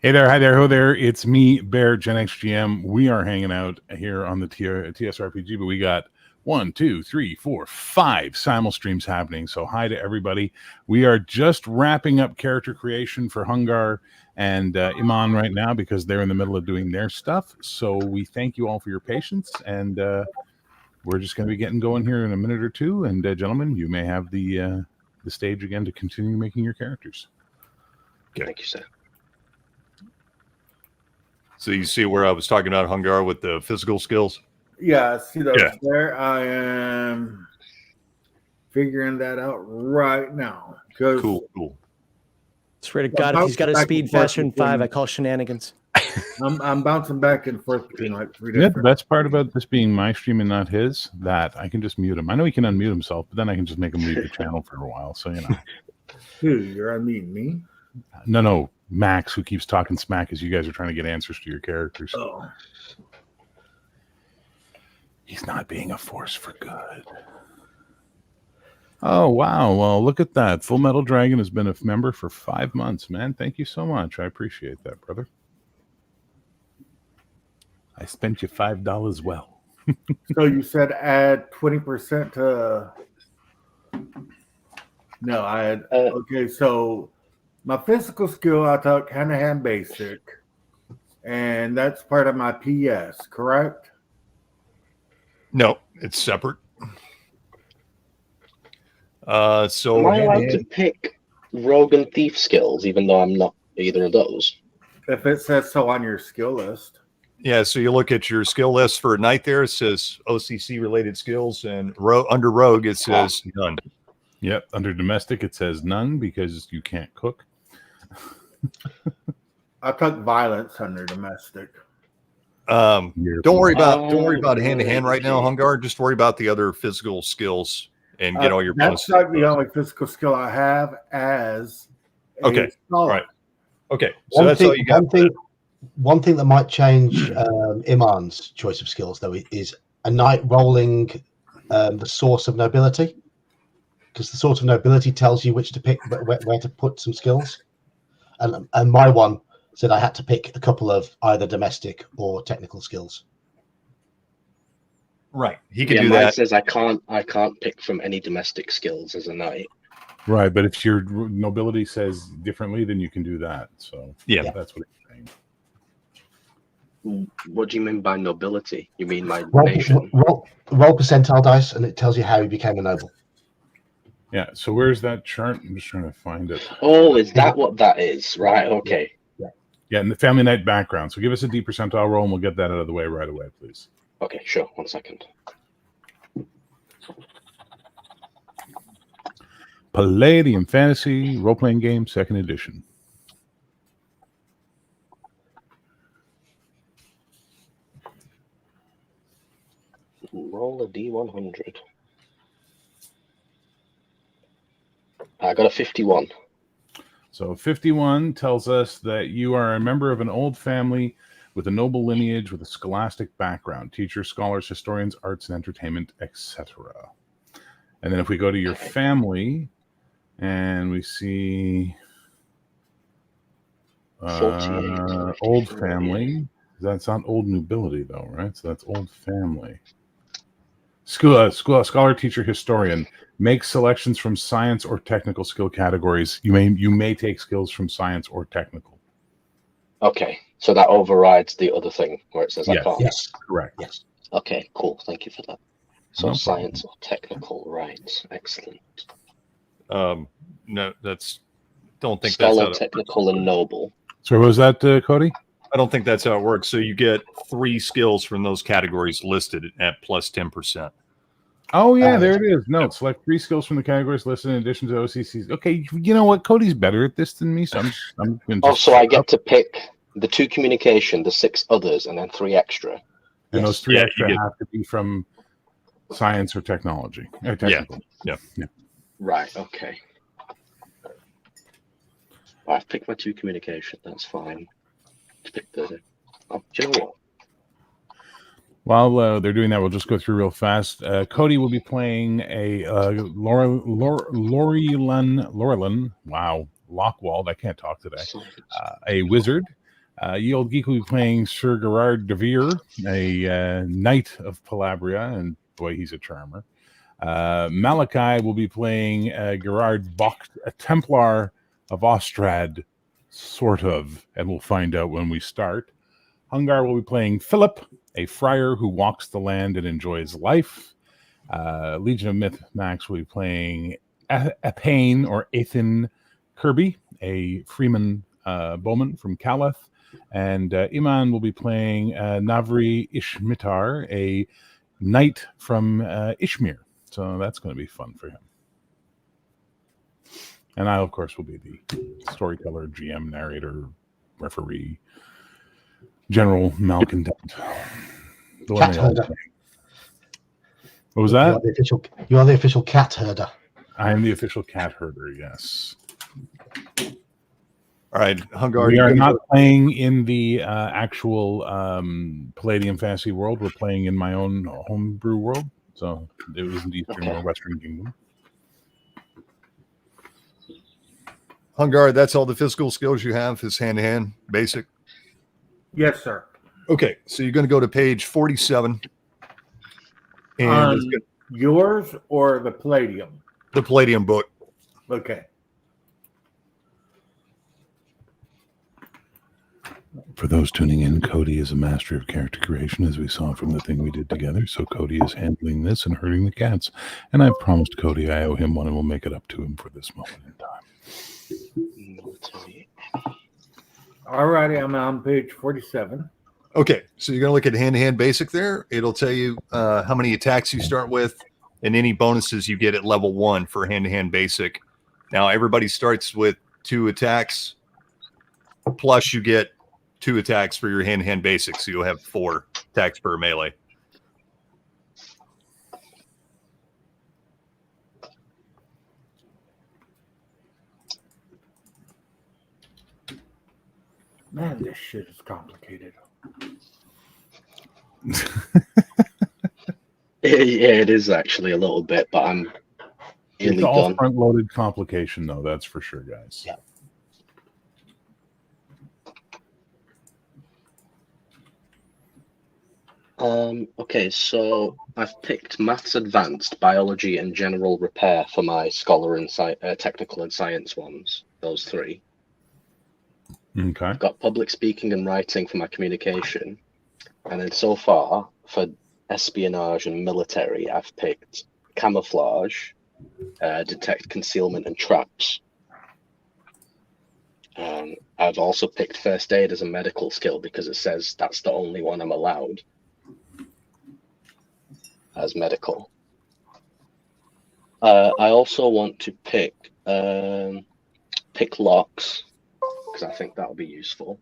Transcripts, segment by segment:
Hey there, hi there, ho there. It's me, Bear, Gen X GM. We are hanging out here on the TSRPG, but we got 1, 2, 3, 4, 5 simul streams happening. So hi to everybody. We are just wrapping up character creation for Hungar and Iman right now because they're in the middle of doing their stuff. So we thank you all for your patience, and we're just going to be getting going here in a minute or two. And gentlemen, you may have the stage again to continue making your characters. Okay. Thank you, sir. So you see where I was talking about Hungar with the physical skills? Yeah, I see those there. I am figuring that out right now. Cool. Swear to God, if he's got a speed faster than 5, I call shenanigans. I'm bouncing back and forth between like 3 Yeah, different. the best part about this being my stream and not his, that I can just mute him. I know he can unmute himself, but then I can just make him leave the channel for a while. So, you know. Who, you're unmuting me? No, Max, who keeps talking smack as you guys are trying to get answers to your characters. Oh. He's not being a force for good. Oh, wow. Well, look at that. Full Metal Dragon has been a member for 5 months, man. Thank you so much. I appreciate that, brother. I spent you $5 well. So you said add 20% to... No, I had... okay, so my physical skill, I took hand-to-hand basic, and that's part of my PS, correct? No, it's separate. So am I allowed to pick rogue and thief skills, even though I'm not either of those? If it says so on your skill list. Yeah, so you look at your skill list for a knight there, it says OCC related skills, and under rogue it says none. Yep, under domestic it says none because you can't cook. I took violence under domestic. Don't worry about hand to hand right now, Hungar. Just worry about the other physical skills and get all your bonuses. That's like the only physical skill I have as okay. Scholar. Right. Okay. So that's all you got. One thing that might change Iman's choice of skills, though, is a knight rolling the source of nobility, because the source of nobility tells you which to pick, where to put some skills. And my one said I had to pick a couple of either domestic or technical skills. Right, he can do mine that. Says I can't pick from any domestic skills as a knight. Right, but if your nobility says differently, then you can do that. So yeah, that's what it's saying. What do you mean by nobility? You mean my nation? Roll percentile dice, and it tells you how you became a noble. Yeah, so where's that chart? I'm just trying to find it. Oh, is that what that is? Right, okay. Yeah, in the family night background. So give us a D percentile roll, and we'll get that out of the way right away, please. Okay, sure. 1 second. Palladium Fantasy Role-Playing Game, 2nd edition. Roll a D100. I got a 51. So 51 tells us that you are a member of an old family with a noble lineage with a scholastic background, teachers, scholars, historians, arts and entertainment, etc. And then if we go to your family and we see old family, that's not old nobility though, right? So that's old family. Scholar, teacher, historian. Make selections from science or technical skill categories. You may take skills from science or technical. Okay, so that overrides the other thing where it says I can't. Yes, correct. Yes. Okay, cool. Thank you for that. So No science or technical, right? Excellent. No, don't think Scholar, that's technical, and noble. So what was that, Cody? I don't think that's how it works. So you get 3 skills from those categories listed at plus 10%. Oh, yeah, there it is. No, select 3 skills from the categories listed in addition to OCCs. Okay, you know what? Cody's better at this than me, so I'm going to so I get to pick the 2 communication, the 6 others, and then 3 extra. And those 3 extra have to be from science or technology. Or technical. Yeah. Right, okay. I've picked my 2 communication. That's fine. Let's pick the... Oh, do you know what? While they're doing that, we'll just go through real fast. Cody will be playing a Laurelan. Wow, Lockwald. I can't talk today. A wizard. Ye Old Geek will be playing Sir Gerard de Vere, a knight of Palabria, and boy, he's a charmer. Malachi will be playing Gerard Bocht, a Templar of Ostrad, sort of, and we'll find out when we start. Hungar will be playing Philip, a friar who walks the land and enjoys life. Legion of Myth Max will be playing AEthain or AEthain Kirby, a freeman bowman from Caleth. And Iman will be playing Navri Ishmitar, a knight from Ishmir. So that's going to be fun for him. And I, of course, will be the storyteller, GM, narrator, referee, general malcontent. Cat herder. What was that? You are the official cat herder. I am the official cat herder, yes. All right, Hungar. We are not playing in the actual Palladium fantasy world. We're playing in my own homebrew world. So it was in the Eastern or Western Kingdom. Hungar, that's all the physical skills you have is hand-to-hand, basic? Yes, sir. Okay, so you're going to go to page 47. And Yours or the Palladium? The Palladium book. Okay. For those tuning in, Cody is a master of character creation, as we saw from the thing we did together. So Cody is handling this and herding the cats. And I've promised Cody I owe him one, and we'll make it up to him for this moment in time. All righty, I'm on page 47. Okay, so you're going to look at hand-to-hand basic there. It'll tell you how many attacks you start with and any bonuses you get at level 1 for hand-to-hand basic. Now, everybody starts with 2 attacks, plus you get 2 attacks for your hand-to-hand basic, so you'll have 4 attacks per melee. Man, this shit is complicated. Yeah, it is actually a little bit, but I'm It's nearly all done. front-loaded complication, though. That's for sure, guys. Yeah. Okay, so I've picked Maths Advanced, Biology, and General Repair for my Scholar and Technical and Science ones, those 3. Okay. I've got Public Speaking and Writing for my communication. And then so far, for Espionage and Military, I've picked Camouflage, Detect Concealment and Traps. I've also picked First Aid as a medical skill because it says that's the only one I'm allowed as medical. I also want to pick locks because I think that'll be useful.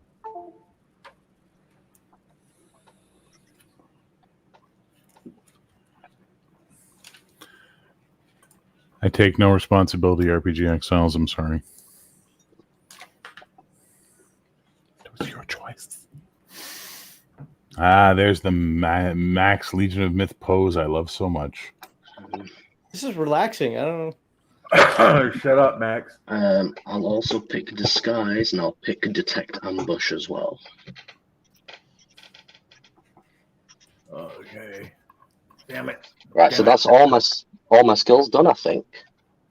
I take no responsibility, RPG Exiles. I'm sorry. It was your choice. There's the Max Legion of Myth pose I love so much. This is relaxing. I don't know. Shut up, Max. I'll also pick Disguise and I'll pick Detect Ambush as well. Okay. Damn it. Right, so that's all my skills done, I think.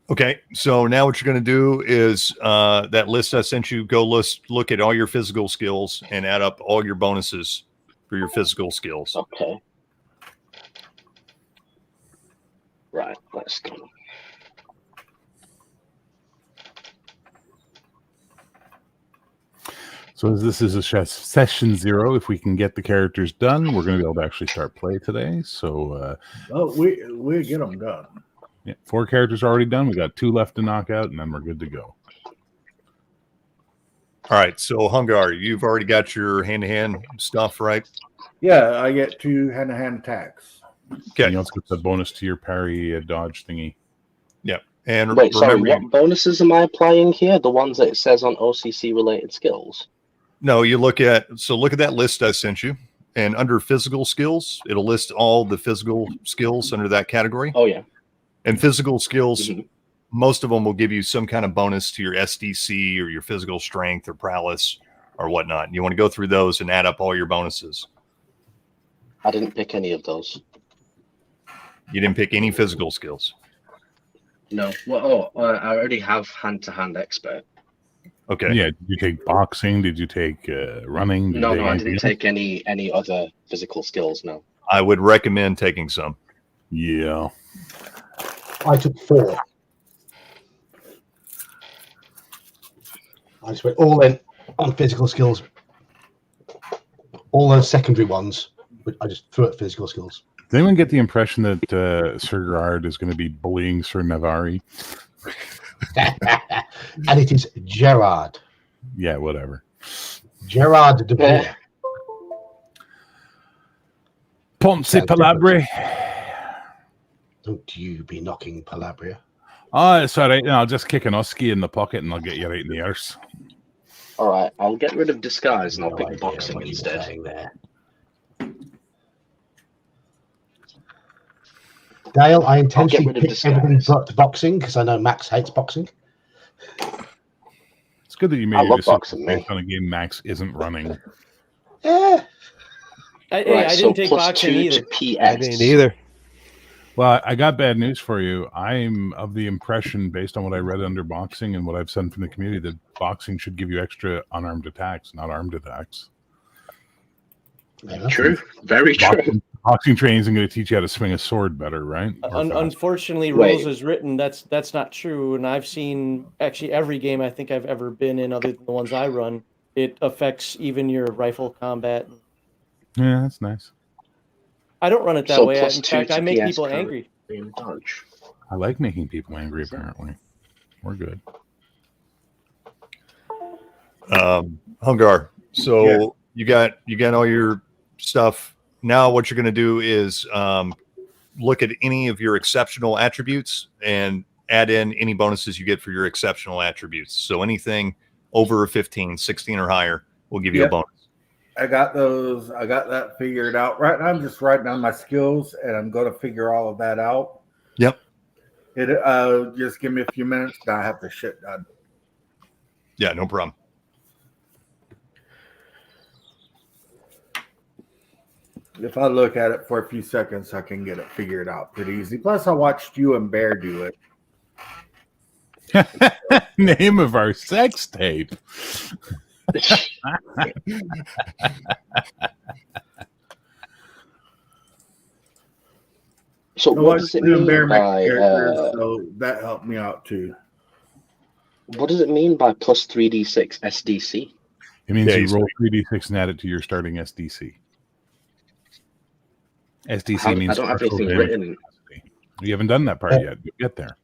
Okay, so now what you're going to do is that list I sent you, go look at all your physical skills and add up all your bonuses for your physical skills. Okay. Right, let's go. So this is a session 0. If we can get the characters done, we're going to be able to actually start play today. So we'll get them done. yeah, 4 characters already done. We got 2 left to knock out, and then we're good to go. All right, so Hungar, you've already got your hand-to-hand stuff, right? Yeah, I get 2 hand-to-hand attacks. Okay. And you also get the bonus to your parry dodge thingy. Yep. And Wait, sorry, remember, what bonuses am I applying here? The ones that it says on OCC related skills? no, you look at that list I sent you, and under physical skills, it'll list all the physical skills under that category. Oh, yeah. And physical skills, Mhm. most of them will give you some kind of bonus to your SDC or your physical strength or prowess or whatnot. You want to go through those and add up all your bonuses. I didn't pick any of those. You didn't pick any physical skills. No. Well, I already have hand-to-hand expert. Okay. Yeah. Did you take boxing? Did you take running? Did No, you I anything didn't else? take any other physical skills. No. I would recommend taking some. Yeah. I took 4. I just went all in on physical skills. All those secondary ones, but I just threw at physical skills. Does anyone get the impression that Sir Gerard is going to be bullying Sir Navari? And it is Gerard. Yeah, whatever. Gerard de Boer. Ponce Palabre. Don't you be knocking Palabria. Oh, it's all right. I'll just kick an Oski in the pocket and I'll get you right in the arse. All right, I'll get rid of disguise and I'll No pick idea boxing what you were instead. saying there. Dale, I intentionally rid of picked everything disguise. but boxing because I know Max hates boxing. It's good that you I made love your decision boxing, man. based on a game Max isn't running. Yeah. I Right, didn't take plus boxing 2 either. to PS. I didn't either. Well, I got bad news for you. I'm of the impression, based on what I read under boxing and what I've said from the community, that boxing should give you extra unarmed attacks, not armed attacks. True, very true. Boxing training isn't going to teach you how to swing a sword better, right? Or fast. Unfortunately, Wait. rules as written, that's not true. And I've seen actually every game I think I've ever been in, other than the ones I run, it affects even your rifle combat. Yeah, that's nice. I don't run it that So way. plus In 2 fact, to I make PS people per- angry. in dodge. I like making people angry, apparently. We're good. Hungar. So you got all your stuff. Now what you're going to do is look at any of your exceptional attributes and add in any bonuses you get for your exceptional attributes. So anything over a 15, 16 or higher will give you a Yep. bonus. I got those. I got that figured out. Right now, I'm just writing down my skills, and I'm going to figure all of that out. Yep. It just give me a few minutes, and I have the shit done. Yeah, no problem. If I look at it for a few seconds, I can get it figured out pretty easy. Plus, I watched you and Bear do it. Name of our sex tape. So I what watched does it you and mean Bear make by characters, so that helped me out too. what does it mean by plus 3d6 SDC? It means Yeah, you he's roll 3d6 and add it to your starting SDC. SDC I means don't have special anything damage written. capacity. You haven't done that part yet. You'll get there.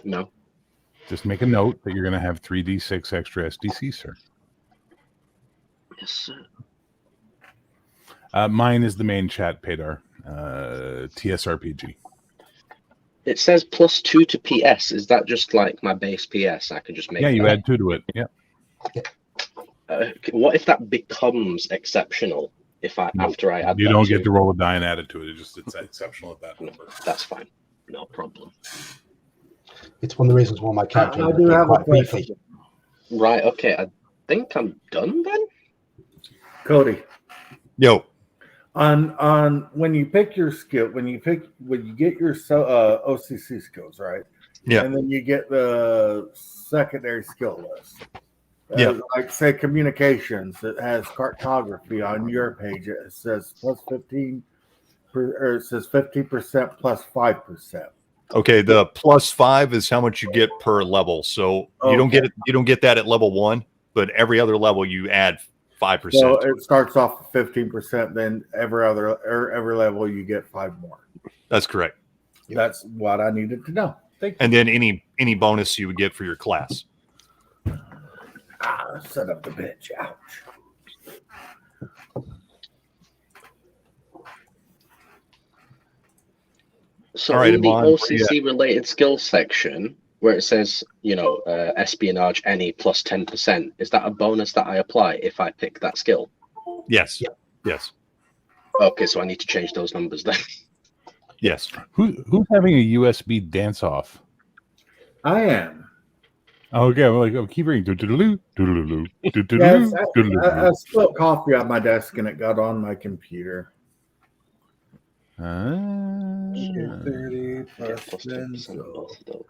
No. Just make a note that you're going to have 3d6 extra SDC, sir. Yes, sir. Mine is the main chat, Pedar. TSRPG. It says plus 2 to PS. Is that just like my base PS? I can just make Yeah, you that. add 2 to it. Yeah. What if that becomes exceptional? If I No, after I add You that don't to- get to roll a die and add it to it. It's exceptional at that No, number. that's fine. No problem. It's one of the reasons why my character I do have a quite beefy. question. Right. Okay. I think I'm done then. Cody, Yo, on when you pick your skill, when you get your OCC skills, right? Yeah. And then you get the secondary skill list. Yeah. Like say communications, it has cartography on your page. It says plus 15, or it says 50% plus 5%. okay, the plus 5 is how much you get per level. So you don't get it. You don't get that at level 1, but every other level you add 5%. So it starts off with 15%. Then every level you get 5 more. That's correct. That's what I needed to know. Thank you. And then any bonus you would get for your class. Son of the bitch. Ouch. So All right, in the Iman, OCC related skills section, where it says, espionage any plus 10%, is that a bonus that I apply if I pick that skill? Yes. Yes. Okay, so I need to change those numbers then. Yes. Who's having a USB dance off? I am. Okay, well, like, keep reading. Do-do-do-do, do-do-do-do, Yes, do-do-do-do, I do-do-do-do. spilled coffee on my desk and it got on my computer. Ah. 30 Get plus plus 10% 10, on so both of those.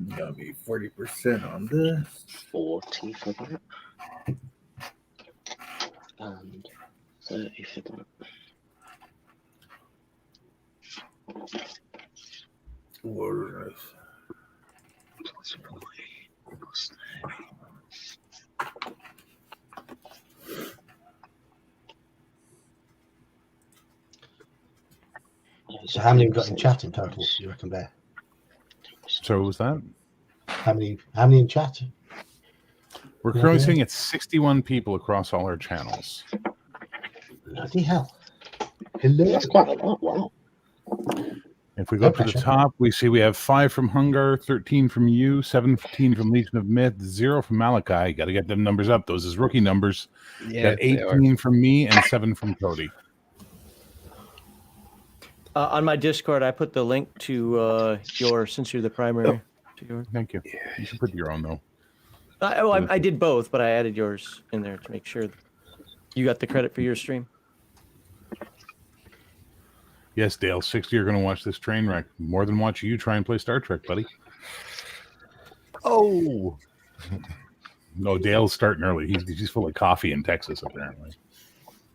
that'll be 40% on this. 40 for that. And 30 for that. What is this? Plus 40. Plus 30. So how many have got in chat in total, you reckon, Bear? So what was that? How many in chat? We're currently sitting at 61 people across all our channels. Bloody hell. Hello. That's quite a lot. Wow. If we go No up to the pressure. top, we see we have 5 from Hungar, 13 from you, 17 from Legion of Myth, 0 from Malachi. Got to get them numbers up. Those is rookie numbers. Yeah, Got 18 from me and 7 from Cody. On my Discord, I put the link to since you're the primary. To yours. Thank you. You should put your own, though. I did both, but I added yours in there to make sure you got the credit for your stream. Yes, Dale, 60 are going to watch this train wreck. More than watch you try and play Star Trek, buddy. Oh, No, Dale's starting early. He's full of coffee in Texas, apparently.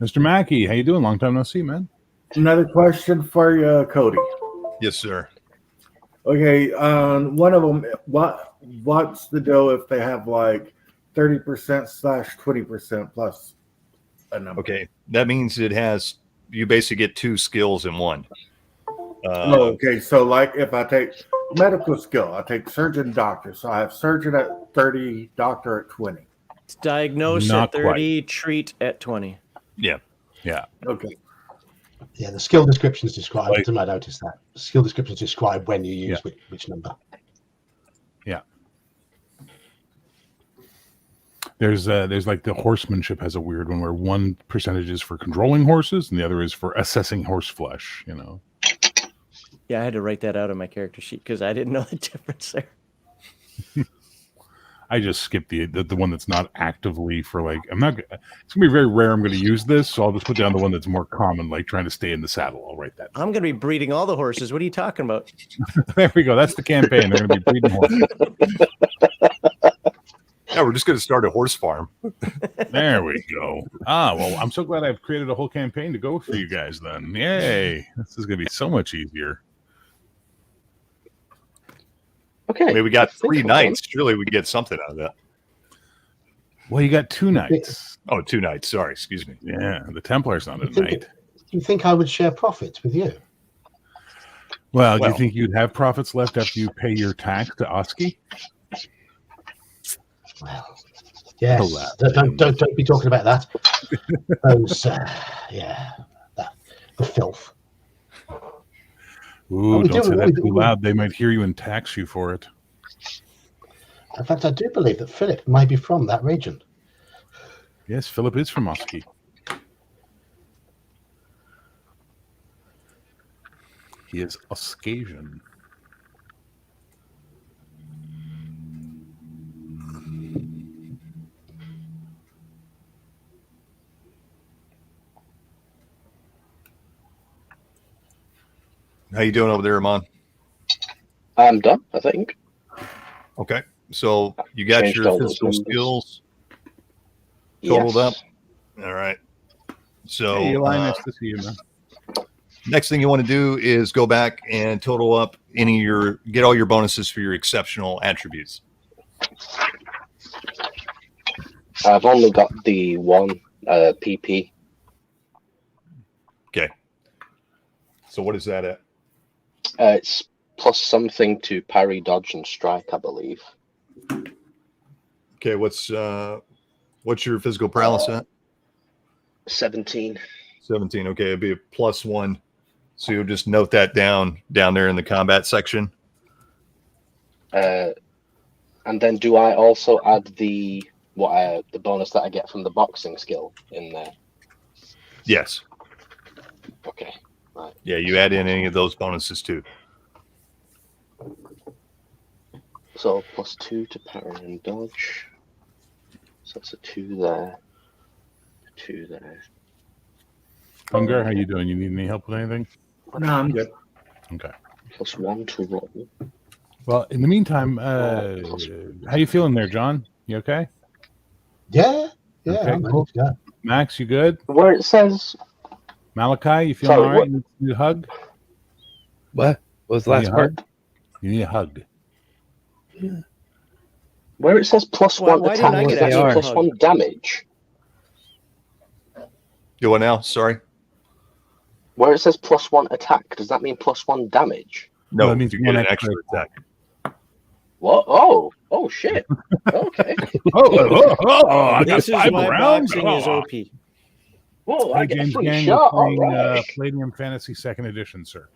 Mr. Mackey, how you doing? Long time no see, man. Another question for you, Cody. yes, sir. Okay, one of them, what's the deal if they have like 30%/20% plus a number? Okay, that means you basically get 2 skills in one. Okay, so like if I take medical skill, I take surgeon, doctor. So I have surgeon at 30, doctor at 20. It's diagnose Not at 30, treat at 20. Yeah. Okay. Yeah, the skill descriptions describe. Like- I noticed that. The skill descriptions describe when you use which number. Yeah. There's like the horsemanship has a weird one where one percentage is for controlling horses and the other is for assessing horse flesh, you know. Yeah, I had to write that out on my character sheet because I didn't know the difference there. I just skipped the one that's not actively for like it's gonna be very rare I'm gonna use this, so I'll just put down the one that's more common, like trying to stay in the saddle. I'll write that. I'm going to be breeding all the horses. What are you talking about? There we go. That's the campaign. They're gonna be breeding horses. Yeah, we're just going to start a horse farm. There we go. Well, I'm so glad I've created a whole campaign to go for you guys then. Yay. This is gonna be so much easier. Okay. I mean, we got I think 3 I'm nights. Surely we get something out of that. Well, you got 2 nights. Oh, 2 nights. Sorry, excuse me. Yeah, the Templar's not a Do night. you think I would share profits with you? Well, do Well- you think you'd have profits left after you pay your tax to Oski? Well, yes. Palladium. Don't be talking about that. Those, the filth. Ooh, we don't do, say that we too do. loud. They might hear you and tax you for it. In fact, I do believe that Philip may be from that region. Yes, Philip is from Oski. He is Oskasian. How you doing over there, Amon? I'm done, I think. Okay. So you got Changed your all those physical numbers. skills totaled Yes. up. All right. So Hey, Eli, nice to see you, man. next thing you want to do is go back and total up get all your bonuses for your exceptional attributes. I've only got the one PP. Okay. So what is that at? It's plus something to parry, dodge, and strike, I believe. Okay. What's your physical prowess at? 17. 17. Okay. It'd be a +1. So you'll just note that down there in the combat section. And then do I also add the bonus that I get from the boxing skill in there? Yes. Okay. Right. Yeah. You add in any of those bonuses too. So +2 to parry and dodge. So that's a 2 there. A 2 there. Hungar, how you doing? You need any help with anything? No, I'm good. Okay. +1 to roll. Well, in the meantime, how you feeling there, John? You okay? Yeah, Okay, I'm cool. ready to go. Max, you good? Where it says Malachi, you feeling Sorry, all right? what? You need a hug? What was the You need last a part? hug? You need a hug. where it says +1 Why didn't I attack, get is that actually mean a +1 damage? Do what now? Sorry. Where it says +1 attack, does that mean +1 damage? No, that means you one get an extra extra attack. What? Oh shit. Okay. I got This is 5 why rounds. boxing is Oh. OP. Whoa, I Hey, get a James free Gang, shot. we're playing All right. Palladium Fantasy 2nd Edition, sir.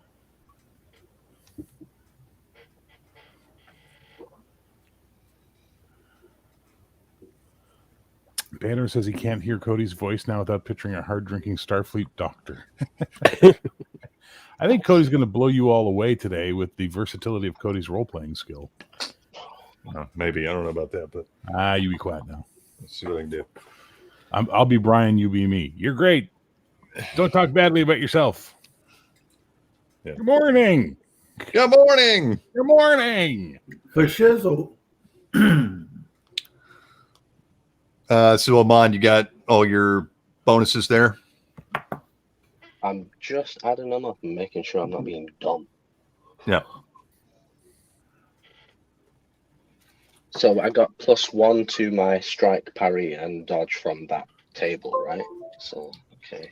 Banner says he can't hear Cody's voice now without picturing a hard-drinking Starfleet doctor. I think Cody's going to blow you all away today with the versatility of Cody's role-playing skill. Maybe. I don't know about that, but You be quiet now. let's see what I can do. I'll be Brian, you be me. You're great. Don't talk badly about yourself. Yeah. Good morning. Good morning. Good morning. For shizzle. So Amon, you got all your bonuses there? I'm just adding them up and making sure I'm not being dumb. Yeah. So I got +1 to my strike, parry, and dodge from that table, right? So, okay.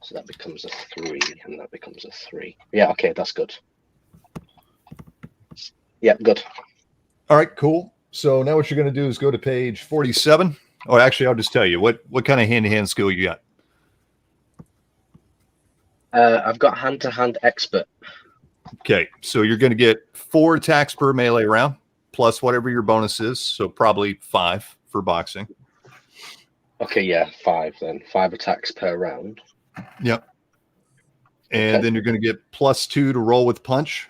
So that becomes a 3, and that becomes a 3. Yeah, okay, that's good. Yeah, good. All right, cool. So now what you're going to do is go to page 47. Oh, actually, I'll just tell you what kind of hand-to-hand skill you got. I've got hand-to-hand expert. Okay, so you're going to get 4 attacks per melee round, plus whatever your bonus is. So probably 5 for boxing. Okay, yeah, 5 then. 5 attacks per round. Yep. And then you're going to get +2 to roll with punch.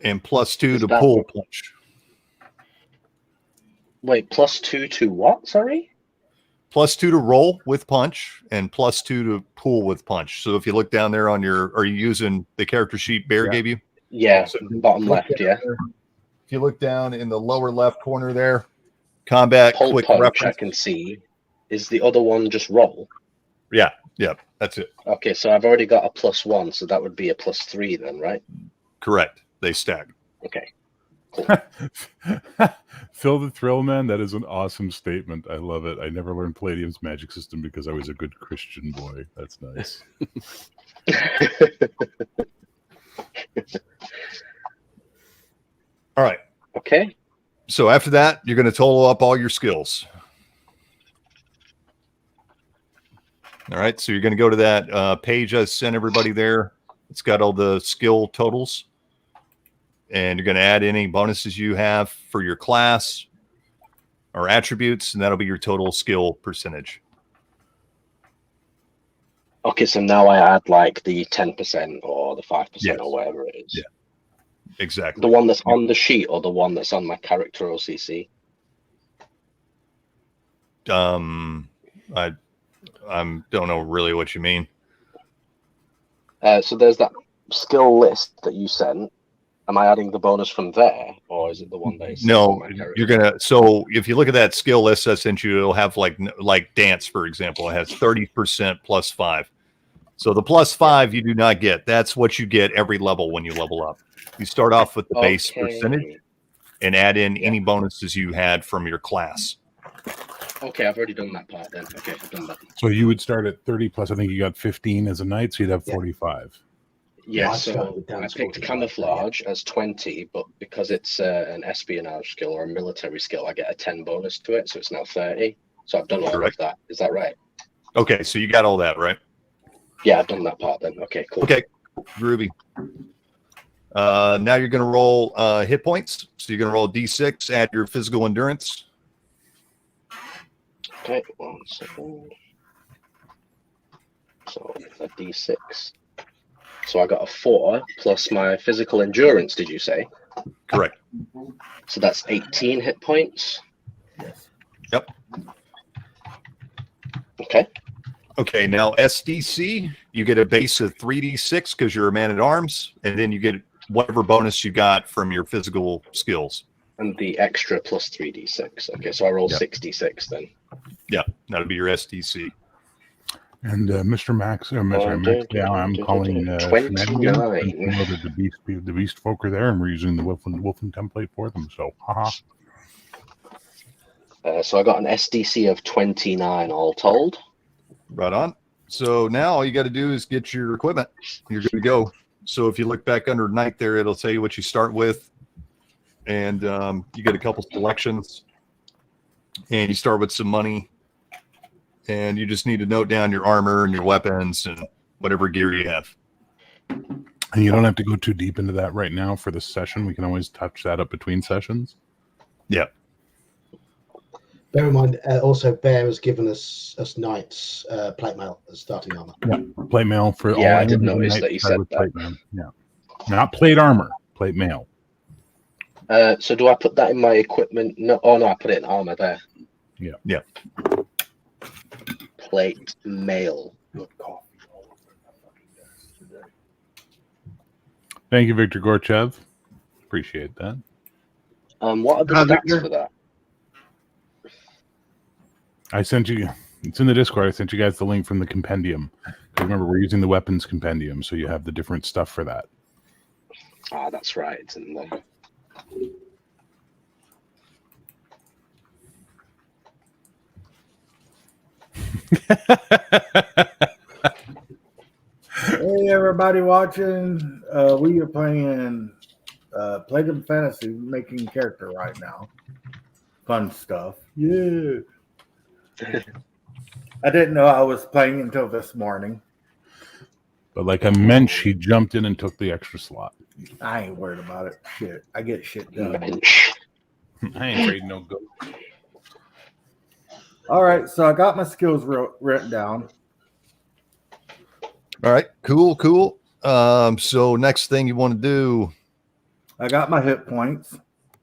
And +2 to pull punch. Wait, +2 to what? Sorry? +2 to roll with punch and +2 to pull with punch. So if you look down there on your, are you using the character sheet Bear gave you? Yeah, So bottom left, yeah. If you look down in the lower left corner there, combat Pull quick punch, reference. I can see. Is the other one just roll? Yeah, that's it. Okay, so I've already got a +1, so that would be a +3 then, right? Correct. They stack. Okay. Phil the Thrill Man, that is an awesome statement. I love it. I never learned Palladium's magic system because I was a good Christian boy. That's nice. All right. Okay. So after that, you're going to total up all your skills. All right. So you're going to go to that page I sent everybody there. It's got all the skill totals. And you're going to add any bonuses you have for your class or attributes, and that'll be your total skill percentage. Okay, so now I add like the 10% or the 5% Yes. or whatever it is. Yeah. Exactly. The one that's on the sheet or the one that's on my character OCC? I don't know really what you mean. So there's that skill list that you sent. Am I adding the bonus from there, or is it the one that is on No, my character? you're gonna. So if you look at that skill list I sent you, it'll have like dance, for example. It has 30% +5. So the +5 you do not get. That's what you get every level when you level up. You start off with the base percentage and add in any bonuses you had from your class. Okay, I've already done that part then. Okay, I've done that. So you would start at 30 plus, I think you got 15 as a knight, so you'd have 45. Yeah, I so started with I dance picked 45, camouflage as 20, but because it's an espionage skill or a military skill, I get a 10 bonus to it, so it's now 30. So I've done all of that. Is that right? Okay, so you got all that, right? Yeah, I've done that part then. Okay, cool. Okay, groovy. Now you're going to roll hit points. So you're going to roll D6, add your physical endurance. Okay, 1 second. So a D6. So I got a 4 plus my physical endurance, did you say? Correct. So that's 18 hit points. Yes. Yep. Okay. Okay, now SDC, you get a base of 3d6 because you're a man-at-arms, and then you get whatever bonus you got from your physical skills. And the extra plus 3d6. Okay, so I roll 66 then. Yeah, that'll be your SDC. And Mr. Max, Max, yeah, I'm calling 29. Noted the beast folk are there, and we're using the Wolfen template for them. So, haha. So I got an SDC of 29 all told. Right on. So now all you got to do is get your equipment. You're good to go. So if you look back under night there, it'll tell you what you start with. And you get a couple selections. And you start with some money. And you just need to note down your armor and your weapons and whatever gear you have. And you don't have to go too deep into that right now for this session. We can always touch that up between sessions. Yeah. Bear in mind, also Bear has given us knights plate mail as starting armor. Yeah, plate mail for all. Yeah, I did notice that you said that. Plate mail. Yeah, not plate armor, plate mail. So do I put that in my equipment? No, oh no, I put it in armor there. Yeah. Yeah. Plate mail. Thank you, Victor Gorchev. Appreciate that. What are the stats for that? I sent you. It's in the Discord. I sent you guys the link from the compendium. Remember, we're using the weapons compendium, so you have the different stuff for that. Ah, that's right. It's in there. Hey, everybody watching. We are playing Palladium Fantasy, making character right now. Fun stuff. Yeah. I didn't know I was playing until this morning. But like I mentioned, she jumped in and took the extra slot. I ain't worried about it. Shit. I get shit done. I ain't afraid no go. All right, so I got my skills written down. All right. Cool. So next thing you want to do. I got my hit points.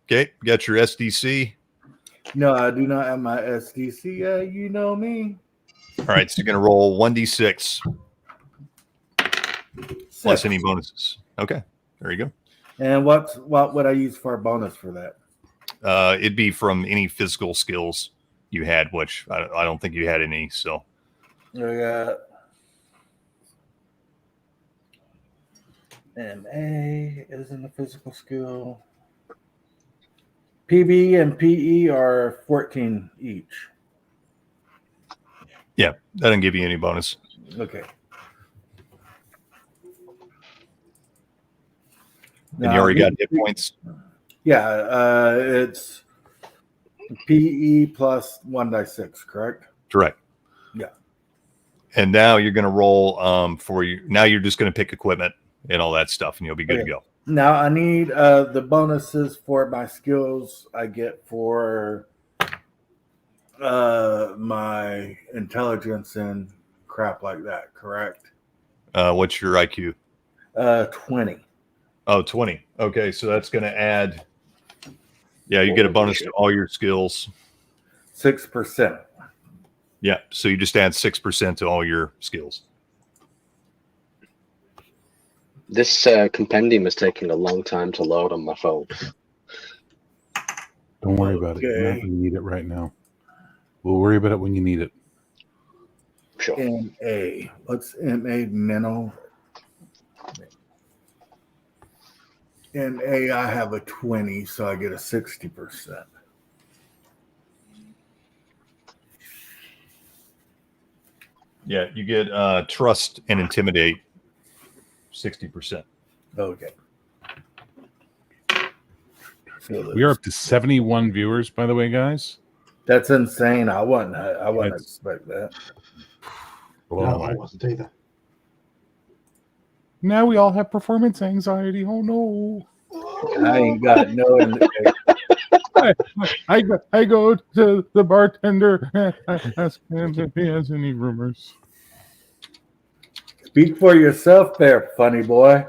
Okay. Got your SDC. No, I do not have my SDC. Yeah, you know me. All right. So you're going to roll 1d6 plus 6. any bonuses. Okay. There you go. And what would I use for a bonus for that? It'd be from any physical skills you had, which I don't think you had any. So I got MA isn't a physical skill. PB and PE are 14 each. yeah, that doesn't give you any bonus. Okay. And you already got hit points. Yeah, it's PE plus 1d6, correct? Correct. Yeah. And now you're going to roll for you. Now you're just going to pick equipment and all that stuff, and you'll be good to go. Now I need the bonuses for my skills I get for my intelligence and crap like that, correct? What's your IQ? 20. Oh, 20. Okay, so that's going to add. Yeah, you get a bonus to all your skills. 6%. Yeah, so you just add 6% to all your skills. This compendium is taking a long time to load on my phone. Don't worry about it. You're not going to need it right now. We'll worry about it when you need it. Sure. MA. What's MA mental? MA, I have a 20, so I get a 60%. Yeah, you get trust and intimidate 60%. Okay. We are up to 71 viewers, by the way, guys. That's insane. I wouldn't expect that. No, I wasn't either. Now we all have performance anxiety. Oh no! I ain't got no. I go to the bartender and ask him if he has any rumors. Speak for yourself there, funny boy.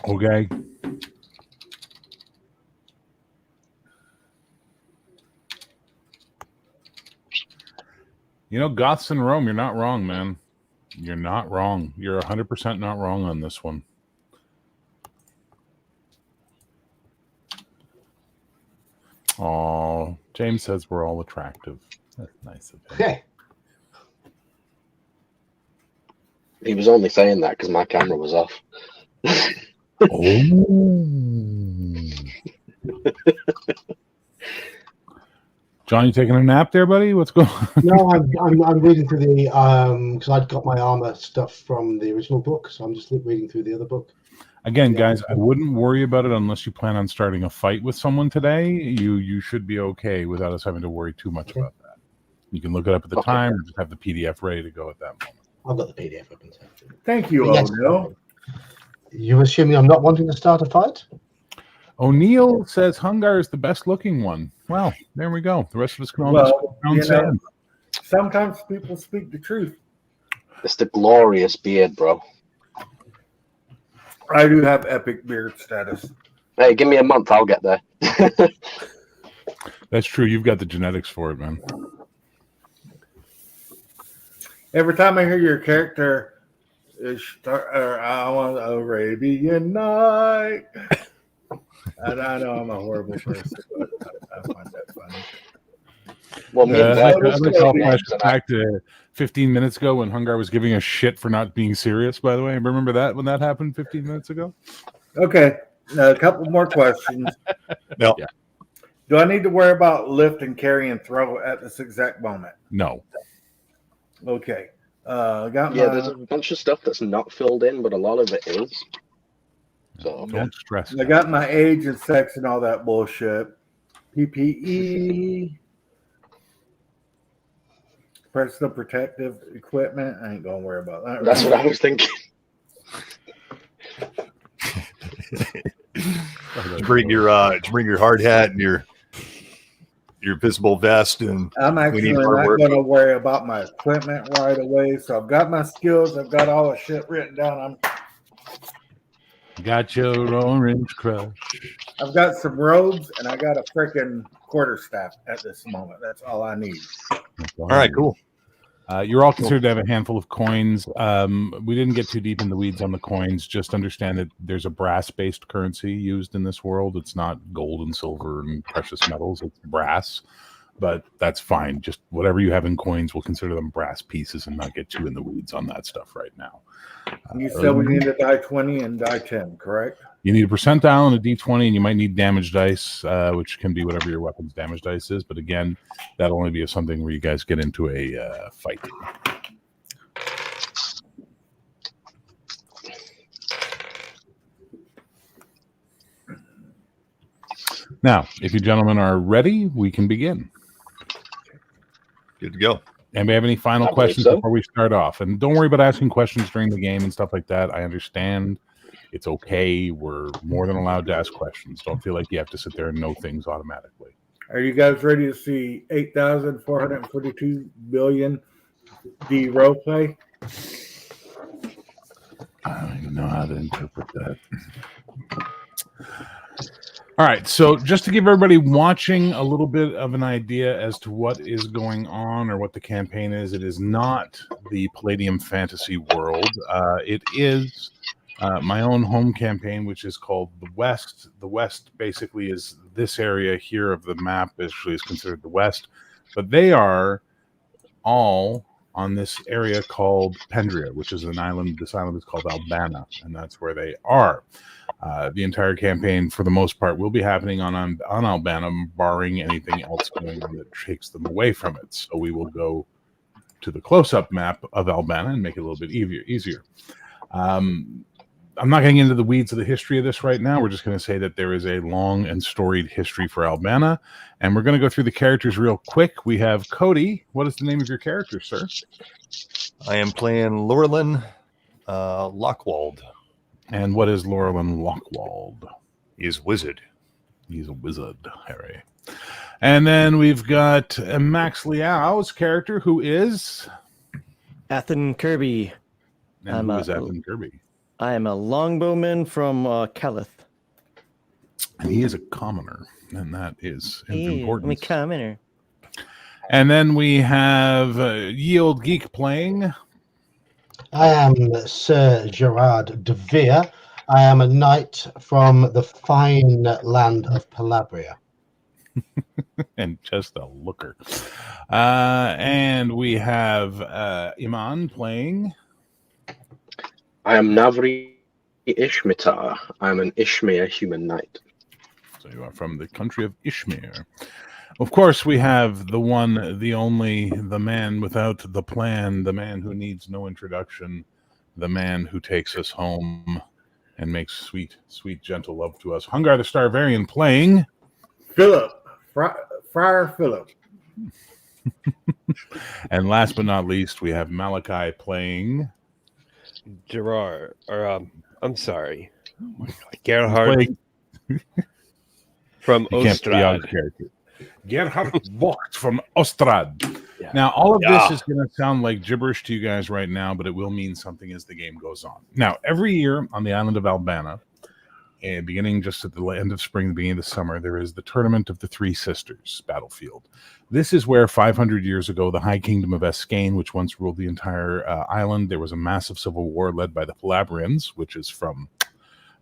Okay. You know, Goths in Rome, you're not wrong, man. You're not wrong. You're 100% not wrong on this one. Oh, James says we're all attractive. That's nice of him. Okay. He was only saying that because my camera was off. Oh. John, you taking a nap there, buddy? What's going on? No, I'm reading through the because I'd got my armor stuff from the original book, so I'm just reading through the other book. Again, guys, I wouldn't worry about it unless you plan on starting a fight with someone today. You should be okay without us having to worry too much about that. You can look it up at the time or just have the PDF ready to go at that moment. I've got the PDF open. Thank you, Yes. O'Neill. You assuming I'm not wanting to start a fight? O'Neill says Hungar is the best looking one. Well, there we go. The rest of us can all just Well, go you down know, sand. sometimes people speak the truth. It's the glorious beard, bro. I do have epic beard status. Hey, give me a month, I'll get there. That's true. You've got the genetics for it, man. Every time I hear your character, I want Arabian Night. And I know I'm a horrible person, but I find that funny. Well, me and I'd Dad was like to talking flash and back to 15 minutes ago when Hungar was giving a shit for not being serious, by the way. Remember that when that happened 15 minutes ago? Okay, a couple more questions. No. Yeah. Do I need to worry about lift and carry and throw at this exact moment? No. Okay. Got yeah, my, there's a bunch of stuff that's not filled in, but a lot of it is. So Don't stress. I got my age and sex and all that bullshit. PPE. Personal protective equipment. I ain't gonna worry about that. that's what I was thinking. Did you bring your hard hat and your visible vest, and I'm we actually need not hard work. going to worry about my equipment right away. So I've got my skills. I've got all the shit written down. Got your orange crush. I've got some robes and I got a freaking quarterstaff at this moment. That's all I need. All right, cool. You're all considered to have a handful of coins. We didn't get too deep in the weeds on the coins. Just understand that there's a brass-based currency used in this world. It's not gold and silver and precious metals. It's brass, but that's fine. Just whatever you have in coins, we'll consider them brass pieces and not get too in the weeds on that stuff right now. You said we need a die 20 and die 10, correct? You need a percentile and a d20, and you might need damage dice, which can be whatever your weapon's damage dice is. But again, that'll only be something where you guys get into a fight. Now, if you gentlemen are ready, we can begin. Good to go. Anybody have any final I believe questions so. before we start off? And don't worry about asking questions during the game and stuff like that. I understand. It's okay. We're more than allowed to ask questions. Don't feel like you have to sit there and know things automatically. Are you guys ready to see 8,442 billion D role play? I don't even know how to interpret that. All right, so just to give everybody watching a little bit of an idea as to what is going on or what the campaign is, it is not the Palladium fantasy world. It is my own home campaign, which is called the West. The West basically is this area here of the map, basically is considered the West, but they are all on this area called Pendria, which is an island. This island is called Alabana, and that's where they are. The entire campaign, for the most part, will be happening on Alabana, barring anything else going on that takes them away from it. So we will go to the close-up map of Alabana and make it a little bit easier. I'm not getting into the weeds of the history of this right now. We're just going to say that there is a long and storied history for Alabana, and we're going to go through the characters real quick. We have Cody. What is the name of your character, sir? I am playing Laurelin Lockwald. And what is Laurelin Lockwald? He is wizard. He's a wizard, Harry. And then we've got Max Liao's character, who is... AEthain Kirby. And who is Ethan Kirby? I am a longbowman from Calith. And he is a commoner, and that is important. I'm a commoner. And then we have Yield Geek playing. I am Sir Gerard de Vere. I am a knight from the fine land of Palladium. And just a looker. And we have Iman playing. I am Navri Ishmitar. I'm an Ishmir human knight. So you are from the country of Ishmir. Of course, we have the one, the only, the man without the plan, the man who needs no introduction, the man who takes us home and makes sweet, sweet, gentle love to us. Hungar the Starvarian playing. Philip, Friar Philip. And last but not least, we have Malachi playing. Gerard, or I'm sorry, Gerhard from Ostrad. Gerhard Vogt from Ostrad. Yeah. Now, all of this is going to sound like gibberish to you guys right now, but it will mean something as the game goes on. Now, every year on the island of Alabana, and beginning just at the end of spring, the beginning of the summer, there is the Tournament of the Three Sisters battlefield. This is where 500 years ago, the High Kingdom of Escain, which once ruled the entire island, there was a massive civil war led by the Palabrians, which is from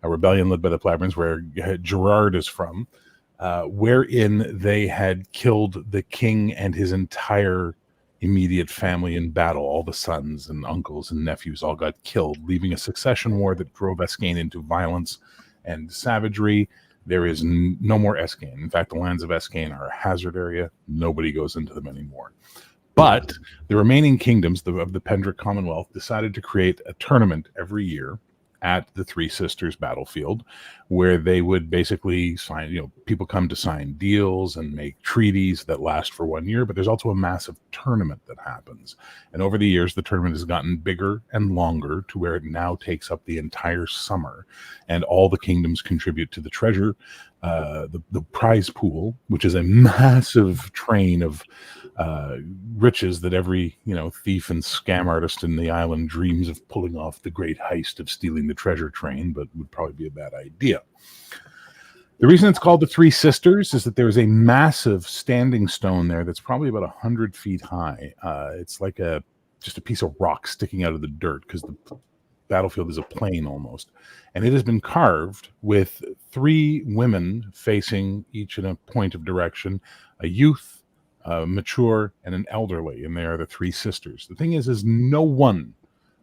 a rebellion led by the Palabrians, where Gerard is from, wherein they had killed the king and his entire immediate family in battle. All the sons and uncles and nephews all got killed, leaving a succession war that drove Escain into violence and savagery. There is no more Escain. In fact, the lands of Escain are a hazard area. Nobody goes into them anymore. But the remaining kingdoms of the Pendrick Commonwealth decided to create a tournament every year at the Three Sisters battlefield, where they would basically sign, people come to sign deals and make treaties that last for 1 year, but there's also a massive tournament that happens. And over the years, the tournament has gotten bigger and longer to where it now takes up the entire summer, and all the kingdoms contribute to the treasure, the prize pool, which is a massive train of riches that every thief and scam artist in the island dreams of pulling off the great heist of stealing the treasure train, but would probably be a bad idea. The reason it's called the Three Sisters is that there is a massive standing stone there that's probably about 100 feet high. It's like just a piece of rock sticking out of the dirt, because the battlefield is a plain almost, and it has been carved with 3 women facing each in a point of direction, a youth, mature, and an elderly, and they are the Three Sisters. The thing is no one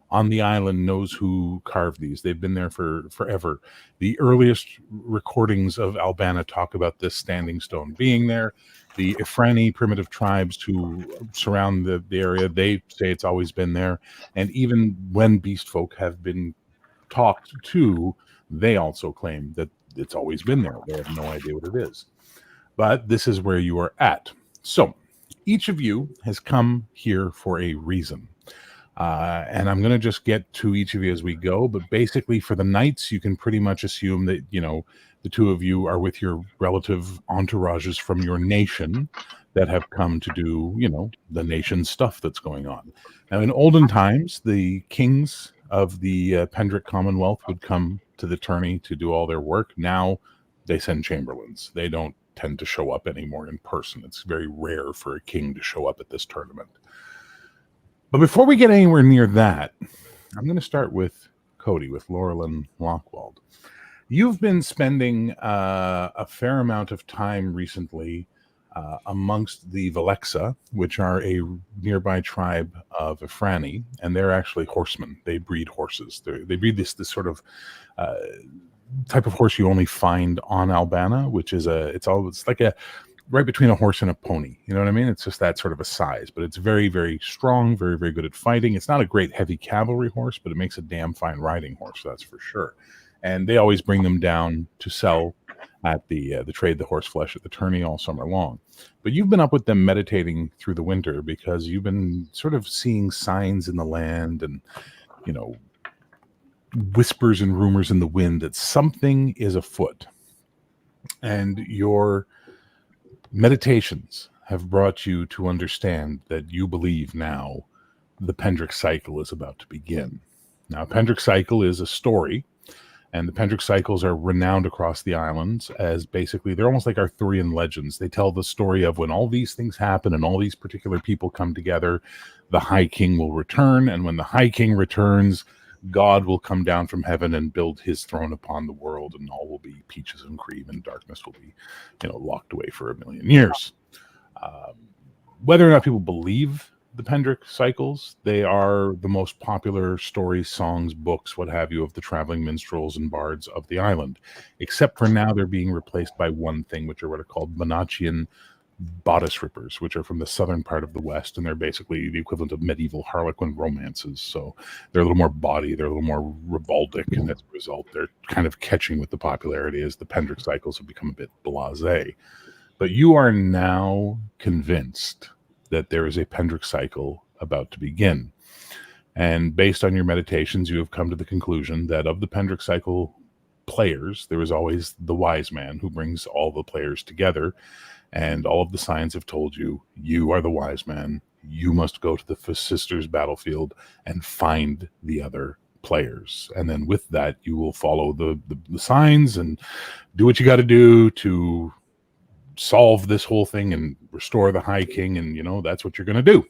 on the island knows who carved these. They've been there for forever. The earliest recordings of Alabana talk about this standing stone being there. The Ifrani primitive tribes who surround the area, they say it's always been there. And even when beast folk have been talked to, they also claim that it's always been there. They have no idea what it is. But this is where you are at. So each of you has come here for a reason. And I'm going to just get to each of you as we go. But basically, for the knights, you can pretty much assume that, the two of you are with your relative entourages from your nation that have come to do, the nation stuff that's going on. Now, in olden times, the kings of the Pendrick Commonwealth would come to the tourney to do all their work. Now they send chamberlains. They don't tend to show up anymore in person. It's very rare for a king to show up at this tournament. But before we get anywhere near that, I'm going to start with Cody, with Laurelyn Lockwald. You've been spending a fair amount of time recently amongst the Valexa, which are a nearby tribe of Ifrani, and they're actually horsemen. They breed horses. They breed this sort of type of horse you only find on Alabana, which is it's like a right between a horse and a pony. You know what I mean? It's just that sort of a size, but it's very, very strong, very, very good at fighting. It's not a great heavy cavalry horse, but it makes a damn fine riding horse, that's for sure. And they always bring them down to sell at the trade the horse flesh at the tourney all summer long. But you've been up with them meditating through the winter because you've been sort of seeing signs in the land and, whispers and rumors in the wind that something is afoot. And your meditations have brought you to understand that you believe now the Pendrick cycle is about to begin. Now, Pendrick cycle is a story, and the Pendrick cycles are renowned across the islands as basically, they're almost like Arthurian legends. They tell the story of when all these things happen and all these particular people come together, the High King will return, and when the High King returns, God will come down from heaven and build his throne upon the world, and all will be peaches and cream, and darkness will be, locked away for 1,000,000 years. Whether or not people believe the Pendrick cycles, they are the most popular stories, songs, books, what have you, of the traveling minstrels and bards of the island. Except for now, they're being replaced by one thing, which are what are called Monachian bodice rippers, which are from the southern part of the West, and they're basically the equivalent of medieval Harlequin romances. So they're a little more bawdy, they're a little more ribaldic, and as a result, they're kind of catching with the popularity as the Pendrick cycles have become a bit blasé. But you are now convinced that there is a Pendrick cycle about to begin. And based on your meditations, you have come to the conclusion that of the Pendrick cycle players, there is always the wise man who brings all the players together. And all of the signs have told you, you are the wise man. You must go to the sisters' battlefield and find the other players. And then with that, you will follow the signs and do what you got to do to solve this whole thing and restore the High King, and that's what you're going to do.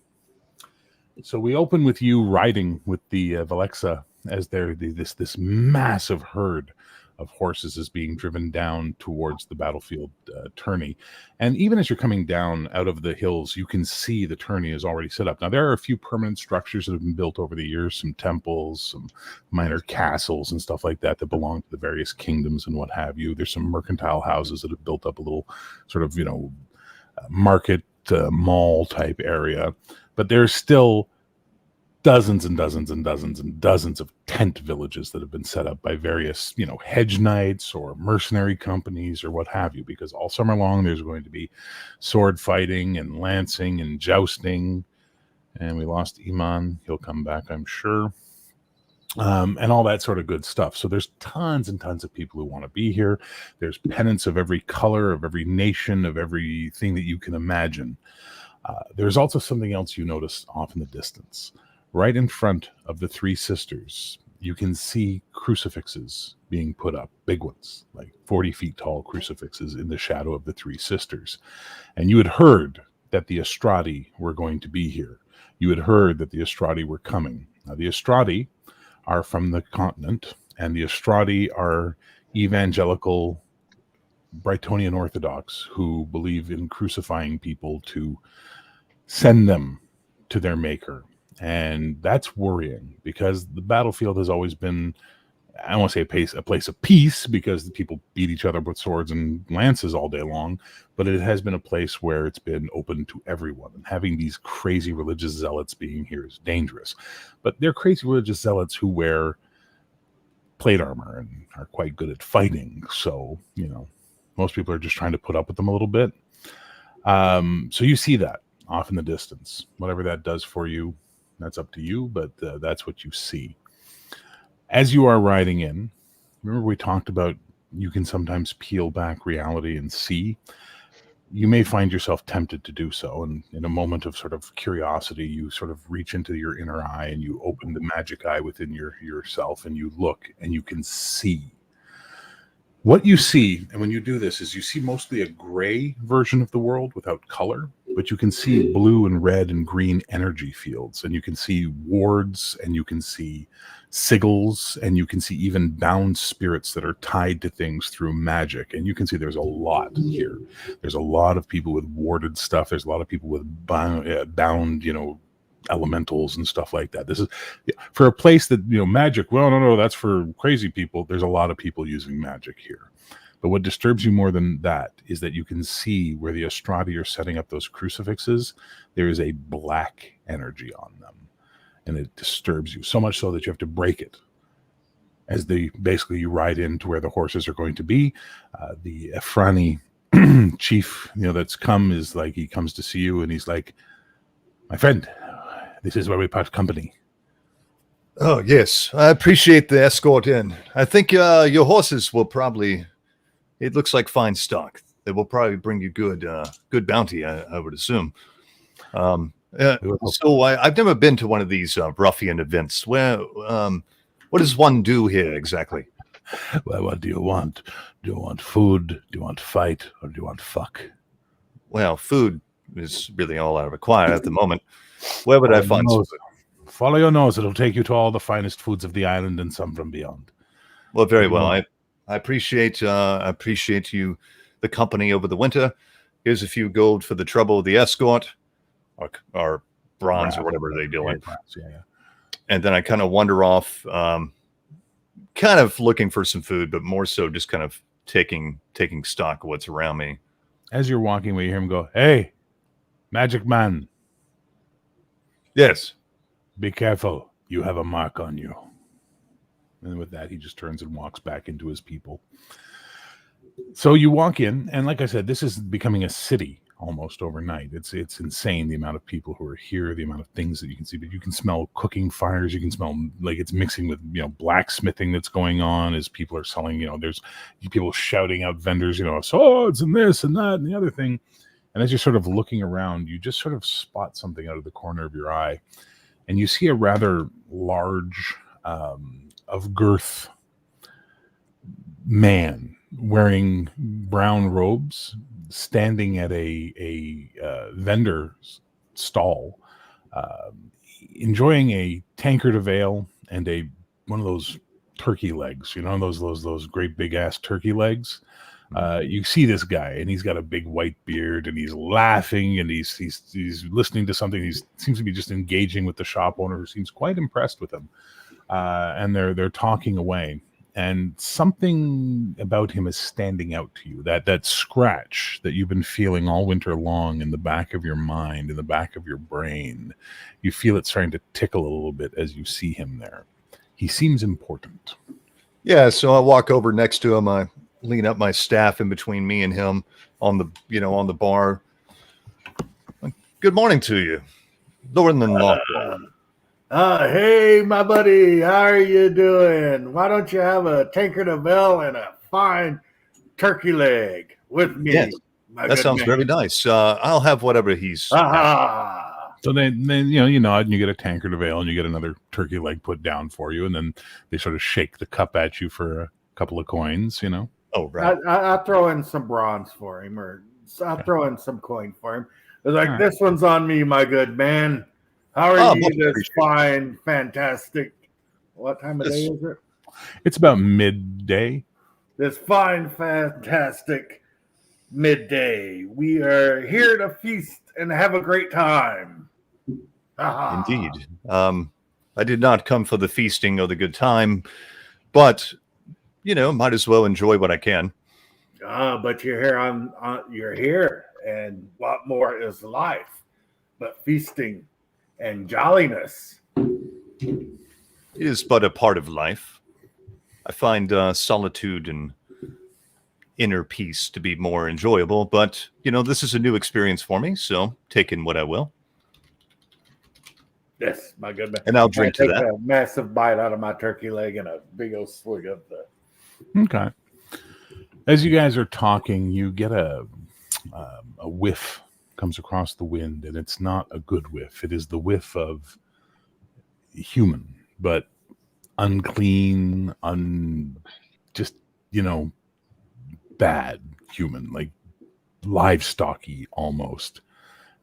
So we open with you riding with the Valexa as this massive herd of horses is being driven down towards the battlefield tourney. And even as you're coming down out of the hills, you can see the tourney is already set up. Now, there are a few permanent structures that have been built over the years, some temples, some minor castles and stuff like that belong to the various kingdoms and what have you. There's some mercantile houses that have built up a little sort of, market mall type area. But there's still dozens and dozens and dozens and dozens of tent villages that have been set up by various, hedge knights or mercenary companies or what have you, because all summer long there's going to be sword fighting and lancing and jousting. And we lost Iman. He'll come back, I'm sure. And all that sort of good stuff. So there's tons and tons of people who want to be here. There's pennants of every color, of every nation, of everything that you can imagine. There's also something else you notice off in the distance. Right in front of the three sisters, you can see crucifixes being put up, big ones, like 40 feet tall crucifixes in the shadow of the three sisters. And you had heard that the Estradi were going to be here. You had heard that the Estradi were coming. Now, the Estradi are from the continent, and the Estradi are evangelical Brightonian Orthodox who believe in crucifying people to send them to their maker. And that's worrying because the battlefield has always been, I don't want to say a place of peace because the people beat each other with swords and lances all day long, but it has been a place where it's been open to everyone. And having these crazy religious zealots being here is dangerous. But they're crazy religious zealots who wear plate armor and are quite good at fighting. So, most people are just trying to put up with them a little bit. So you see that off in the distance. Whatever that does for you, that's up to you, but that's what you see. As you are riding in, remember we talked about you can sometimes peel back reality and see. You may find yourself tempted to do so, and in a moment of sort of curiosity, you sort of reach into your inner eye and you open the magic eye within yourself and you look and you can see. What you see, and when you do this, is you see mostly a gray version of the world without color, but you can see blue and red and green energy fields, and you can see wards, and you can see sigils, and you can see even bound spirits that are tied to things through magic. And you can see there's a lot here. There's a lot of people with warded stuff. There's a lot of people with bound elementals and stuff like that. This is for a place that, magic, well, no, that's for crazy people. There's a lot of people using magic here. But what disturbs you more than that is that you can see where the Estradi are setting up those crucifixes, there is a black energy on them. And it disturbs you so much so that you have to break it. As basically you ride into where the horses are going to be. The Efrani chief, that's come is like, he comes to see you and he's like, my friend, this is where we part company. Oh, yes. I appreciate the escort in. I think your horses will probably, it looks like fine stock. They will probably bring you good bounty, I would assume. So I've never been to one of these ruffian events. Where, what does one do here exactly? Well, what do you want? Do you want food? Do you want fight? Or do you want fuck? Well, food is really all I require at the moment. Where would I find some food? Follow your nose. It'll take you to all the finest foods of the island and some from beyond. Well, very well. I appreciate you, the company over the winter. Here's a few gold for the trouble of the escort, or bronze or whatever they deal in. Yeah. And then I kind of wander off, kind of looking for some food, but more so just kind of taking stock of what's around me. As you're walking away, you hear him go, "Hey, magic man. Yes. Be careful. You have a mark on you." And with that, he just turns and walks back into his people. So you walk in, and like I said, this is becoming a city almost overnight. It's insane, the amount of people who are here, the amount of things that you can see. But you can smell cooking fires. You can smell like it's mixing with blacksmithing that's going on as people are selling. There's people shouting out, vendors, swords and this and that and the other thing. And as you're sort of looking around, you just sort of spot something out of the corner of your eye, and you see a rather large, of girth man wearing brown robes, standing at a vendor stall, enjoying a tankard of ale and one of those turkey legs. Those great big ass turkey legs. You see this guy, and he's got a big white beard, and he's laughing, and he's listening to something. He seems to be just engaging with the shop owner, who seems quite impressed with him. And they're talking away, and something about him is standing out to you. That scratch that you've been feeling all winter long in the back of your mind, in the back of your brain, you feel it starting to tickle a little bit as you see him there. He seems important. Yeah, so I walk over next to him. I lean up my staff in between me and him on the bar. Good morning to you, Northern Law. Hey, my buddy, how are you doing? Why don't you have a tankard of ale and a fine turkey leg with me? Yes, that sounds very nice. I'll have whatever he's. So then you nod, and you get a tankard of ale, and you get another turkey leg put down for you, and then they sort of shake the cup at you for a couple of coins. Oh, right. I throw in some bronze for him, or I'll throw in some coin for him. It's like, this one's on me, my good man. How are you this fine, fantastic, what time of day is it? It's about midday. This fine, fantastic midday. We are here to feast and have a great time. Indeed. I did not come for the feasting or the good time, but, might as well enjoy what I can. But you're here you're here, and what more is life but feasting and jolliness? It is but a part of life. I find solitude and inner peace to be more enjoyable, but this is a new experience for me, so take in what I will. Yes, my good man. And I'll drink to that. A massive bite out of my turkey leg and a big old swig of the. Okay. As you guys are talking, you get a whiff comes across the wind, and it's not a good whiff. It is the whiff of human, but unclean, bad human, like livestocky almost.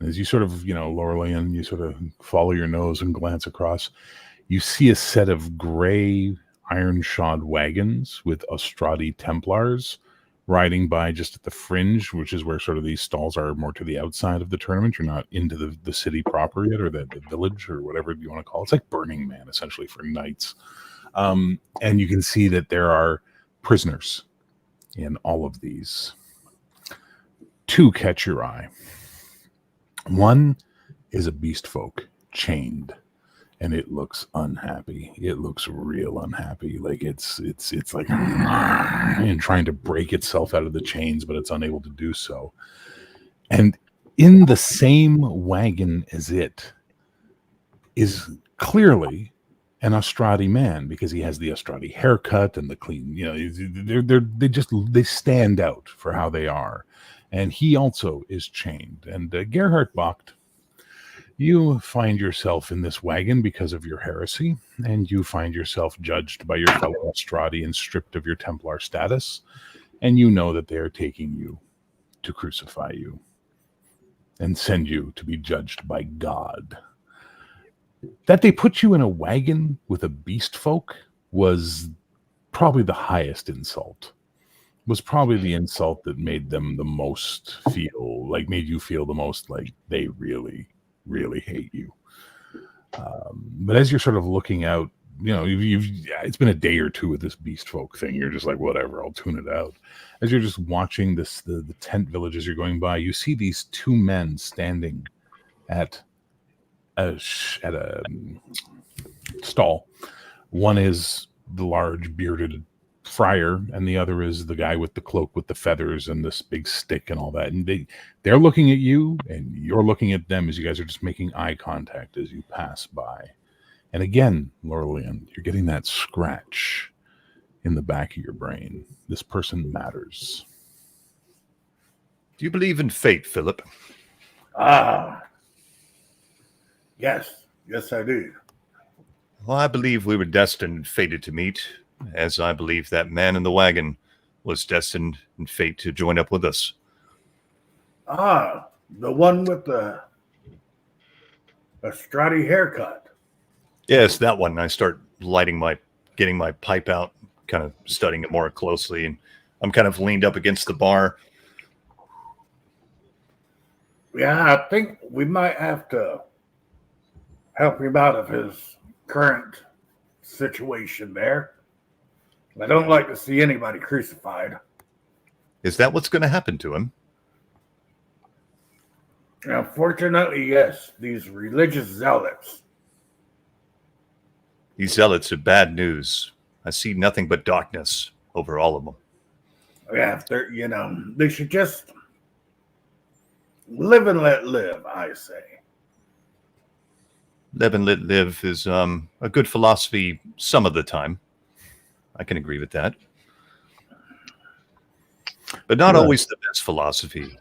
And as you sort of, Lorelean, you sort of follow your nose and glance across, you see a set of gray iron-shod wagons with Ostradi Templars riding by just at the fringe, which is where sort of these stalls are more to the outside of the tournament. You're not into the city proper yet, or the village, or whatever you want to call it. It's like Burning Man, essentially, for knights. And you can see that there are prisoners in all of these. Two catch your eye. One is a beast folk chained, and it looks unhappy. It looks real unhappy. Like it's like and trying to break itself out of the chains, but it's unable to do so. And in the same wagon as it is clearly an Ostradi man, because he has the Ostradi haircut and the clean, they stand out for how they are. And he also is chained. And Gerhard Bacht, You find yourself in this wagon because of your heresy, and you find yourself judged by your fellow Nostrati and stripped of your Templar status, and you know that they are taking you to crucify you and send you to be judged by God. That they put you in a wagon with a beast folk was probably the highest insult. Was probably the insult that made them the most made you feel the most like they really, really hate you. But as you're sort of looking out, it's been a day or two with this beast folk thing. You're just like, whatever, I'll tune it out. As you're just watching the tent villages you're going by, you see these two men standing at a stall. One is the large bearded friar, and the other is the guy with the cloak with the feathers and this big stick and all that. And they're looking at you, and you're looking at them as you guys are just making eye contact as you pass by. And again, Lorlean, you're getting that scratch in the back of your brain. This person matters. Do you believe in fate, Philip? Yes, I do. Well, I believe we were destined and fated to meet, as I believe that man in the wagon was destined and fate to join up with us. The one with the Strati haircut. Yes, that one. I start getting my pipe out, kind of studying it more closely, and I'm kind of leaned up against the bar. Yeah, I think we might have to help him out of his current situation there. I don't like to see anybody crucified. Is that what's going to happen to him? Unfortunately, yes. These religious zealots. These zealots are bad news. I see nothing but darkness over all of them. Yeah, if they're, they should just live and let live, I say. Live and let live is a good philosophy some of the time. I can agree with that. But not always the best philosophy.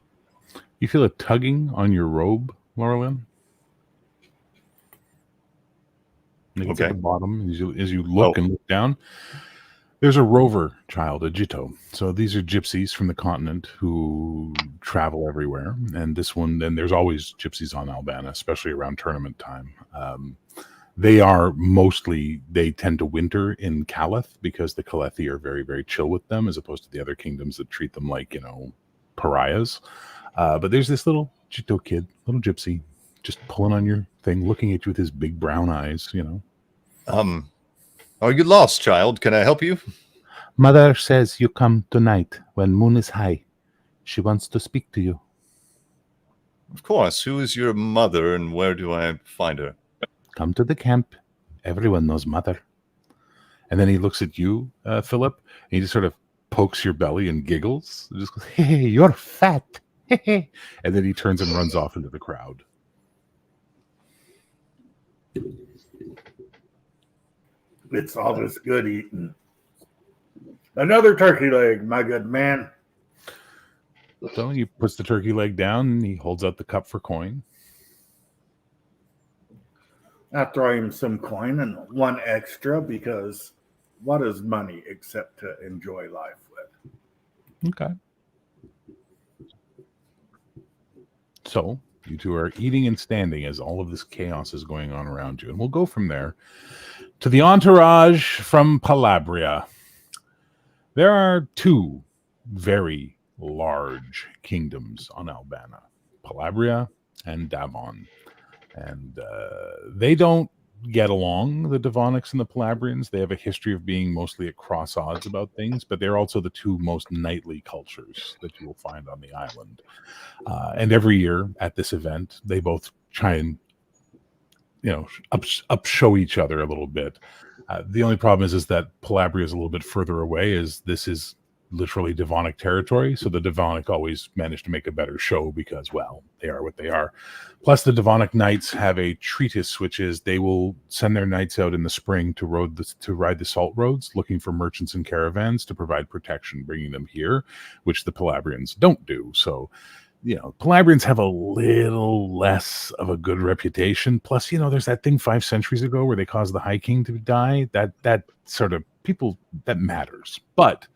You feel a tugging on your robe, Lorlean? It's at the bottom. As you look and look down, there's a rover child, a Jito. So these are gypsies from the continent who travel everywhere. And there's always gypsies on Alabana, especially around tournament time. They tend to winter in Calith because the Calethi are very, very chill with them, as opposed to the other kingdoms that treat them like, pariahs. But there's this little Jito kid, little gypsy, just pulling on your thing, looking at you with his big brown eyes, Are you lost, child? Can I help you? Mother says you come tonight when moon is high. She wants to speak to you. Of course. Who is your mother and where do I find her? Come to the camp. Everyone knows Mother. And then he looks at you, Philip, and he just sort of pokes your belly and giggles. And just goes, hey, you're fat. And then he turns and runs off into the crowd. It's all this good eating. Another turkey leg, my good man. So he puts the turkey leg down and he holds out the cup for coin. I throw him some coin and one extra because what is money except to enjoy life with? Okay. So you two are eating and standing as all of this chaos is going on around you. And we'll go from there to the entourage from Palladium. There are two very large kingdoms on Alabana, Palladium and Davon. And they don't get along, the Devonics and the Palabrians. They have a history of being mostly at cross odds about things, but they're also the two most knightly cultures that you will find on the island. And every year at this event, they both try and upshow each other a little bit. The only problem is that Palladium is a little bit further away, as this is literally Devonic territory. So the Devonic always manage to make a better show because, well, they are what they are. Plus, the Devonic Knights have a treatise, which is they will send their knights out in the spring to ride the salt roads, looking for merchants and caravans to provide protection, bringing them here, which the Palabrians don't do. So Palabrians have a little less of a good reputation. Plus, there's that thing 5 centuries ago where they caused the High King to die. That sort of people, that matters. But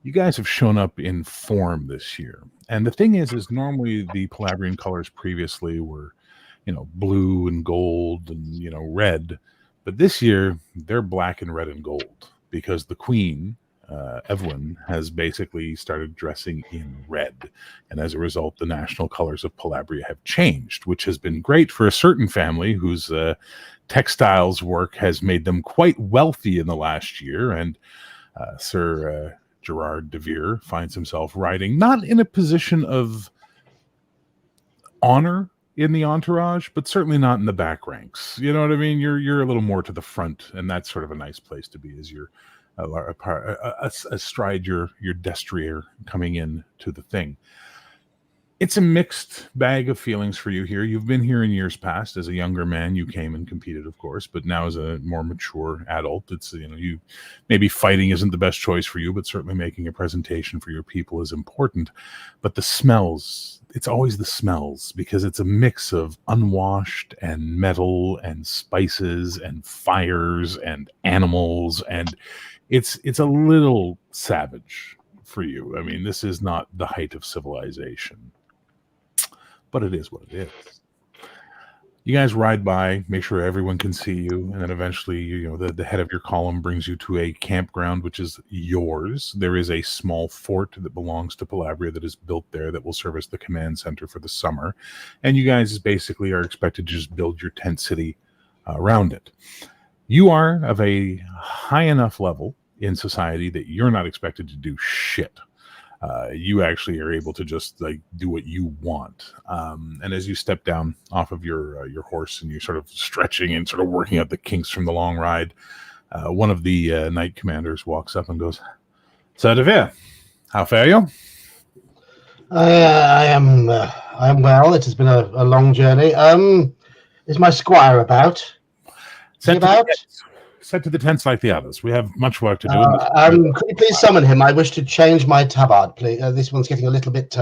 you guys have shown up in form this year. And the thing is normally the Palabrian colors previously were, blue and gold and, red. But this year, they're black and red and gold because the Queen, Evelyn, has basically started dressing in red. And as a result, the national colors of Palabria have changed, which has been great for a certain family whose textiles work has made them quite wealthy in the last year. And Sir Gerard de Vere finds himself riding not in a position of honor in the entourage, but certainly not in the back ranks. You know what I mean? You're a little more to the front, and that's sort of a nice place to be as you're astride your destrier coming in to the thing. It's a mixed bag of feelings for you here. You've been here in years past. As a younger man, you came and competed, of course, but now as a more mature adult, it's, you maybe fighting isn't the best choice for you, but certainly making a presentation for your people is important. But the smells, it's always the smells, because it's a mix of unwashed and metal and spices and fires and animals, and it's a little savage for you. I mean, this is not the height of civilization, but it is what it is. You guys ride by, make sure everyone can see you, and then eventually, the head of your column brings you to a campground, which is yours. There is a small fort that belongs to Palabria that is built there that will serve as the command center for the summer. And you guys basically are expected to just build your tent city around it. You are of a high enough level in society that you're not expected to do shit. You actually are able to just do what you want. And as you step down off of your horse and you're sort of stretching and sort of working out the kinks from the long ride, one of the knight commanders walks up and goes, "Sir de Vere, how fare you?" I am well. It has been a long journey. Is my squire about? Sent to the tents like the others. We have much work to do. Could you please summon him? I wish to change my tabard, please. This one's getting a little bit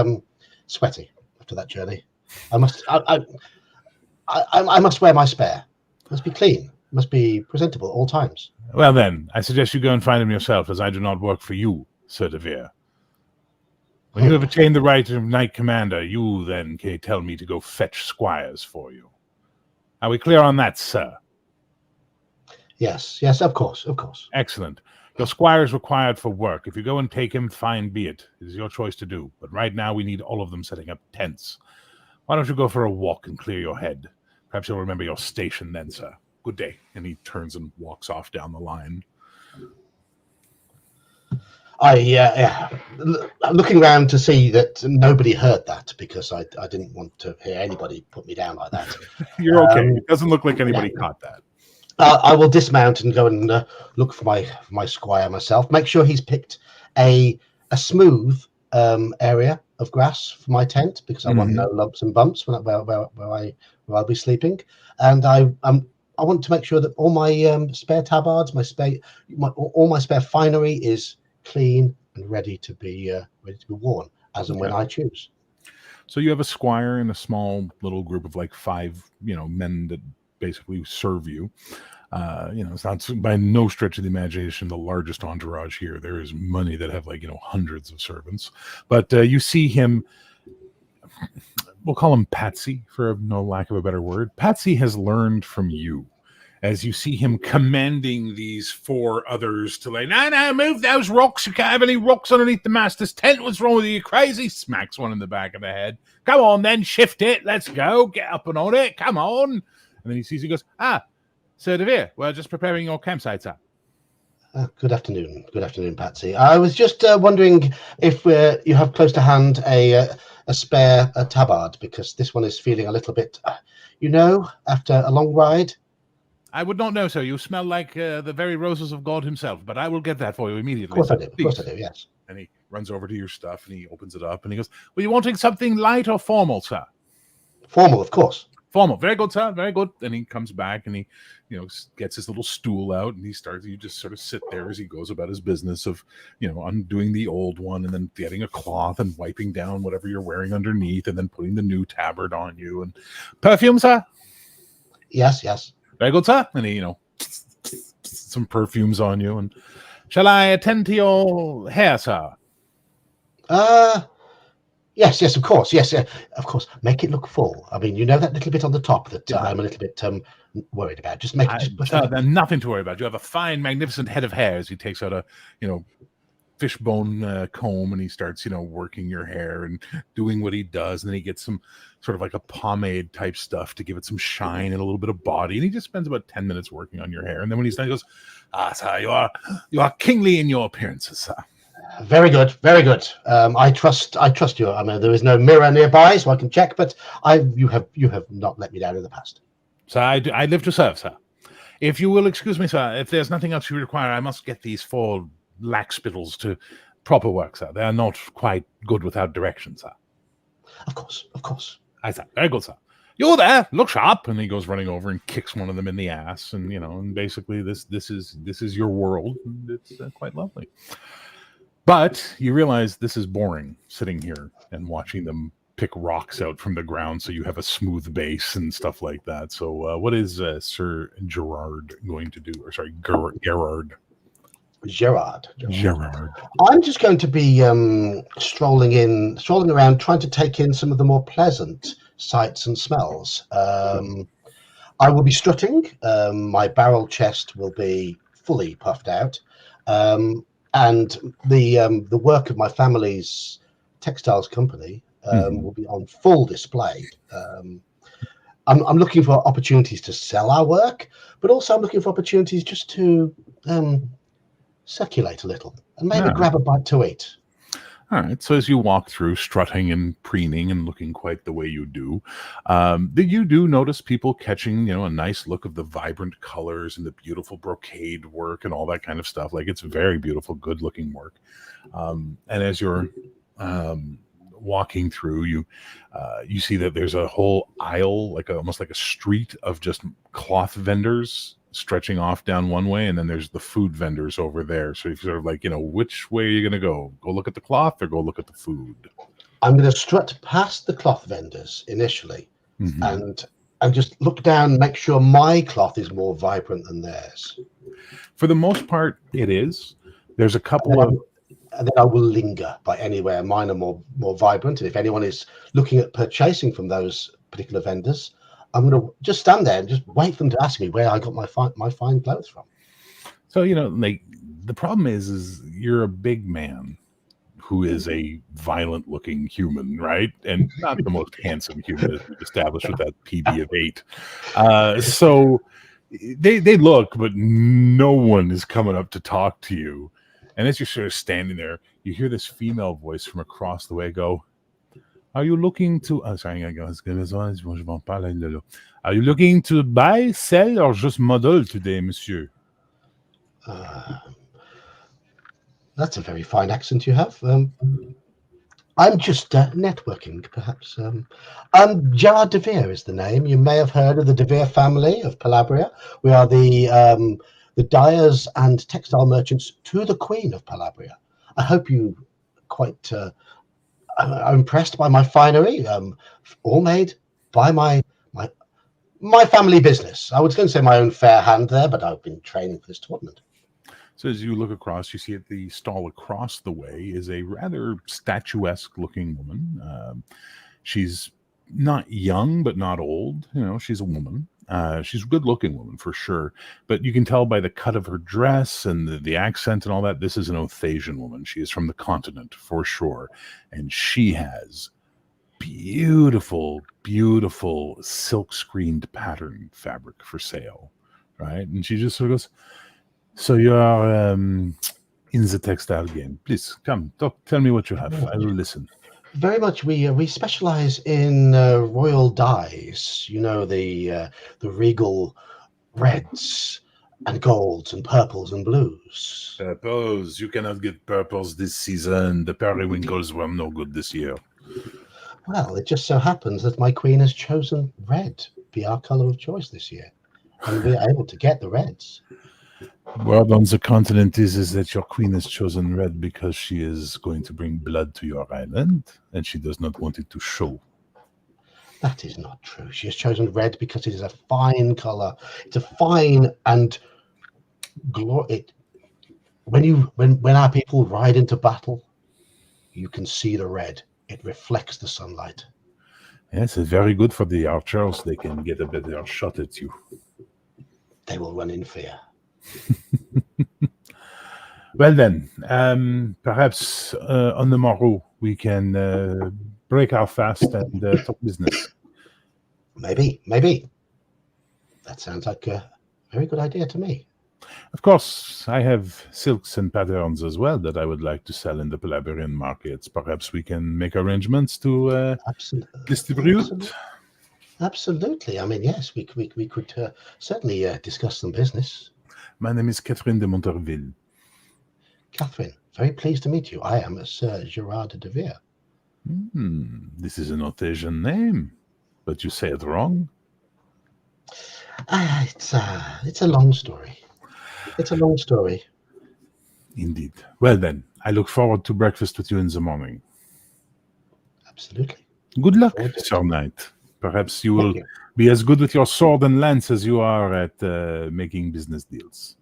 sweaty after that journey. I must wear my spare. It must be clean. It must be presentable at all times. Well then, I suggest you go and find him yourself, as I do not work for you, Sir de Vere. When you have attained the right of knight commander, you then can tell me to go fetch squires for you. Are we clear on that, sir? Yes, of course. Excellent. Your squire is required for work. If you go and take him, fine be it. It is your choice to do. But right now we need all of them setting up tents. Why don't you go for a walk and clear your head? Perhaps you'll remember your station then, sir. Good day. And he turns and walks off down the line. I'm looking around to see that nobody heard that, because I didn't want to hear anybody put me down like that. You're okay. It doesn't look like anybody caught that. I will dismount and go and look for my squire myself. Make sure he's picked a smooth area of grass for my tent, because I want no lumps and bumps where I'll be sleeping. And I want to make sure that all my spare tabards, all my spare finery is clean and ready to be worn as and when I choose. So you have a squire and a small little group of 5 men that basically serve you. It's not by no stretch of the imagination the largest entourage here. There is many that have hundreds of servants, but you see him, we'll call him Patsy for no lack of a better word. Patsy has learned from you, as you see him commanding these 4 others to no, move those rocks. You can't have any rocks underneath the master's tent. What's wrong with you? You crazy? Smacks one in the back of the head. Come on then, shift it. Let's go. Get up and on it. Come on. And then he sees, he goes, Sir de Vere, we're just preparing your campsite, sir. Good afternoon. Good afternoon, Patsy. I was just wondering if you have close to hand a spare tabard, because this one is feeling a little bit, after a long ride. I would not know, sir. You smell like the very roses of God himself, but I will get that for you immediately. Of course I do, yes. And he runs over to your stuff and he opens it up and he goes, "Were you wanting something light or formal, sir?" Formal, of course. Formal. Very good, sir. Very good. And he comes back and he, gets his little stool out and you just sort of sit there as he goes about his business of, undoing the old one and then getting a cloth and wiping down whatever you're wearing underneath and then putting the new tabard on you. And perfume, sir? Yes, yes. Very good, sir. And he, some perfumes on you. And shall I attend to your hair, sir? Yes, of course. Yes, of course. Make it look full. I mean, that little bit on the top that I'm a little bit worried about. Just make it. There's nothing to worry about. You have a fine, magnificent head of hair. As he takes out a, fishbone comb and he starts, working your hair and doing what he does. And then he gets some sort of like a pomade type stuff to give it some shine and a little bit of body. And he just spends about 10 minutes working on your hair. And then when he's done, he goes, sir, you are kingly in your appearances, sir. Very good, very good. I trust you. I mean, there is no mirror nearby, so I can check. But you have not let me down in the past. So I live to serve, sir. If you will excuse me, sir, if there's nothing else you require, I must get these 4 lax spittles to proper work, sir. They are not quite good without direction, sir. Of course. I said, very good, sir. You there? Look sharp. And he goes running over and kicks one of them in the ass, and and basically this is your world. And it's quite lovely. But you realize this is boring, sitting here and watching them pick rocks out from the ground so you have a smooth base and stuff like that. So what is Sir Gerard going to do? Or sorry, Gerard. Gerard. I'm just going to be strolling around, trying to take in some of the more pleasant sights and smells. I will be strutting. My barrel chest will be fully puffed out. And the work of my family's textiles company will be on full display. I'm looking for opportunities to sell our work, but also I'm looking for opportunities just to circulate a little and maybe grab a bite to eat. All right. So as you walk through, strutting and preening and looking quite the way you do, you do notice people catching, a nice look of the vibrant colors and the beautiful brocade work and all that kind of stuff. Like, it's very beautiful, good looking work. And as you're walking through, you see that there's a whole aisle, almost like a street of just cloth vendors stretching off down one way, and then there's the food vendors over there. So you're sort of like, which way are you going to go? Go look at the cloth or go look at the food? I'm going to strut past the cloth vendors initially and just look down and make sure my cloth is more vibrant than theirs. For the most part, it is. There's a couple of... And then I will linger by anywhere. Mine are more vibrant. And if anyone is looking at purchasing from those particular vendors, I'm going to just stand there and just wait for them to ask me where I got my fine clothes from. So, the problem is you're a big man who is a violent looking human, right? And not the most handsome human as we've established with that PB of 8. So they look, but no one is coming up to talk to you. And as you're sort of standing there, you hear this female voice from across the way go, are you looking to... Are you looking to buy, sell, or just model today, monsieur? That's a very fine accent you have. I'm just networking, perhaps. Gerard de Vere is the name. You may have heard of the de Vere family of Palabria. We are the dyers and textile merchants to the Queen of Palabria. I hope you quite... I'm impressed by my finery, all made by my family business. I was going to say my own fair hand there, but I've been training for this tournament. So as you look across, you see at the stall across the way is a rather statuesque looking woman. She's not young, but not old. She's a woman. She's a good looking woman for sure, but you can tell by the cut of her dress and the accent and all that, this is an Othasian woman. She is from the continent for sure. And she has beautiful silk screened pattern fabric for sale. Right. And she just sort of goes, so you are in the textile game. Please come, tell me what you have. I will listen. Very much. We specialize in royal dyes. The regal reds and golds and purples and blues. Purples. You cannot get purples this season. The periwinkles were no good this year. Well, it just so happens that my queen has chosen red to be our color of choice this year, and we are able to get the reds. Word on the continent is that your queen has chosen red because she is going to bring blood to your island, and she does not want it to show. That is not true. She has chosen red because it is a fine color. It's a fine and glory. When our people ride into battle, you can see the red. It reflects the sunlight. Yes, it's very good for the archers. They can get a better shot at you. They will run in fear. Well then, perhaps on the morrow we can break our fast and talk business. Maybe. That sounds like a very good idea to me. Of course, I have silks and patterns as well that I would like to sell in the Palladium markets. Perhaps we can make arrangements to distribute. Absolutely. I mean, yes, we could certainly discuss some business. My name is Catherine de Monterville. Catherine, very pleased to meet you. I am Sir Gerard de Vere. This is an Authasian name, but you say it wrong. It's a long story. It's a long story. Indeed. Well then, I look forward to breakfast with you in the morning. Absolutely. Good luck, Sir Knight. Perhaps you will be as good with your sword and lance as you are at making business deals.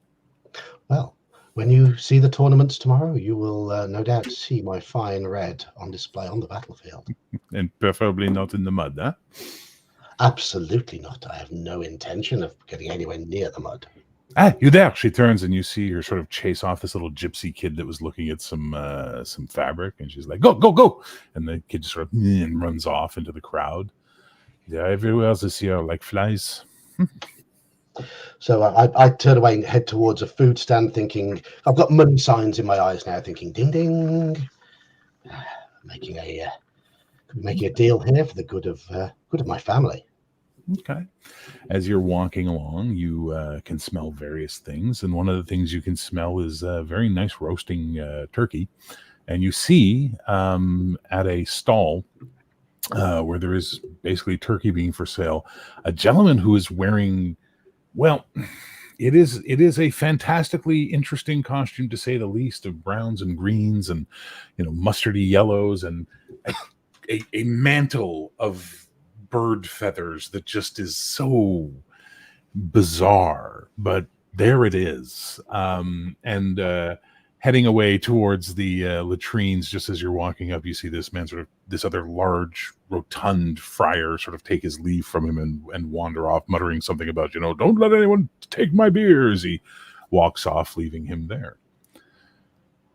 Well, when you see the tournaments tomorrow, you will no doubt see my fine red on display on the battlefield. And preferably not in the mud, huh? Absolutely not. I have no intention of getting anywhere near the mud. Ah, you there? She turns and you see her sort of chase off this little gypsy kid that was looking at some fabric, and she's like, "Go, go, go!" And the kid just sort of runs off into the crowd. They're everywhere this year, like flies. So I turn away and head towards a food stand, thinking I've got money signs in my eyes now, thinking, "Ding, ding!" Making a deal here for the good of my family. Okay. As you're walking along, you can smell various things. And one of the things you can smell is a very nice roasting turkey. And you see at a stall where there is basically turkey being for sale, a gentleman who is wearing, well, it is a fantastically interesting costume, to say the least, of browns and greens and, mustardy yellows, and a mantle of bird feathers that just is so bizarre, but there it is. And heading away towards the latrines, just as you're walking up, you see this man, this other large, rotund friar, sort of take his leave from him and wander off, muttering something about, "Don't let anyone take my beer," as he walks off, leaving him there.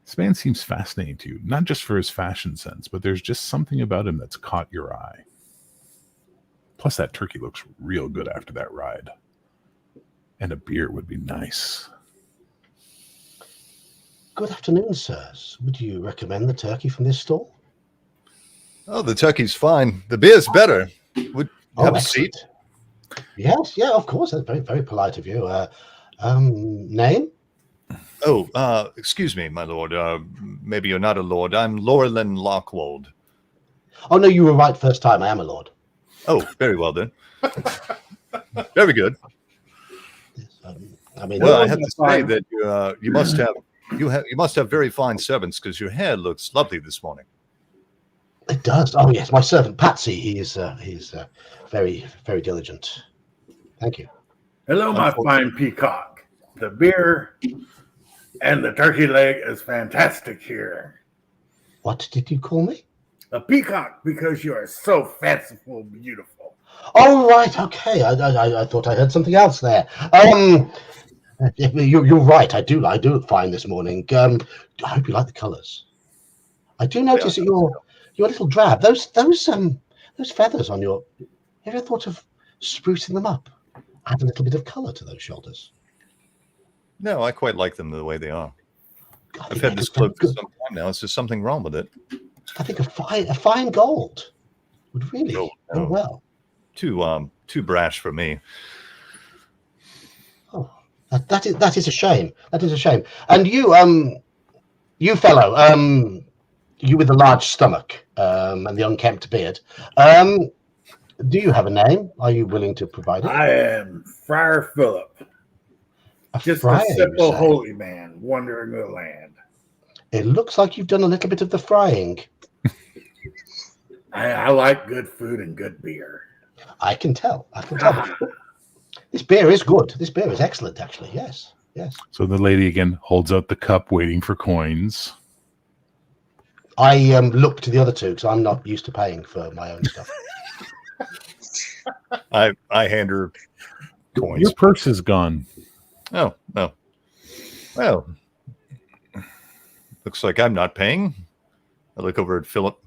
This man seems fascinating to you, not just for his fashion sense, but there's just something about him that's caught your eye. Plus, that turkey looks real good after that ride. And a beer would be nice. Good afternoon, sirs. Would you recommend the turkey from this stall? Oh, the turkey's fine. The beer's better. Would you have a seat? Yes, yeah, of course. That's very, very polite of you. Name? Oh, excuse me, my lord. Maybe you're not a lord. I'm Laurelin Lockwold. Oh, no, you were right first time. I am a lord. Oh, very well then. Very good. I mean, well, I have to say that you must have very fine servants, because your hair looks lovely this morning. It does. Oh yes, my servant Patsy. He's very, very diligent. Thank you. Hello, my fine peacock. The beer and the turkey leg is fantastic here. What did you call me? A peacock, because you are so fanciful, beautiful. Oh right, okay. I thought I heard something else there. You're right. I do look fine this morning. I hope you like the colours. I do notice that you're a little drab. Those feathers on your. Have you ever thought of sprucing them up? Add a little bit of colour to those shoulders. No, I quite like them the way they are. I've had this cloak for some time now. Is there something wrong with it? I think a fine gold would really go well. Too brash for me. Oh, that is a shame. That is a shame. And you fellow, you with the large stomach, and the unkempt beard. Do you have a name? Are you willing to provide it? I am Friar Philip, just friar, a you simple say? holy man wandering the land. It looks like you've done a little bit of the frying. I like good food and good beer. I can tell. This beer is good. This beer is excellent, actually. Yes. So the lady again holds out the cup, waiting for coins. I look to the other two because I'm not used to paying for my own stuff. I hand her coins. Your purse is gone. Oh, no. Well, looks like I'm not paying. I look over at Philip.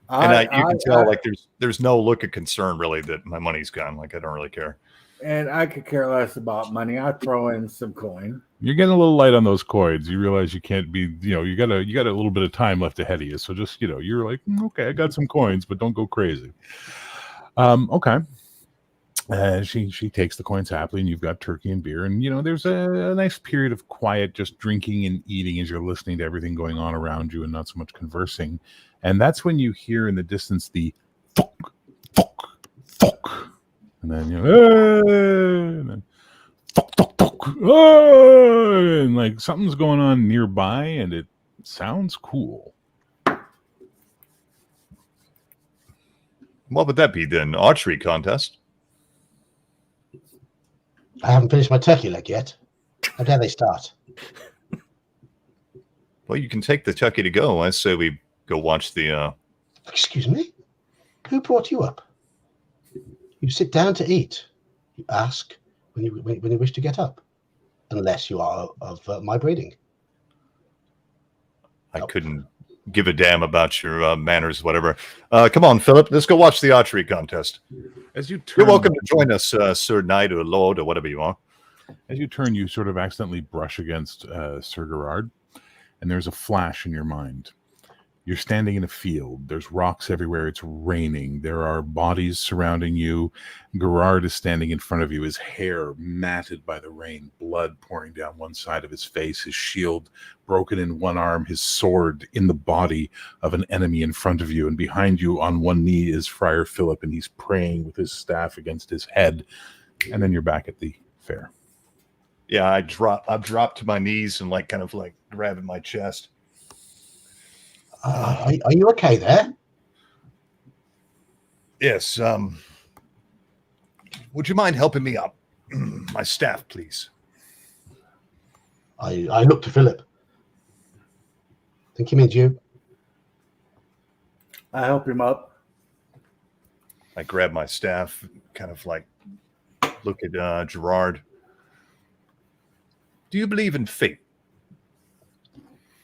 And you can tell, like, there's no look of concern, really, that my money's gone. Like, I don't really care. And I could care less about money. I throw in some coin. You're getting a little light on those coins. You realize you can't be, you got a little bit of time left ahead of you. So just, you're like, okay, I got some coins, but don't go crazy. Okay. She takes the coins happily, and you've got turkey and beer, and there's a nice period of quiet, just drinking and eating as you're listening to everything going on around you, and not so much conversing. And that's when you hear in the distance the thunk, thunk, thunk, and then and then thunk, thunk, thunk, and like something's going on nearby, and it sounds cool. What would that be then? Archery contest? I haven't finished my turkey leg yet. How dare they start? Well, you can take the turkey to go. I say we go watch the... Excuse me? Who brought you up? You sit down to eat. You ask when you wish to get up. Unless you are of my breeding. I couldn't give a damn about your manners, whatever. Come on, Philip. Let's go watch the archery contest. As you turn, you're welcome to join us, Sir Knight or Lord or whatever you are. As you turn, you sort of accidentally brush against Sir Gerard, and there's a flash in your mind. You're standing in a field. There's rocks everywhere. It's raining. There are bodies surrounding you. Gerard is standing in front of you, his hair matted by the rain, blood pouring down one side of his face, his shield broken in one arm, his sword in the body of an enemy in front of you. And behind you on one knee is Friar Philip, and he's praying with his staff against his head. And then you're back at the fair. Yeah, I've dropped to my knees and kind of grabbing my chest. Are you okay there? Yes. Would you mind helping me up? My staff, please. I look to Philip. Think he means you. I help him up. I grab my staff, kind of look at Gerard. Do you believe in fate,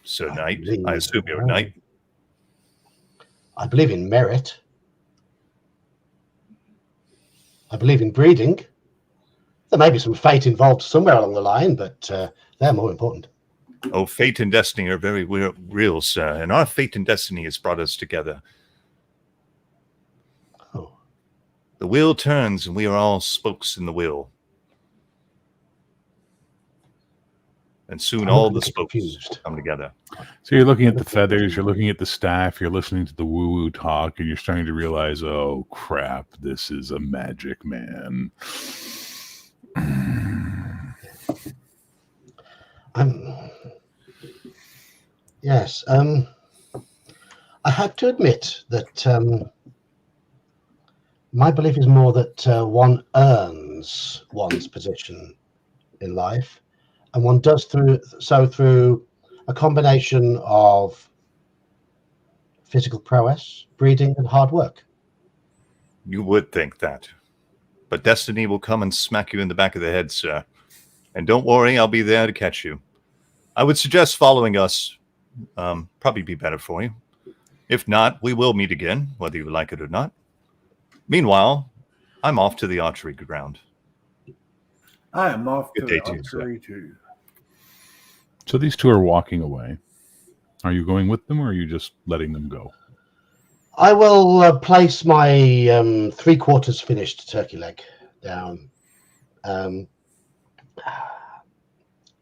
Sir Knight? I assume you're a knight. I believe in merit. I believe in breeding. There may be some fate involved somewhere along the line, but they're more important. Oh, fate and destiny are very real, sir. And our fate and destiny has brought us together. Oh. The wheel turns, and we are all spokes in the wheel. And soon all the spokes come together. So you're looking at the feathers, you're looking at the staff, you're listening to the woo-woo talk, and you're starting to realize, oh, crap, this is a magic man. Yes. I have to admit that my belief is more that one earns one's position in life. And one does through a combination of physical prowess, breeding, and hard work. You would think that. But destiny will come and smack you in the back of the head, sir. And don't worry, I'll be there to catch you. I would suggest following us. Probably be better for you. If not, we will meet again, whether you like it or not. Meanwhile, I'm off to the archery ground. I am off to the Good day archery too. So these two are walking away. Are you going with them, or are you just letting them go? I will place my 3/4 finished turkey leg down.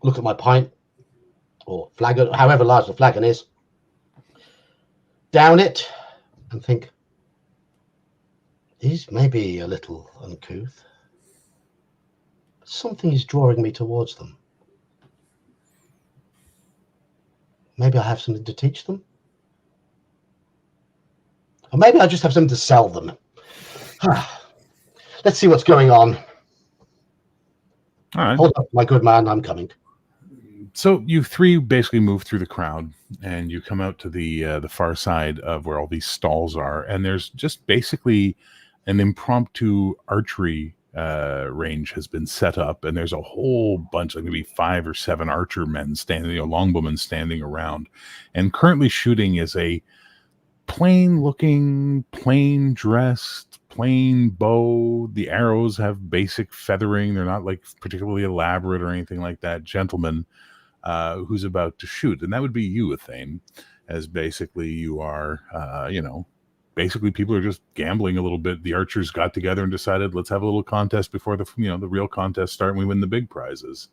Look at my pint or flagon, however large the flagon is. down it and think, these may be a little uncouth. Something is drawing me towards them. Maybe I have something to teach them. Or maybe I just have something to sell them. Let's see what's going on. All right. Hold up, my good man, I'm coming. So you three basically move through the crowd, and you come out to the far side of where all these stalls are, and there's just basically an impromptu archery range has been set up, and there's a whole bunch, like maybe 5 or 7 archer men standing, longbowmen standing around, and currently shooting is a plain-looking, plain-dressed, plain bow. The arrows have basic feathering; they're not like particularly elaborate or anything like that. Gentleman who's about to shoot, and that would be you, AEthain, as basically you are, basically people are just gambling a little bit. The archers got together and decided, let's have a little contest before the real contest start, and we win the big prizes.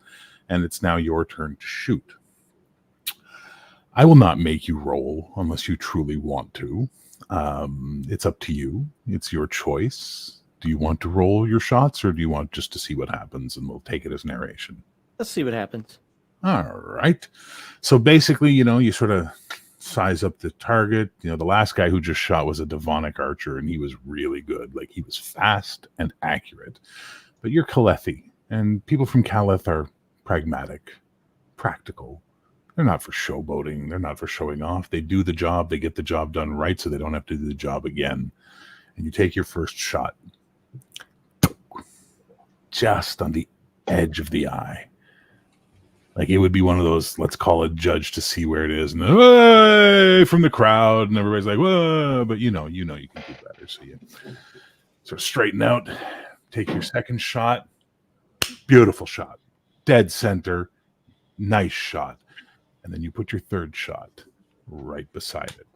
And it's now your turn to shoot. I will not make you roll unless you truly want to. It's up to you. It's your choice. Do you want to roll your shots, or do you want just to see what happens, and we'll take it as narration? Let's see what happens. All right. So basically, you sort of size up the target. The last guy who just shot was a Devonic archer, and he was really good. Like, he was fast and accurate. But you're Kalethi, and people from Caleth are pragmatic, practical. They're not for showboating. They're not for showing off. They do the job. They get the job done right, so they don't have to do the job again. And you take your first shot. Just on the edge of the eye. Like, it would be one of those, let's call it judge to see where it is, and then, from the crowd, and everybody's like, whoa, but you can do better. So you sort of straighten out, take your second shot. Beautiful shot. Dead center. Nice shot. And then you put your third shot right beside it.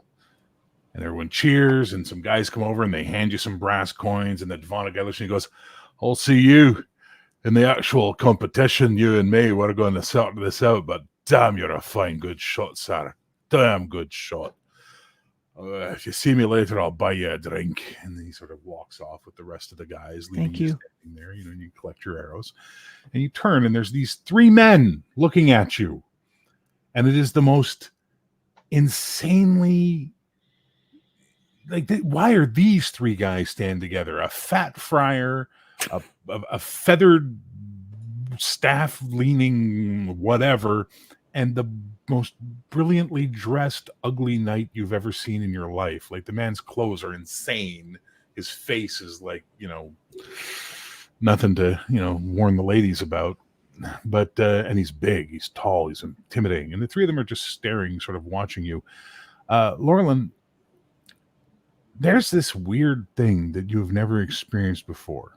And everyone cheers, and some guys come over, and they hand you some brass coins, and the Devonic guy looks and he goes, I'll see you in the actual competition. You and me, we're going to sort this out, but damn, you're a fine, good shot, sir. Damn good shot. If you see me later, I'll buy you a drink. And then he sort of walks off with the rest of the guys. Thank you. Standing there, and you collect your arrows. And you turn, and there's these 3 men looking at you. And it is the most insanely... why are these 3 guys stand together? A fat friar, a feathered staff leaning whatever, and the most brilliantly dressed ugly knight you've ever seen in your life. Like, the man's clothes are insane. His face is like, nothing to, warn the ladies about. But, and he's big, he's tall, he's intimidating. And the 3 of them are just staring, sort of watching you. Laurelin, there's this weird thing that you've never experienced before.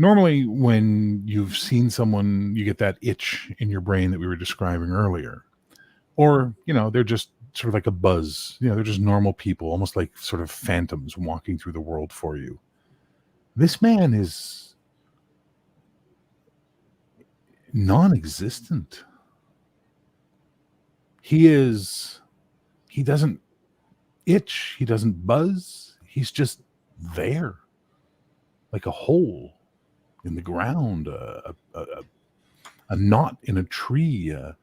Normally, when you've seen someone, you get that itch in your brain that we were describing earlier. Or, they're just sort of like a buzz. They're just normal people, almost like sort of phantoms walking through the world for you. This man is non-existent. He doesn't itch. He doesn't buzz. He's just there. Like a hole in the ground, a knot in a tree, a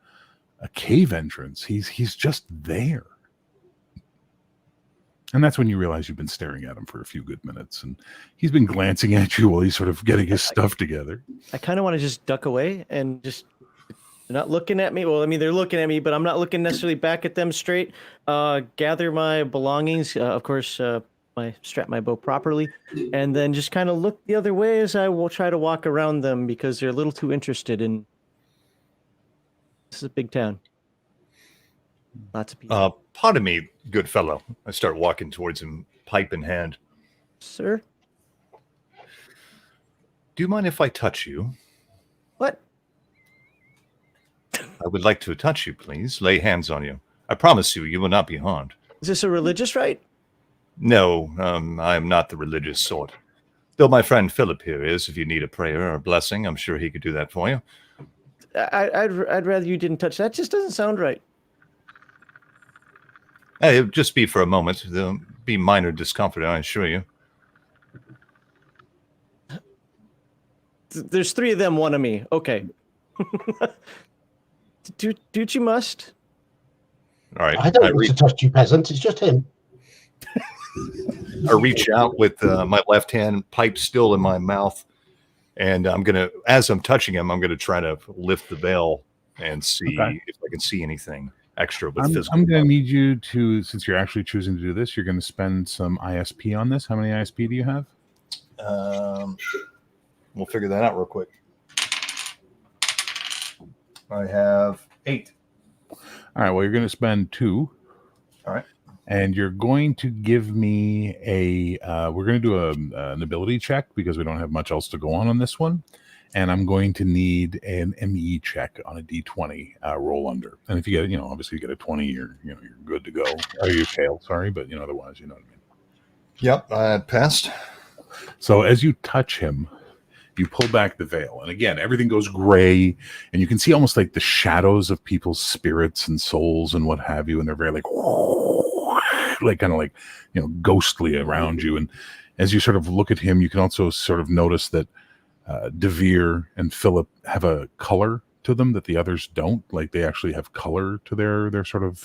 cave entrance. He's just there. And that's when you realize you've been staring at him for a few good minutes, and he's been glancing at you while he's sort of getting his stuff together. I kind of want to just duck away and just, they're not looking at me. Well, I mean, they're looking at me, but I'm not looking necessarily back at them straight. Gather my belongings, of course, strap my bow properly, and then just kind of look the other way as I will try to walk around them, because they're a little too interested in. This is a big town. Lots of people. Pardon me, good fellow. I start walking towards him, pipe in hand. Sir? Do you mind if I touch you? What? I would like to touch you, please. Lay hands on you. I promise you, you will not be harmed. Is this a religious rite? No, I am not the religious sort. Though my friend Philip here is. If you need a prayer or a blessing, I'm sure he could do that for you. I'd rather you didn't touch that. Just doesn't sound right. Hey, it'll just be for a moment. There'll be minor discomfort, I assure you. There's 3 of them, 1 of me. Okay. do you must? All right. I don't need to touch you, peasant. It's just him. I reach out with my left hand, pipe still in my mouth, and as I'm touching him, I'm gonna try to lift the veil and see if I can see anything extra with physical. I'm going to need you to, since you're actually choosing to do this, you're going to spend some ISP on this. How many ISP do you have? We'll figure that out real quick. I have 8. All right. Well, you're going to spend 2. All right. And you're going to give me we're going to do an ability check because we don't have much else to go on this one. And I'm going to need an ME check on a D20 roll under. And if you get, obviously you get a 20, you're good to go. Or you fail, sorry, but otherwise, you know what I mean. Yep, I passed. So as you touch him, you pull back the veil, and again, everything goes gray, and you can see almost like the shadows of people's spirits and souls and what have you, and they're very like kind of like ghostly around you. And as you sort of look at him, you can also sort of notice that Devere and Philip have a color to them that the others don't. Like they actually have color to their sort of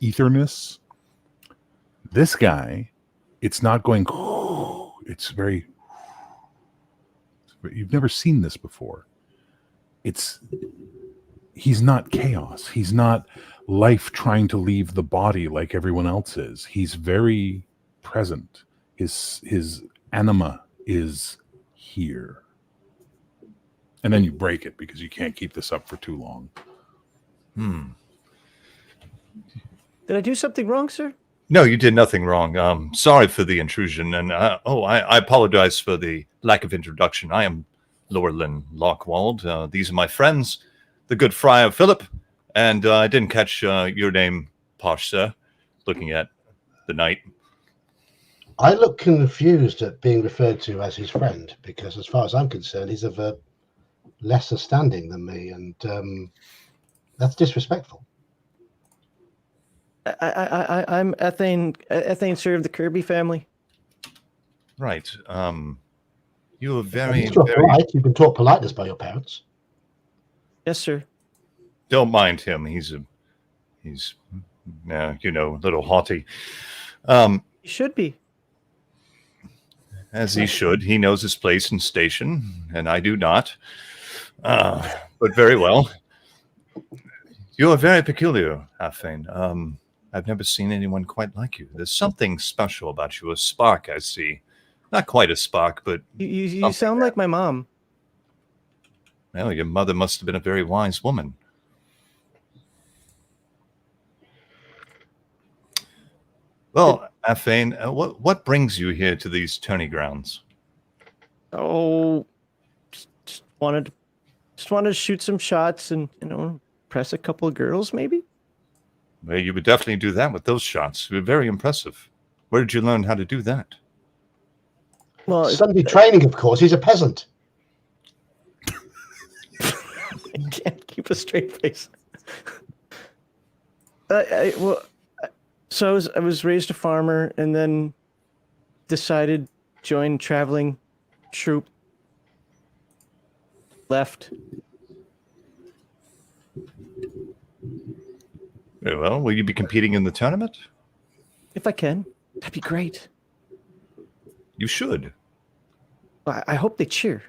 etherness. This guy, it's not going. It's very. You've never seen this before. He's not chaos. He's not life trying to leave the body like everyone else is. He's very present. His anima is here. And then you break it because you can't keep this up for too long. Did I do something wrong, sir? No, you did nothing wrong. Sorry for the intrusion, and I apologize for the lack of introduction. I am Lorlin Lockwald. These are my friends, the good Friar Philip, and I didn't catch your name, Posh, sir, looking at the knight. I look confused at being referred to as his friend because, as far as I'm concerned, he's of a lesser standing than me, and that's disrespectful. I'm AEthain. AEthain, sir, of the Kirby family. Right. You are very, polite. You've been taught politeness by your parents. Yes, sir. Don't mind him. He's a little haughty. He should be. As he should. He knows his place and station, and I do not. But very well. You are very peculiar, AEthain. I've never seen anyone quite like you. There's something special about you, a spark, I see. Not quite a spark, but... You sound like my mom. Well, your mother must have been a very wise woman. Well, AEthain, what brings you here to these tourney grounds? Oh, just wanted to shoot some shots and, press a couple of girls, maybe? Well, you would definitely do that with those shots. You're very impressive. Where did you learn how to do that? Well, Sunday training, of course. He's a peasant. I can't keep a straight face. So I was raised a farmer, and then decided join traveling troupe. Left. Very well. Will you be competing in the tournament? If I can, that'd be great. You should. I hope they cheer.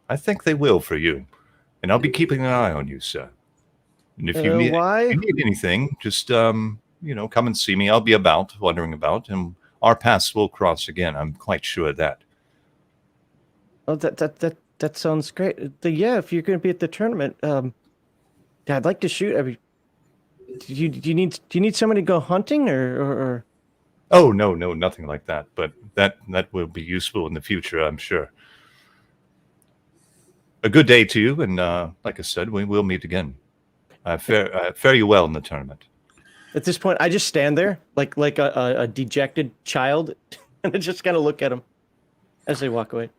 I think they will for you. And I'll be keeping an eye on you, sir. And if you need anything, just come and see me. I'll be wandering about, and our paths will cross again. I'm quite sure of that. Oh, that sounds great. Yeah, if you're going to be at the tournament, I'd like to shoot. I mean, do you need somebody to go hunting or? Oh no, nothing like that. But that will be useful in the future, I'm sure. A good day to you, and like I said, we will meet again. Fare you well in the tournament. At this point, I just stand there like a dejected child, and I just kind of look at them as they walk away.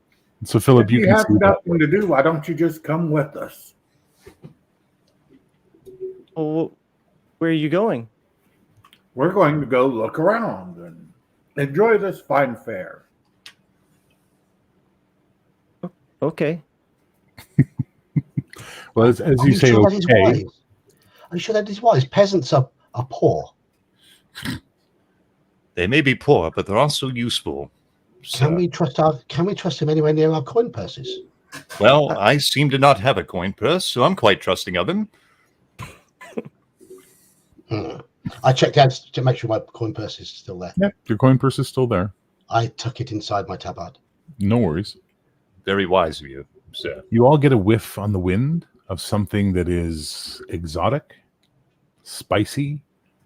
So, Philip, if you have nothing to do, why don't you just come with us? Oh, where are you going? we're going to go look around and enjoy this fine fair. Okay. Well, as Are you say, sure that is okay. wise? Are you sure that is wise? Peasants are poor. They may be poor, but they're also useful. Can we trust him anywhere near our coin purses? Well, I seem to not have a coin purse, so I'm quite trusting of him. I checked out to make sure my coin purse is still there. Yeah, your coin purse is still there. I tuck it inside my tabard. No worries. Very wise of you, sir. You all get a whiff on the wind of something that is exotic, spicy,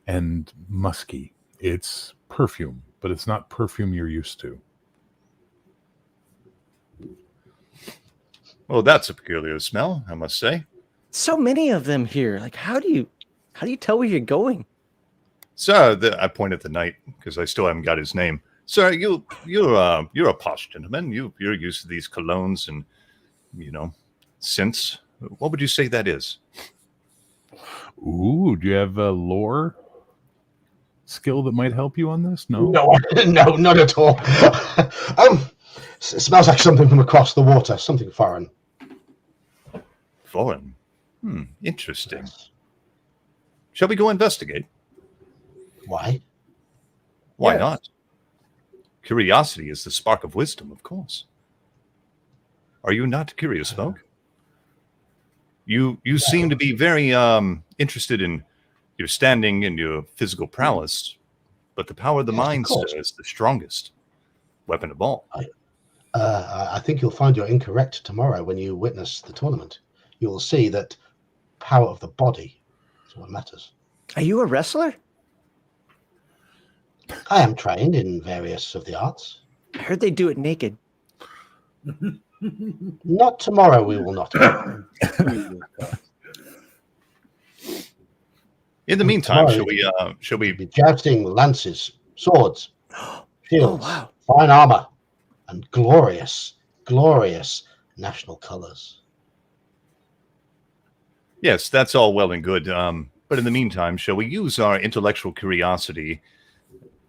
and musky. It's perfume, but it's not perfume you're used to. Well, that's a peculiar smell, I must say. So many of them here. Like, how do you tell where you're going? Sir, I point at the knight because I still haven't got his name. Sir, you're a posh gentleman. You're used to these colognes and scents. What would you say that is? Ooh, do you have a lore skill that might help you on this? No. No, not at all. It smells like something from across the water, something foreign. Foreign. Interesting. Shall we go investigate? Why? Why Yes. not? Curiosity is the spark of wisdom, of course. Are you not curious, folk? You seem to be very interested in your standing and your physical prowess, but the power of the Yes, of mind, course. sir, is the strongest weapon of all. I think you'll find you're incorrect tomorrow when you witness the tournament. You will see that power of the body is what matters. Are you a wrestler? I am trained in various of the arts. I heard they do it naked. Not tomorrow, we will not. In the meantime, Tomorrow shall we Be jousting, lances, swords, shields, wow. fine armor, and glorious national colors. Yes, that's all well and good. But in the meantime, shall we use our intellectual curiosity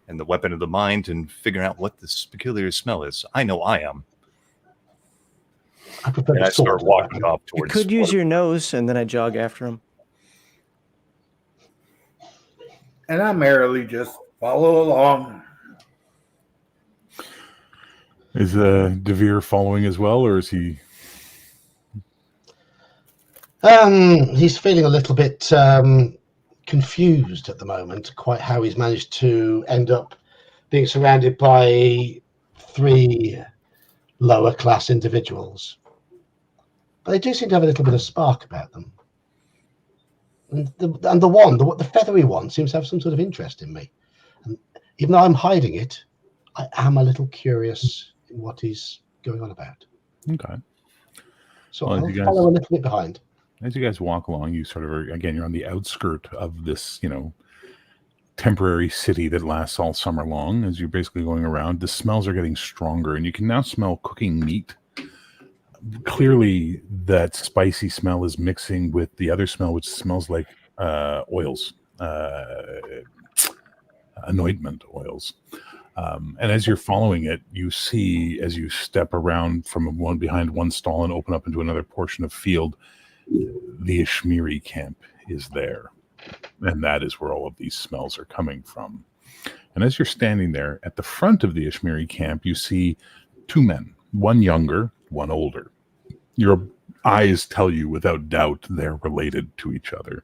and the weapon of the mind and figure out what this peculiar smell is? I know I am. I prefer And the I start sword. walking off You towards. could use your nose, and then I jog after him. And I merrily just follow along. Is Devere following as well, or is he? He's feeling a little bit confused at the moment, quite how he's managed to end up being surrounded by 3 lower class individuals. But they do seem to have a little bit of spark about them. And the feathery one seems to have some sort of interest in me. And even though I'm hiding it, I am a little curious in what he's going on about. Okay. So Well, I'll you guys- follow a little bit behind. As you guys walk along, you sort of are, again, you're on the outskirt of this, temporary city that lasts all summer long. As you're basically going around, the smells are getting stronger, and you can now smell cooking meat. Clearly, that spicy smell is mixing with the other smell, which smells like oils, anointment oils. And as you're following it, you see, as you step around from one behind one stall and open up into another portion of field, the Ishmiri camp is there. And that is where all of these smells are coming from. And as you're standing there at the front of the Ishmiri camp, you see 2 men, one younger, one older. Your eyes tell you without doubt they're related to each other.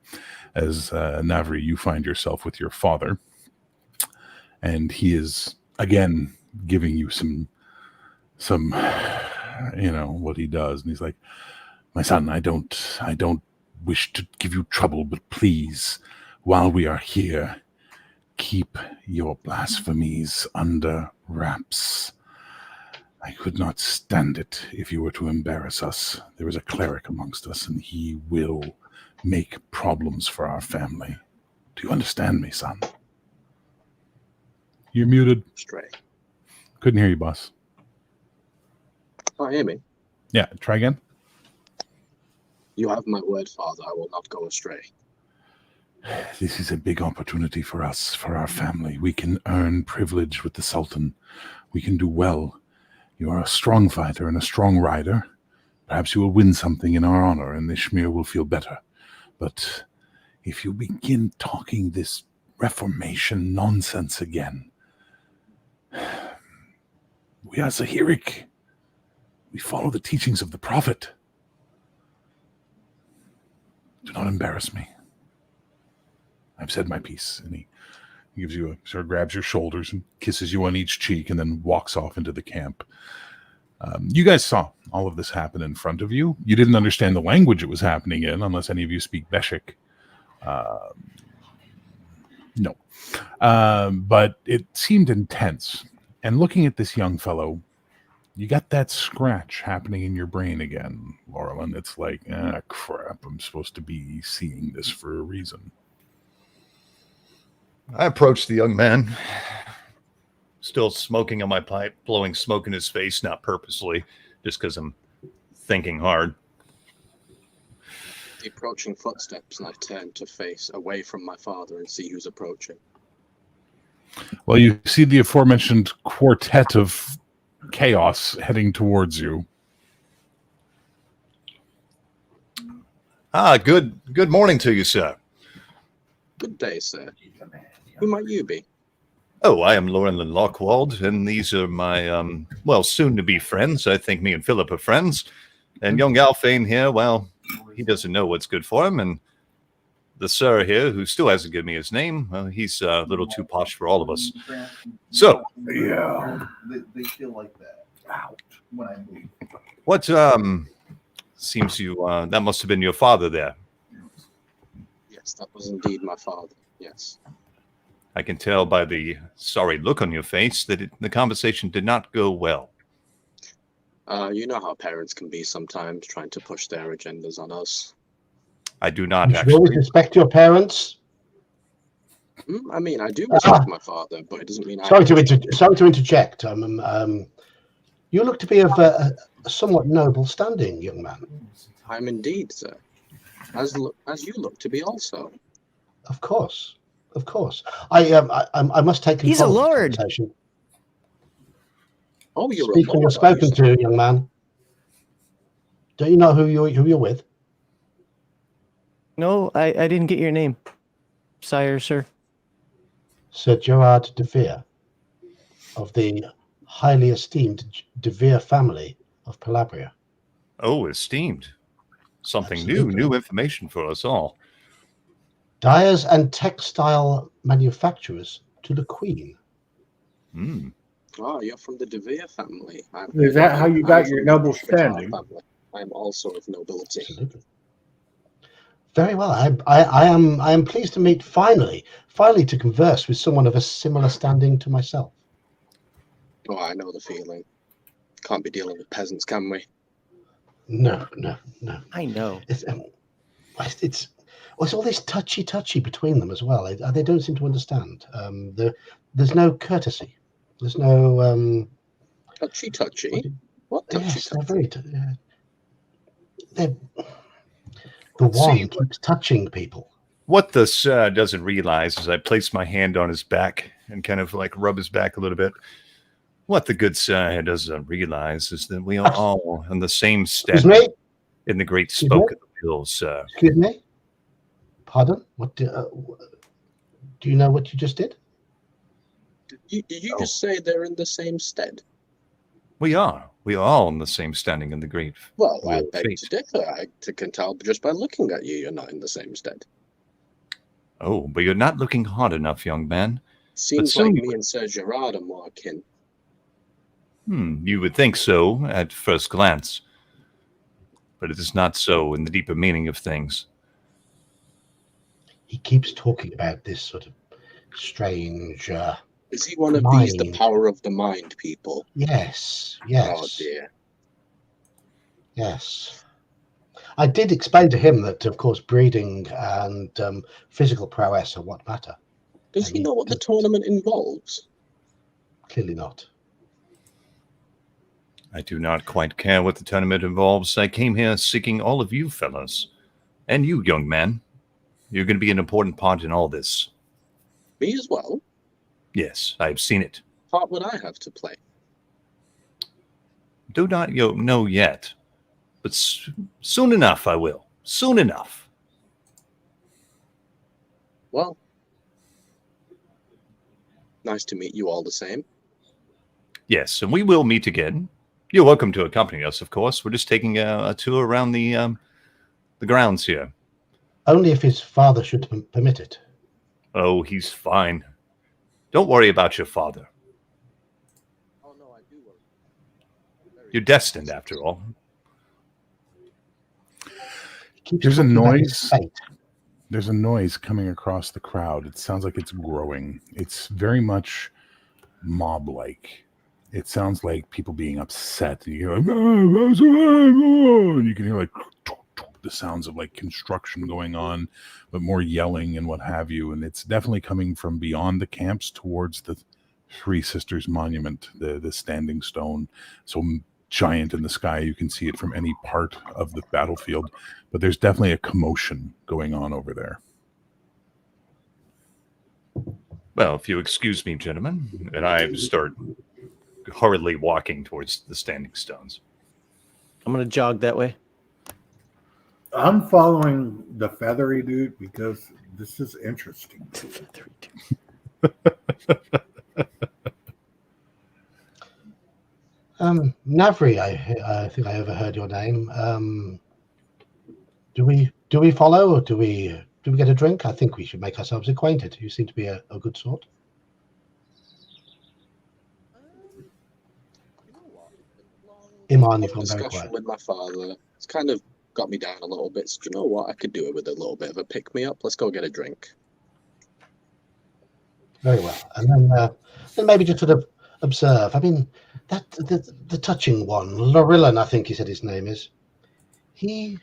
As Navri, you find yourself with your father. And he is, again, giving you some, what he does. And he's like, "My son, I don't wish to give you trouble, but please, while we are here, keep your blasphemies under wraps. I could not stand it if you were to embarrass us. There is a cleric amongst us, and he will make problems for our family. Do you understand me, son?" You're muted. Straight. Couldn't hear you, boss. Oh, hear me. Yeah, try again. You have my word, Father. I will not go astray. This is a big opportunity for us, for our family. We can earn privilege with the Sultan. We can do well. You are a strong fighter and a strong rider. Perhaps you will win something in our honor, and the Shmir will feel better. But if you begin talking this Reformation nonsense again, we are Zahirik. We follow the teachings of the Prophet. Do not embarrass me. I've said my piece. And he gives you sort of grabs your shoulders and kisses you on each cheek and then walks off into the camp. You guys saw all of this happen in front of you. You didn't understand the language it was happening in, unless any of you speak Beshik. No. But it seemed intense. And looking at this young fellow, you got that scratch happening in your brain again, Laurel, and it's like, crap, I'm supposed to be seeing this for a reason. I approached the young man, still smoking on my pipe, blowing smoke in his face, not purposely, just because I'm thinking hard. The approaching footsteps, and I turn to face away from my father and see who's approaching. Well, you see the aforementioned quartet of chaos heading towards you. Good morning to you, sir. Good day, sir. Who might you be? Oh, I am Lauren Lockwald, and these are my, soon-to-be friends. I think me and Philip are friends. And young AEthain here, well, he doesn't know what's good for him. And the sir here, who still hasn't given me his name, well, he's a little too posh for all of us. So, Yeah. They feel like that. Ouch. When I move. what, seems you, that must have been your father there. Yes, that was indeed my father. Yes. I can tell by the sorry look on your face that the conversation did not go well. You know how parents can be sometimes, trying to push their agendas on us. I do not You should always actually. respect your parents. I mean, I do respect my father, but it doesn't mean Sorry to interject. You look to be of a somewhat noble standing, young man. I'm indeed, sir. As you look to be also. Of course. I must take He's a control of the lord. conversation. Oh, you're Speak a when lord, you're spoken are you, to, young man. Don't you know who you're with? No, I didn't get your name, sire, sir. Sir Gerard de Vere of the highly esteemed De Vere family of Palabria. Oh, esteemed. Something Absolutely. new information for us all. Dyers and textile manufacturers to the Queen. Hmm. Oh, you're from the De Vere family. Is that how you got your noble standing? I'm also of nobility. Absolutely. Very well. I am pleased to meet finally to converse with someone of a similar standing to myself. Oh, I know the feeling. Can't be dealing with peasants, can we? No. I know. It's all this touchy between them as well. They don't seem to understand. There's no courtesy. There's no Touchy. What touchy? yes, they're very. The one keeps touching people. What the sir doesn't realize is I place my hand on his back and kind of like rub his back a little bit. What the good sir doesn't realize is that we are all on the same step Excuse me? in the great Excuse spoke me? of the hills, sir. Excuse me? Pardon? What do you know what you just did? Did you just say they're in the same stead? We are. We are all in the same standing in the great. Well, wheel I of beg fate. to differ. I can tell just by looking at you, you're not in the same stead. Oh, but you're not looking hard enough, young man. Seems soon like you me and Sir Gerard are more akin. You would think so at first glance, but it is not so in the deeper meaning of things. He keeps talking about this sort of strange. Is he one of these, the power of the mind people? Yes. Oh dear. Yes. I did explain to him that, of course, breeding and physical prowess are what matter. Does he know what the tournament involves? Clearly not. I do not quite care what the tournament involves. I came here seeking all of you fellows. And you, young man. You're going to be an important part in all this. Me as well? Yes, I have seen it. Part would I have to play? Do not know yet, but soon enough I will. Soon enough. Well, nice to meet you all the same. Yes, and we will meet again. You're welcome to accompany us, of course. We're just taking a tour around the grounds here. Only if his father should permit it. Oh, he's fine. Don't worry about your father. Oh no, I do worry. You're destined, after all. There's a noise. There's a noise coming across the crowd. It sounds like it's growing. It's very much mob-like. It sounds like people being upset. You hear like, and you can hear like the sounds of like construction going on, but more yelling and what have you. And it's definitely coming from beyond the camps towards the Three Sisters Monument, the standing stone. So giant in the sky, you can see it from any part of the battlefield. But there's definitely a commotion going on over there. Well, if you excuse me, gentlemen, and I start hurriedly walking towards the standing stones. I'm gonna jog that way. I'm following the feathery dude because this is interesting. Navri, I think I overheard your name. Do we follow, or do we get a drink? I think we should make ourselves acquainted. You seem to be a good sort. Iman, you've gone very Discussion quiet. with my father. It's kind of got me down a little bit. So do you know what? I could do it with a little bit of a pick me up. Let's go get a drink. Very well, and then maybe just sort of observe. I mean, that the touching one, Lorillan, I think he said his name is. He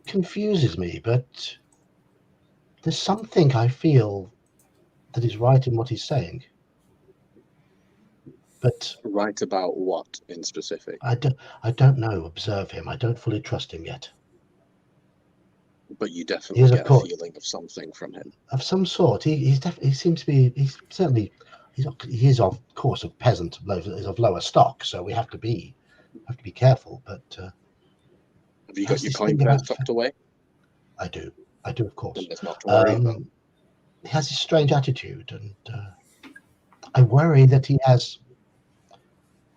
confuses me, but there's something I feel that is right in what he's saying. But Right about what in specific? I don't know. Observe him. I don't fully trust him yet. But you He definitely is, of get a course, feeling of something from him. of some sort. He seems to be. He is of course a peasant, is of lower stock, so we have to be careful. But Have you got That's your this coin thing about purse tucked away? I do, of course. Then there's not to worry about. He has this strange attitude, and I worry that he has.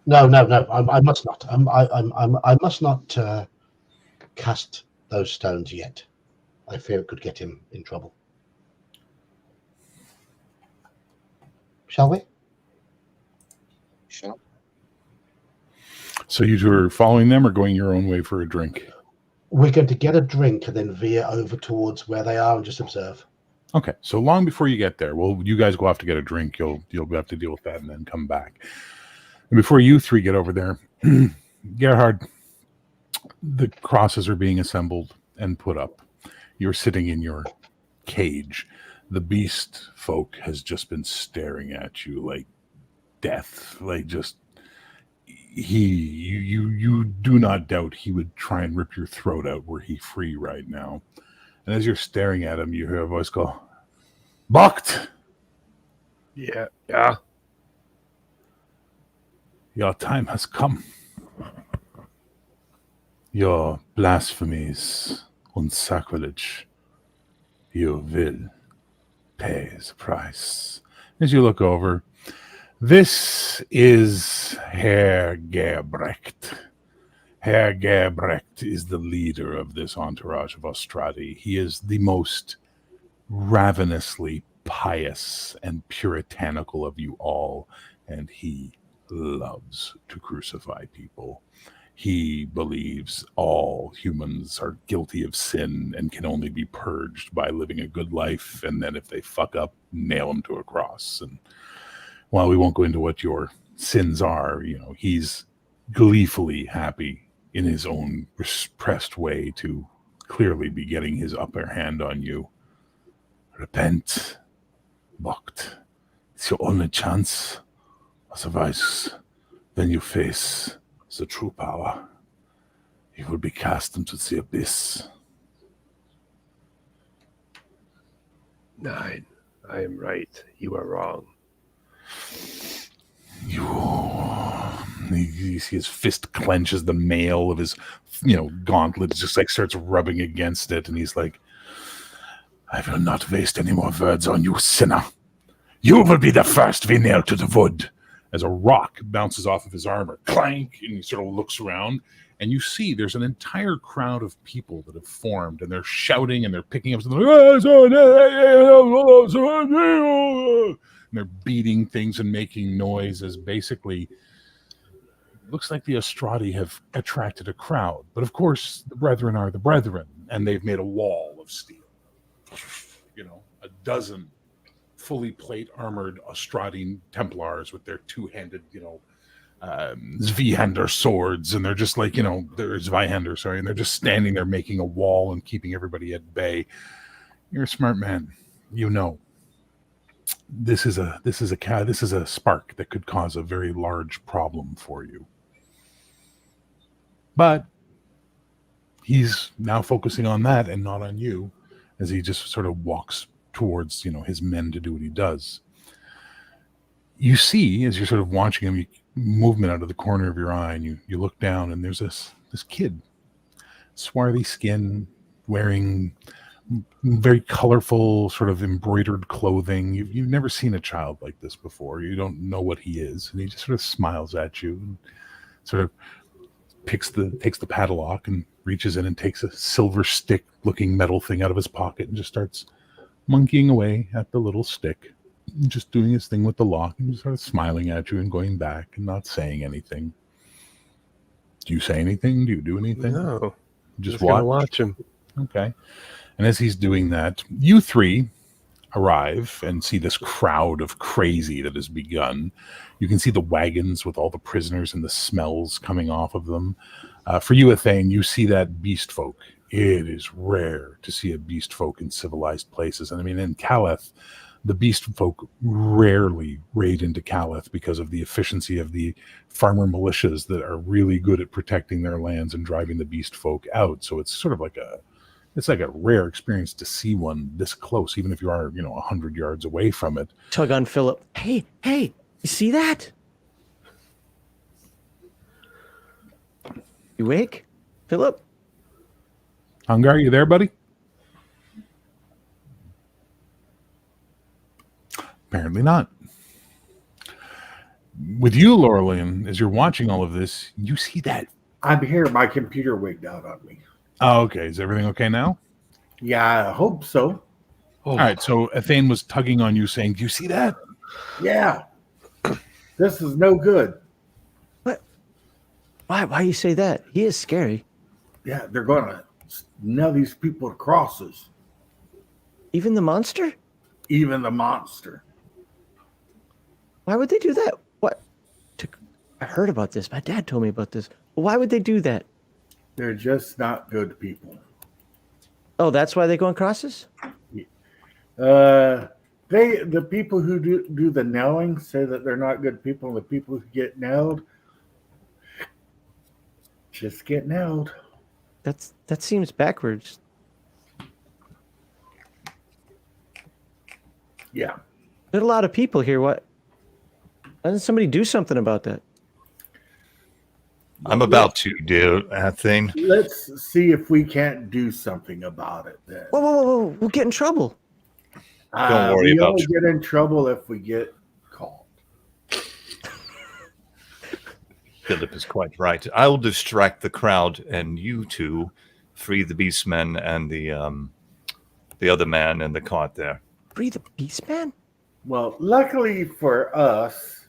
No. I must not. I must not cast those stones yet. I fear it could get him in trouble. Shall we? Sure. So you two are following them or going your own way for a drink? We're going to get a drink and then veer over towards where they are and just observe. Okay, so long before you get there, well, you guys go off to get a drink. You'll have to deal with that and then come back. And before you three get over there, Gerhard, the crosses are being assembled and put up. You're sitting in your cage. The beast folk has just been staring at you like death, like just you do not doubt he would try and rip your throat out were he free right now. And as you're staring at him, you hear a voice go, "Bucked! Yeah. Your time has come. Your blasphemies and sacrilege, you will pay the price." As you look over, this is Herr Gerbrecht. Herr Gerbrecht is the leader of this entourage of Ostrati. He is the most ravenously pious and puritanical of you all, and he loves to crucify people. He believes all humans are guilty of sin and can only be purged by living a good life, and then if they fuck up, nail them to a cross. And while we won't go into what your sins are, he's gleefully happy in his own repressed way to clearly be getting his upper hand on you. Repent, Bucked. It's your only chance. Otherwise, when you face the true power, you will be cast into the abyss. 9. I am right. You are wrong. You see his fist clenches the mail of his, gauntlet. Just like starts rubbing against it, and he's like, "I will not waste any more words on you, sinner. You will be the first we nail to the wood." As a rock bounces off of his armor, clank, and he sort of looks around, and you see there's an entire crowd of people that have formed, and they're shouting and they're picking up something. And they're beating things and making noise as basically looks like the Astrati have attracted a crowd. But of course, the brethren are the brethren, and they've made a wall of steel. A dozen fully plate armored Astrati Templars with their two-handed, Zweihander swords, and they're just like, they're Zweihander, sorry, and they're just standing there making a wall and keeping everybody at bay. You're a smart man. This is a spark that could cause a very large problem for you. But he's now focusing on that and not on you, as he just sort of walks towards, his men to do what he does. You see, as you're sort of watching him, movement out of the corner of your eye, and you look down, and there's this kid, swarthy skin, wearing very colorful, sort of embroidered clothing. You've never seen a child like this before. You don't know what he is, and he just sort of smiles at you and sort of takes the padlock and reaches in and takes a silver stick looking metal thing out of his pocket and just starts monkeying away at the little stick, just doing his thing with the lock, and just sort of smiling at you and going back and not saying anything. Do you say anything? Do you do anything? No. Just watch him. Okay. And as he's doing that, you three arrive and see this crowd of crazy that has begun. You can see the wagons with all the prisoners and the smells coming off of them. For you, AEthain, you see that beast folk. It is rare to see a beast folk in civilized places. And I mean, in Caleth, the beast folk rarely raid into Caleth because of the efficiency of the farmer militias that are really good at protecting their lands and driving the beast folk out. So it's sort of like a rare experience to see one this close, even if you are, 100 yards away from it. Tug on Philip. Hey, you see that? You awake, Philip? Hungar, you there, buddy? Apparently not. With you, Laurelian, as you're watching all of this, you see that. I'm here. My computer wigged out on me. Oh, okay. Is everything okay now? Yeah, I hope so. All right. So AEthain was tugging on you, saying, "Do you see that?" Yeah. This is no good. What? Why you say that? He is scary. Yeah, they're going to nail these people to crosses. Even the monster? Even the monster. Why would they do that? What? I heard about this. My dad told me about this. Why would they do that? They're just not good people. Oh, that's why they go on crosses? The people who do the nailing say that they're not good people, and the people who get nailed just get nailed. That seems backwards. Yeah. There's a lot of people here. Why doesn't somebody do something about that? I'm about to do AEthain. Let's see if we can't do something about it then. Whoa. We'll get in trouble. Don't worry we about only it. get in trouble if we get caught. Philip is quite right. I will distract the crowd, and you two free the beastmen and the other man in the cart there. Free the beast man? Well, luckily for us,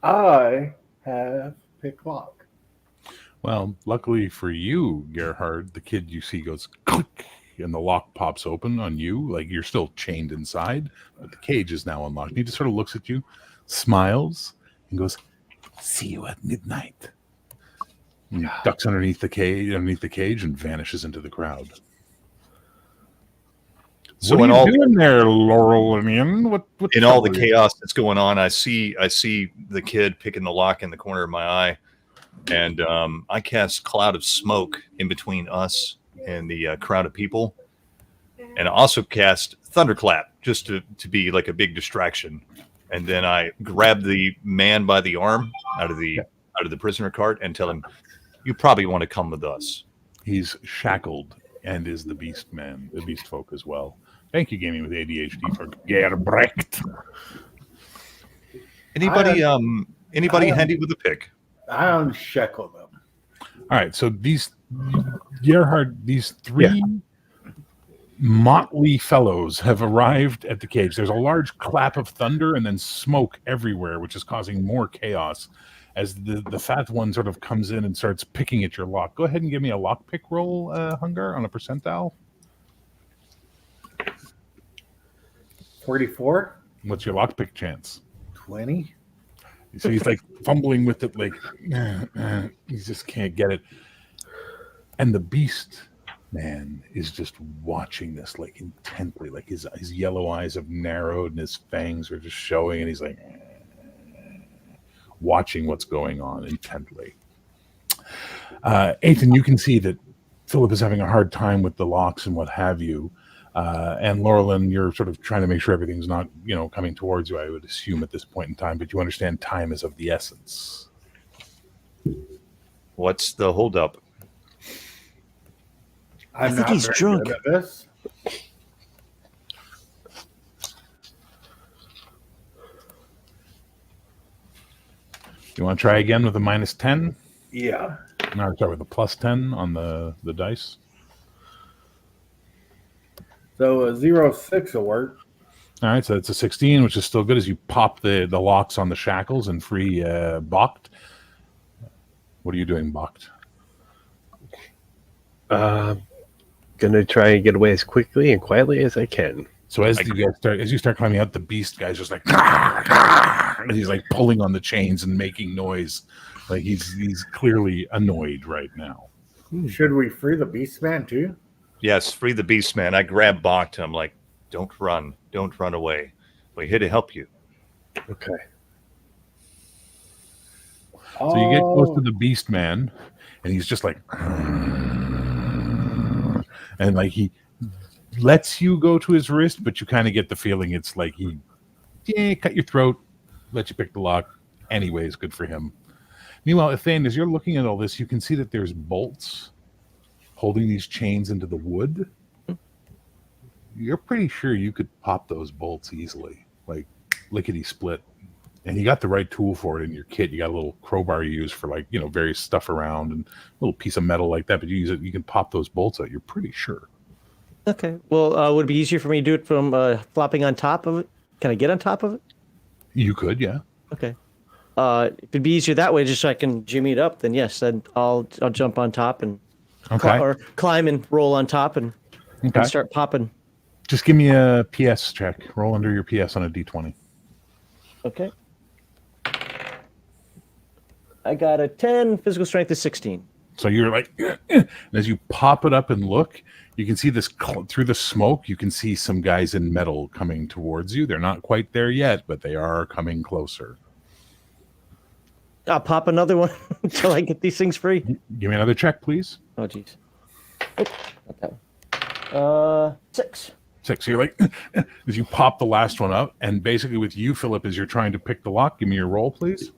I have pick lock. Well, luckily for you, Gerhard, the kid you see goes click, and the lock pops open on you. Like you're still chained inside, but the cage is now unlocked. And he just sort of looks at you, smiles, and goes, "See you at midnight." And ducks underneath the cage, and vanishes into the crowd. So what in are all you doing there, Laurelian? What in all the trouble is- chaos that's going on, I see the kid picking the lock in the corner of my eye, and I cast cloud of smoke in between us and the crowd of people, and also cast Thunderclap just to be like a big distraction. And then I grab the man by the arm out of the prisoner cart and tell him, "You probably want to come with us." He's shackled and is the beast man, the beast folk as well. Thank you, Gaming with ADHD, for Gerbrecht. Anybody handy with a pick? I unshackle them. All right, so these Gerhard, these three motley fellows have arrived at the cage. There's a large clap of thunder and then smoke everywhere, which is causing more chaos as the fat one sort of comes in and starts picking at your lock. Go ahead and give me a lock pick roll, Hungar, on a percentile. 44. What's your lock pick chance? 20. So he's like fumbling with it, like he just can't get it. And the beast man is just watching this like intently, like his yellow eyes have narrowed and his fangs are just showing, and he's like watching what's going on intently. AEthain, you can see that Philip is having a hard time with the locks and what have you. And Laurelin, you're sort of trying to make sure everything's not, coming towards you, I would assume at this point in time, but you understand time is of the essence. What's the holdup? I think he's drunk. Good at this. You want to try again with a -10? Yeah. Now start with a +10 on the dice. So a 0-6 will work. All right, so it's a 16, which is still good as you pop the locks on the shackles and free Bocht. What are you doing, Bocht? Gonna try and get away as quickly and quietly as I can. So as you start climbing out, the beast guy's just like, and he's like pulling on the chains and making noise, like he's clearly annoyed right now. Should we free the beast man too? Yes, free the beast man. I grab Bach. I'm like, don't run away. We're here to help you. Okay. So you get close to the beast man, and he's just like, and like he lets you go to his wrist, but you kind of get the feeling it's like he cut your throat, let you pick the lock. Anyways, good for him. Meanwhile, AEthain, as you're looking at all this, you can see that there's bolts holding these chains into the wood. You're pretty sure you could pop those bolts easily, like lickety split. And you got the right tool for it in your kit. You got a little crowbar you use for like, various stuff around and a little piece of metal like that, but you use it, you can pop those bolts out. You're pretty sure. Okay. Well, would it be easier for me to do it from flopping on top of it? Can I get on top of it? You could, yeah. Okay. If it'd be easier that way, just so I can jimmy it up, then yes, then I'll jump on top and or climb and roll on top and start popping. Just give me a PS check. Roll under your PS on a D20. Okay. I got a 10. Physical strength is 16. So you're like, and as you pop it up and look, you can see this through the smoke. You can see some guys in metal coming towards you. They're not quite there yet, but they are coming closer. I'll pop another one until I get these things free. Give me another check, please. Oh, jeez. Okay. 6. 6. So you're like, as you pop the last one up, and basically with you, Philip, as you're trying to pick the lock, give me your roll, please.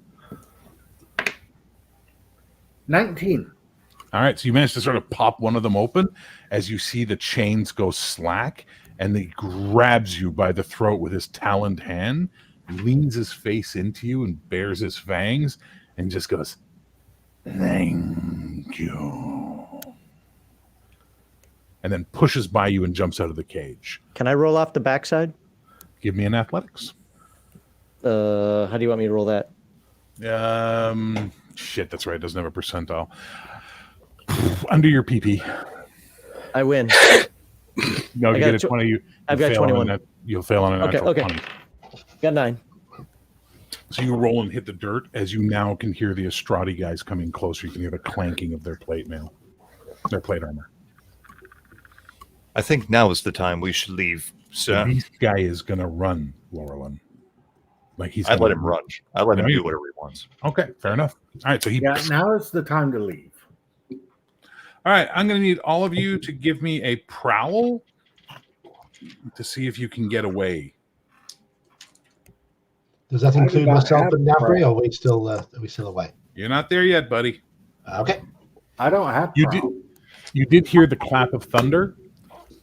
19. All right, so you managed to sort of pop one of them open as you see the chains go slack, and he grabs you by the throat with his taloned hand, leans his face into you and bares his fangs, and just goes, "Thank you," and then pushes by you and jumps out of the cage. Can I roll off the backside? Give me an athletics. How do you want me to roll that? Shit, that's right. It doesn't have a percentile. Under your PP. I win. No, you get a 20. I've got 21. You'll fail on a natural 20. Got 9. So you roll and hit the dirt as you now can hear the Estradi guys coming closer. You can hear the clanking of their plate mail, their plate armor. I think now is the time we should leave. So This guy is going to run, Laurelin. Like I let him run. I let him do whatever he wants. Okay, fair enough. All right, so now is the time to leave. All right, I'm going to need all of you to give me a prowl to see if you can get away. Does that I do include not myself have and Navri, prowl. or are we still away? You're not there yet, buddy. Okay. I don't have You prowl. You did hear the clap of thunder,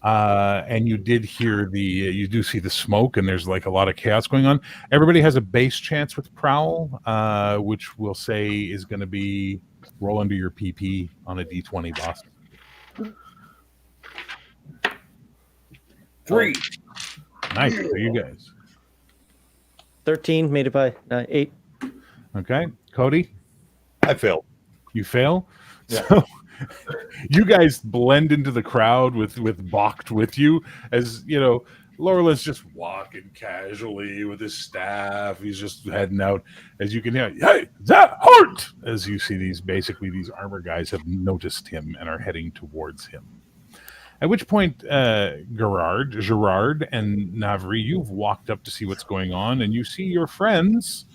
and you did hear you do see the smoke, and there's like a lot of chaos going on. Everybody has a base chance with prowl, which we'll say is going to be roll under your PP on a D20, boss. 3. Nice. So you guys. 13 made it by 8. Okay, Cody, I failed. you fail. Yeah. So you guys blend into the crowd with Bakht with you, as you know. Laurela's just walking casually with his staff. He's just heading out. As you can hear, hey, that hurt! As you see these armor guys have noticed him and are heading towards him. At which point, Gerard, and Navri, you've walked up to see what's going on, and you see your friends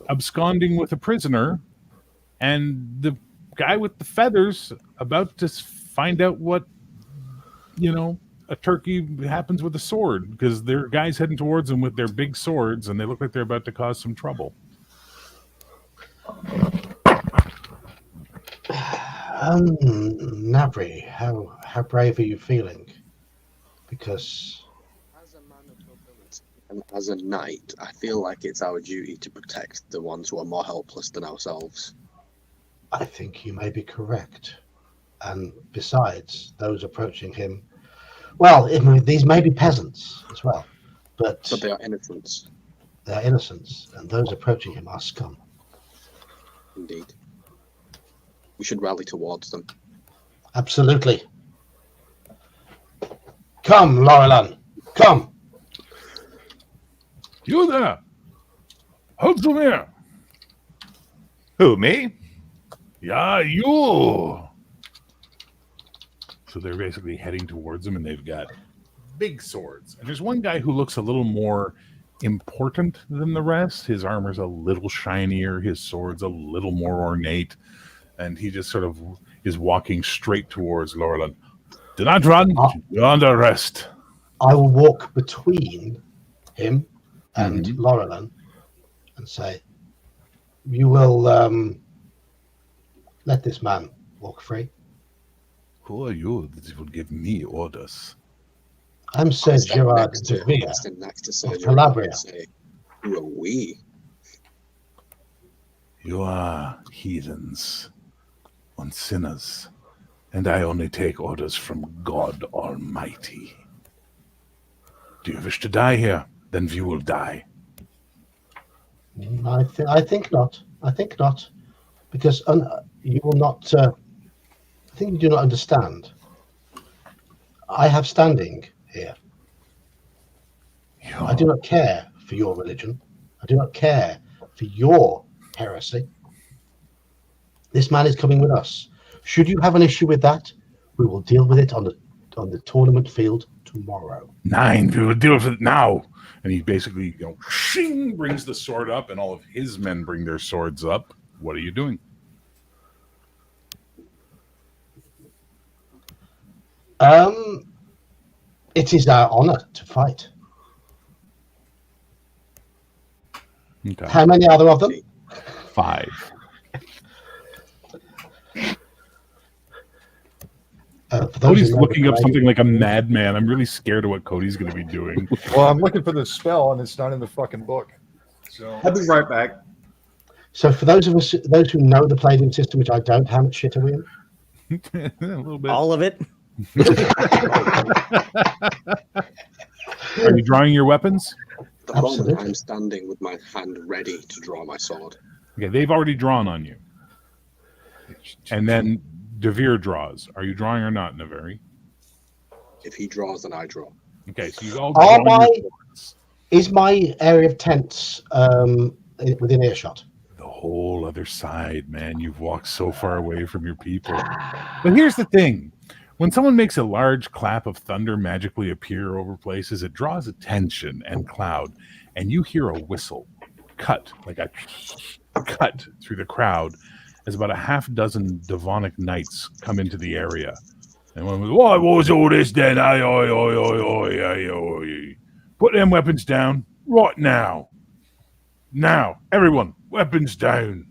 absconding with a prisoner, and the guy with the feathers about to find out what, a turkey happens with a sword, because there are guys heading towards them with their big swords, and they look like they're about to cause some trouble. Navri, how brave are you feeling? Because As a man of nobility and as a knight, I feel like it's our duty to protect the ones who are more helpless than ourselves. I think you may be correct. And besides, those approaching him, well, these may be peasants as well, but they are innocents. They are innocents, and those approaching him are scum. Indeed. We should rally towards them. Absolutely. Come, Laurelan, come. You there! Hold to me! Who, me? Yeah, you! So they're basically heading towards him, and they've got big swords. And there's one guy who looks a little more important than the rest. His armor's a little shinier, his sword's a little more ornate, and he just sort of is walking straight towards Laurelan. Do not run, you're under arrest. I will walk between him and Laurelan and say, you will let this man walk free. Who are you that will give me orders? I'm Sir Gerard de Vere of Calabria. Who are we? You are heathens and sinners, and I only take orders from God Almighty. Do you wish to die here? Then you will die. I think not. I think not, because you will not. I think you do not understand. I have standing here. I do not care for your religion. I do not care for your heresy. This man is coming with us. Should you have an issue with that, we will deal with it on the tournament field tomorrow. 9, we will deal with it now. And he basically, shing, brings the sword up, and all of his men bring their swords up. What are you doing? It is our honor to fight. Okay. How many are there of them? 5. Cody's looking up something like a madman. I'm really scared of what Cody's going to be doing. Well, I'm looking for the spell, and it's not in the fucking book. So I'll be right back. So for those who know the Palladium system, which I don't, how much shit are we in? A little bit. All of it. Are you drawing your weapons? At the moment, Absolutely. I'm standing with my hand ready to draw my sword. Okay, they've already drawn on you. And then Devere draws. Are you drawing or not, Naveri? If he draws, then I draw. Okay, so you all Are draw your swords. Is my area of tents within earshot? The whole other side, man. You've walked so far away from your people. But here's the thing. When someone makes a large clap of thunder magically appear over places, it draws attention and cloud, and you hear a whistle cut, like a cut through the crowd, as about a half dozen Devonic knights come into the area. And one was, what was all this then? Aye, aye, aye, aye, aye, aye, aye. Put them weapons down right now. Now, everyone, weapons down.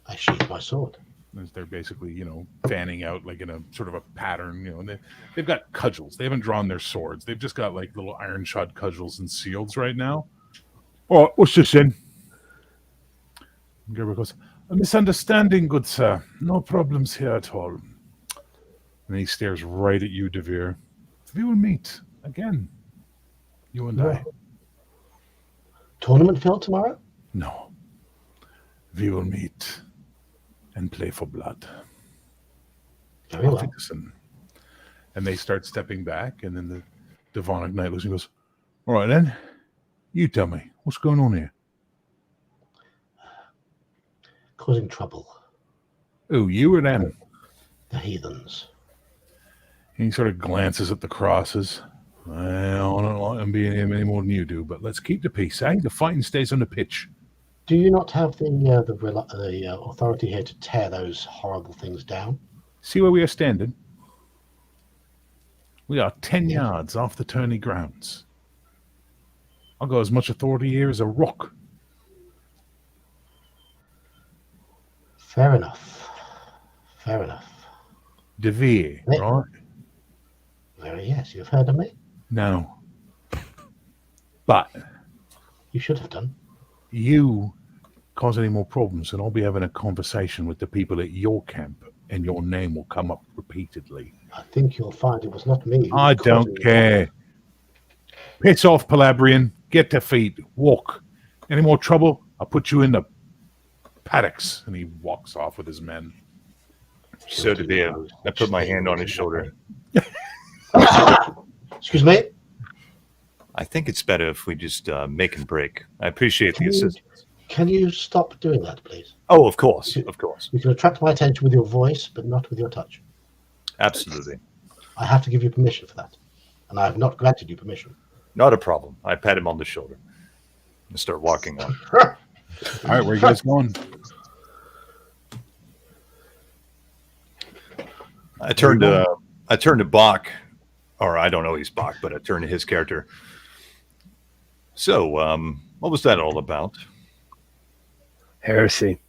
I sheathe my sword. As they're basically, fanning out like in a sort of a pattern, and they've got cudgels. They haven't drawn their swords. They've just got like little iron shod cudgels and shields right now. Oh, what's this then? Gerber goes, a misunderstanding, good sir. No problems here at all. And he stares right at you, Devere. We will meet again. You and I. Tournament field tomorrow? No. We will meet and play for blood. Very well. Listen. And they start stepping back, and then the Devonic Knight looks and goes, all right then, you tell me, what's going on here? Causing trouble. Oh, you or them? The heathens. And he sort of glances at the crosses. I don't like them being here any more than you do, but let's keep the peace, eh? The fighting stays on the pitch. Do you not have the authority here to tear those horrible things down? See where we are standing? We are 10 yards off the tourney grounds. I've got as much authority here as a rock. Fair enough. Fair enough. Devere, right? Yes, you've heard of me? No. But You should have done. you cause any more problems, and I'll be having a conversation with the people at your camp, and your name will come up repeatedly. I think you'll find it was not me. I don't care. Piss off, Palladium. Get to feet. Walk. Any more trouble? I'll put you in the paddocks. And he walks off with his men. So to be, I put my hand on his shoulder. Excuse me? I think it's better if we just make and break. I appreciate the assistance. Can you stop doing that, please? Oh, of course, of course. You can attract my attention with your voice, but not with your touch. Absolutely. I have to give you permission for that. And I have not granted you permission. Not a problem. I pat him on the shoulder and start walking on. All right, where you guys going? I turned to Bach, or I don't know he's Bach, but I turned to his character. So, what was that all about? Heresy.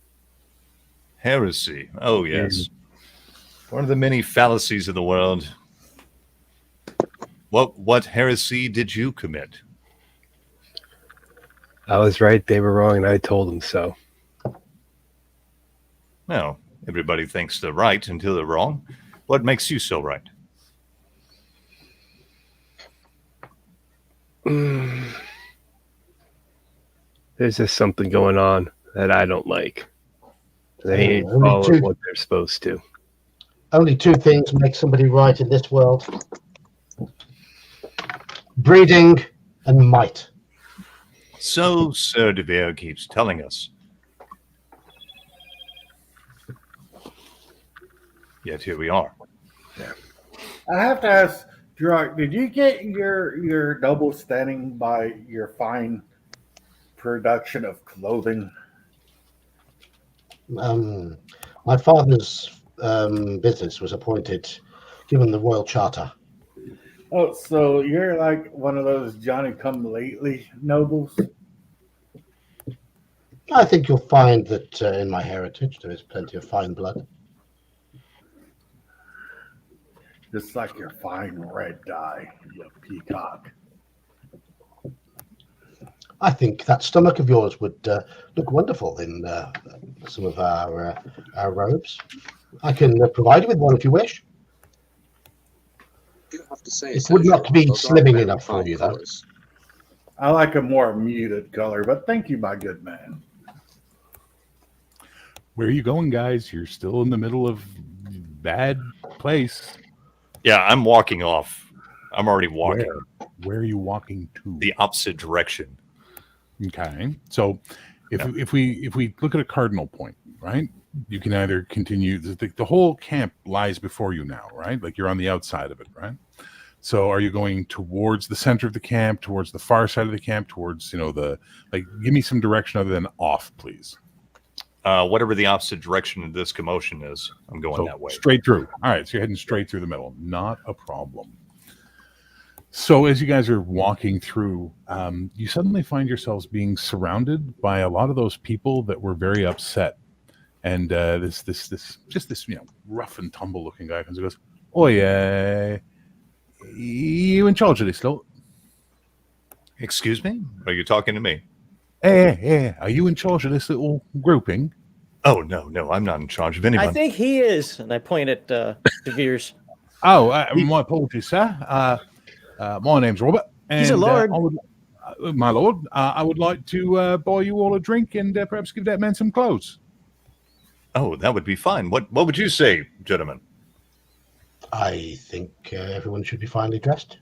Heresy. Oh, yes. One of the many fallacies of the world. What heresy did you commit? I was right, they were wrong, and I told them so. Well, everybody thinks they're right until they're wrong. What makes you so right? There's just something going on that I don't like. They ain't following what they're supposed to. Only two things make somebody right in this world. Breeding and might. So Sir De Vere keeps telling us. Yet here we are. I have to ask, Gerard, did you get your double standing by your fine production of clothing? My father's business was given the royal charter. Oh, so you're like one of those Johnny-come-lately nobles? I think you'll find that in my heritage there is plenty of fine blood. Just like your fine red dye, you peacock. I think that stomach of yours would look wonderful in some of our robes. I can provide you with one if you wish. You have to say it would not be slimming enough for you, though. I like a more muted color, but thank you, my good man. Where are you going, guys? You're still in the middle of bad place. Yeah, I'm walking off. I'm already walking. Where are you walking to? The opposite direction. Okay. So if we look at a cardinal point, right? You can either continue, the whole camp lies before you now, right? Like you're on the outside of it, right? So are you going towards the center of the camp, towards the far side of the camp, towards, give me some direction other than off, please. Whatever the opposite direction of this commotion is, I'm going So that way. straight through. All right, so you're heading straight through the middle. Not a problem. So as you guys are walking through, you suddenly find yourselves being surrounded by a lot of those people that were very upset. And this rough and tumble looking guy comes and goes, "Oi, you in charge of this lot?" Excuse me? Are you talking to me? Yeah. Are you in charge of this little grouping? Oh, no, I'm not in charge of anyone. I think he is. And I point at Veers. Oh, my apologies, sir. My name's Robert. And, He's a lord. My lord, I would like to buy you all a drink and perhaps give that man some clothes. Oh, that would be fine. What would you say, gentlemen? I think everyone should be finely dressed.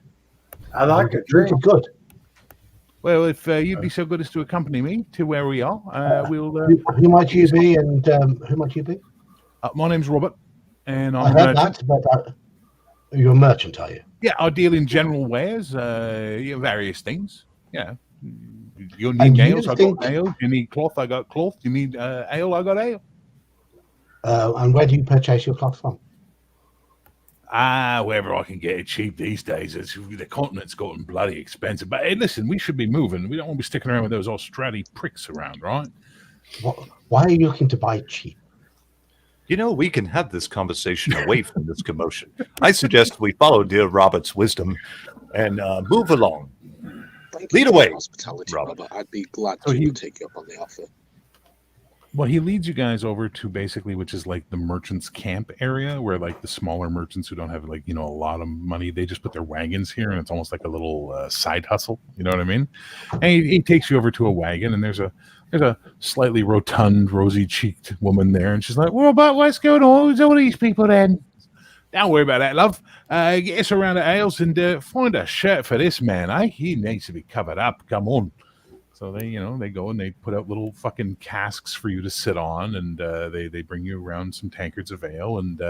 I like a Drink drink. is good. Well, if you'd be so good as to accompany me to where we are, we'll... Who might you be, and who might you be? my name's Robert, and I I'm heard that, but you're a merchant, are you? Yeah, I deal in general wares, various things. Yeah. You And need you nails, I think- got nails. You need cloth, I got cloth. You need ale, I got ale. And where do you purchase your cloth from? Wherever I can get it cheap these days. The continent's gotten bloody expensive. But hey, listen, we should be moving. We don't want to be sticking around with those Australian pricks around, right? Why are you looking to buy cheap? You know, we can have this conversation away from this commotion. I suggest we follow dear Robert's wisdom and move along. Thank Lead you for away, your hospitality, Robert. Robert. I'd be glad So to take you up on the offer. Well, he leads you guys over to basically, which is like the merchants' camp area, where like the smaller merchants who don't have like, a lot of money, they just put their wagons here, and it's almost like a little side hustle. You know what I mean? And he takes you over to a wagon, and there's a slightly rotund, rosy-cheeked woman there, and she's like, "Well, but what's going on with all these people then?" "Don't worry about that, love. Get us around the ales and find a shirt for this man, eh? He needs to be covered up. Come on." So they go and they put out little fucking casks for you to sit on, and they bring you around some tankards of ale, and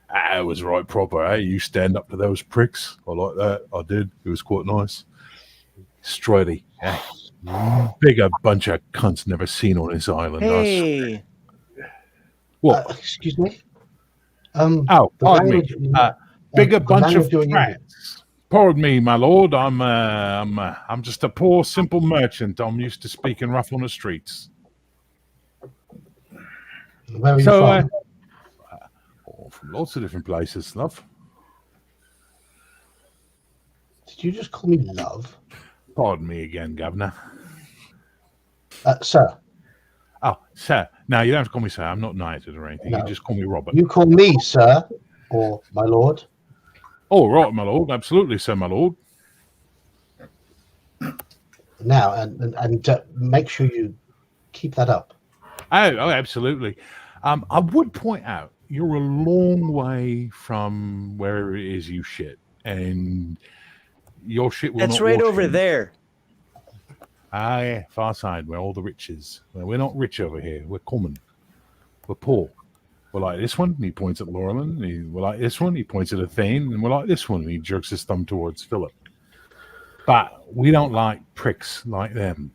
I was right proper, eh? You stand up to those pricks. I like that. I did. It was quite nice. Stridey. Bigger bunch of cunts never seen on this island. Hey. What? Excuse me? Oh, the pardon me. language- Bigger the bunch of language you're using. brats. Pardon me, my lord. I'm just a poor, simple merchant. I'm used to speaking rough on the streets. Where are you So, from? from lots of different places, love. Did you just call me love? Pardon me again, governor. Sir, Oh, sir. No, you don't have to call me sir. I'm not knighted or anything. No. You just call me Robert. you call me sir or my lord. Oh, right, my lord. Absolutely, sir, my lord. Now, and make sure you keep that up. Oh, absolutely. I would point out you're a long way from where it is you shit, and your shit will That's not right wash over in. there. Yeah, far side where all the rich is. Well, we're not rich over here. We're common. We're poor. We're like this one. And he points at Laurelin. We're like this one. He points at AEthain, and we're like this one. And he jerks his thumb towards Philip. But we don't like pricks like them.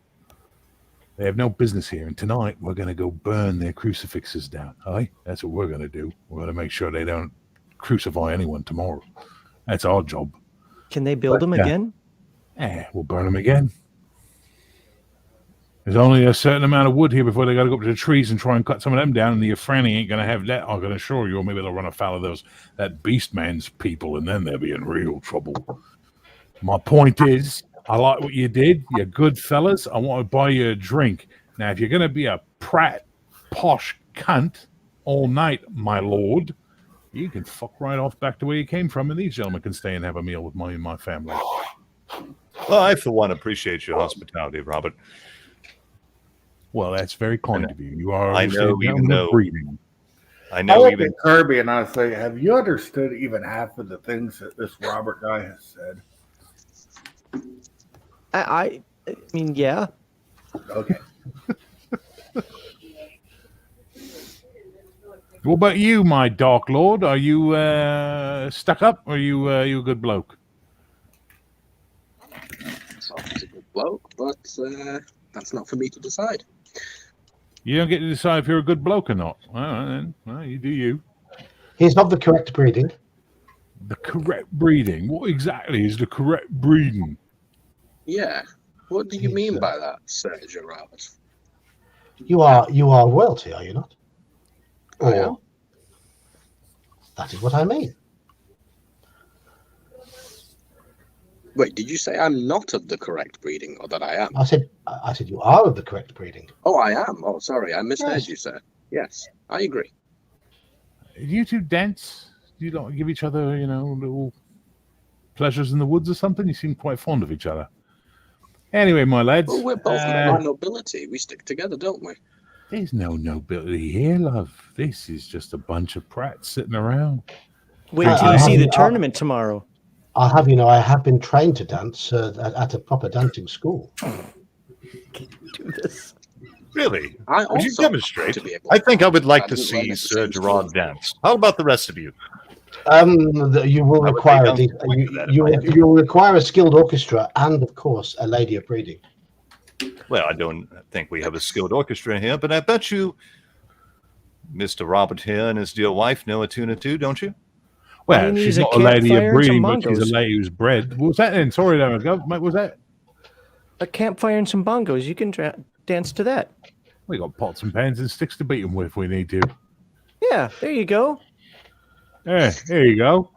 They have no business here. And tonight we're going to go burn their crucifixes down. Aye? That's what we're going to do. We're going to make sure they don't crucify anyone tomorrow. That's our job. Can they build them again? We'll burn them again. There's only a certain amount of wood here before they got to go up to the trees and try and cut some of them down, and the Franny ain't going to have that, I can assure you. Or maybe they'll run afoul of that beast man's people, and then they'll be in real trouble. My point is, I like what you did. You're good fellas. I want to buy you a drink. Now, if you're going to be a prat, posh cunt all night, my lord, you can fuck right off back to where you came from, and these gentlemen can stay and have a meal with me and my family. Well, I, for one, appreciate your hospitality, Robert. Well, that's very kind of you. You are I know, even though- breeding. I I know look even at Kirby and I say, have you understood even half of the things that this Robert guy has said? I mean, yeah. Okay. What about you, my Dark Lord? Are you stuck up, or are you a good bloke? So he's a good bloke, but that's not for me to decide. You don't get to decide if you're a good bloke or not. All right, then. Well, you do you. He's of the correct breeding. The correct breeding. What exactly is the correct breeding? Yeah. What do you mean by that, Sir Gerard? You are royalty, are you not? I am. That is what I mean. Wait, did you say I'm not of the correct breeding, or that I am? I said you are of the correct breeding. Oh, I am. Oh, sorry, I misheard Yes. you, sir. Yes, I agree. Do you two dance? Do you don't give each other, little pleasures in the woods or something? You seem quite fond of each other. Anyway, my lads. Well, we're both men of nobility. We stick together, don't we? There's no nobility here, love. This is just a bunch of prats sitting around. Wait till you see the tournament tomorrow. I'll have you know, I have been trained to dance at a proper dancing school. Do this. Really? I Would you also demonstrate? to be able I think I would like I to didn't learn see at the Sir same Gerard school. dance. How about the rest of you? You will I would require lay down something for that if I had to. you will require a skilled orchestra and, of course, a lady of breeding. Well, I don't think we have a skilled orchestra here, but I bet you Mr. Robert here and his dear wife know a tune or two, don't you? Well, you need she's is a not a lady campfire of and some breeding, but she's a bongos. lady who's bred. What was that then? Sorry, there we go. What was that? A campfire and some bongos. You can dance to that. We got pots and pans and sticks to beat them with if we need to. Yeah, there you go. There you go.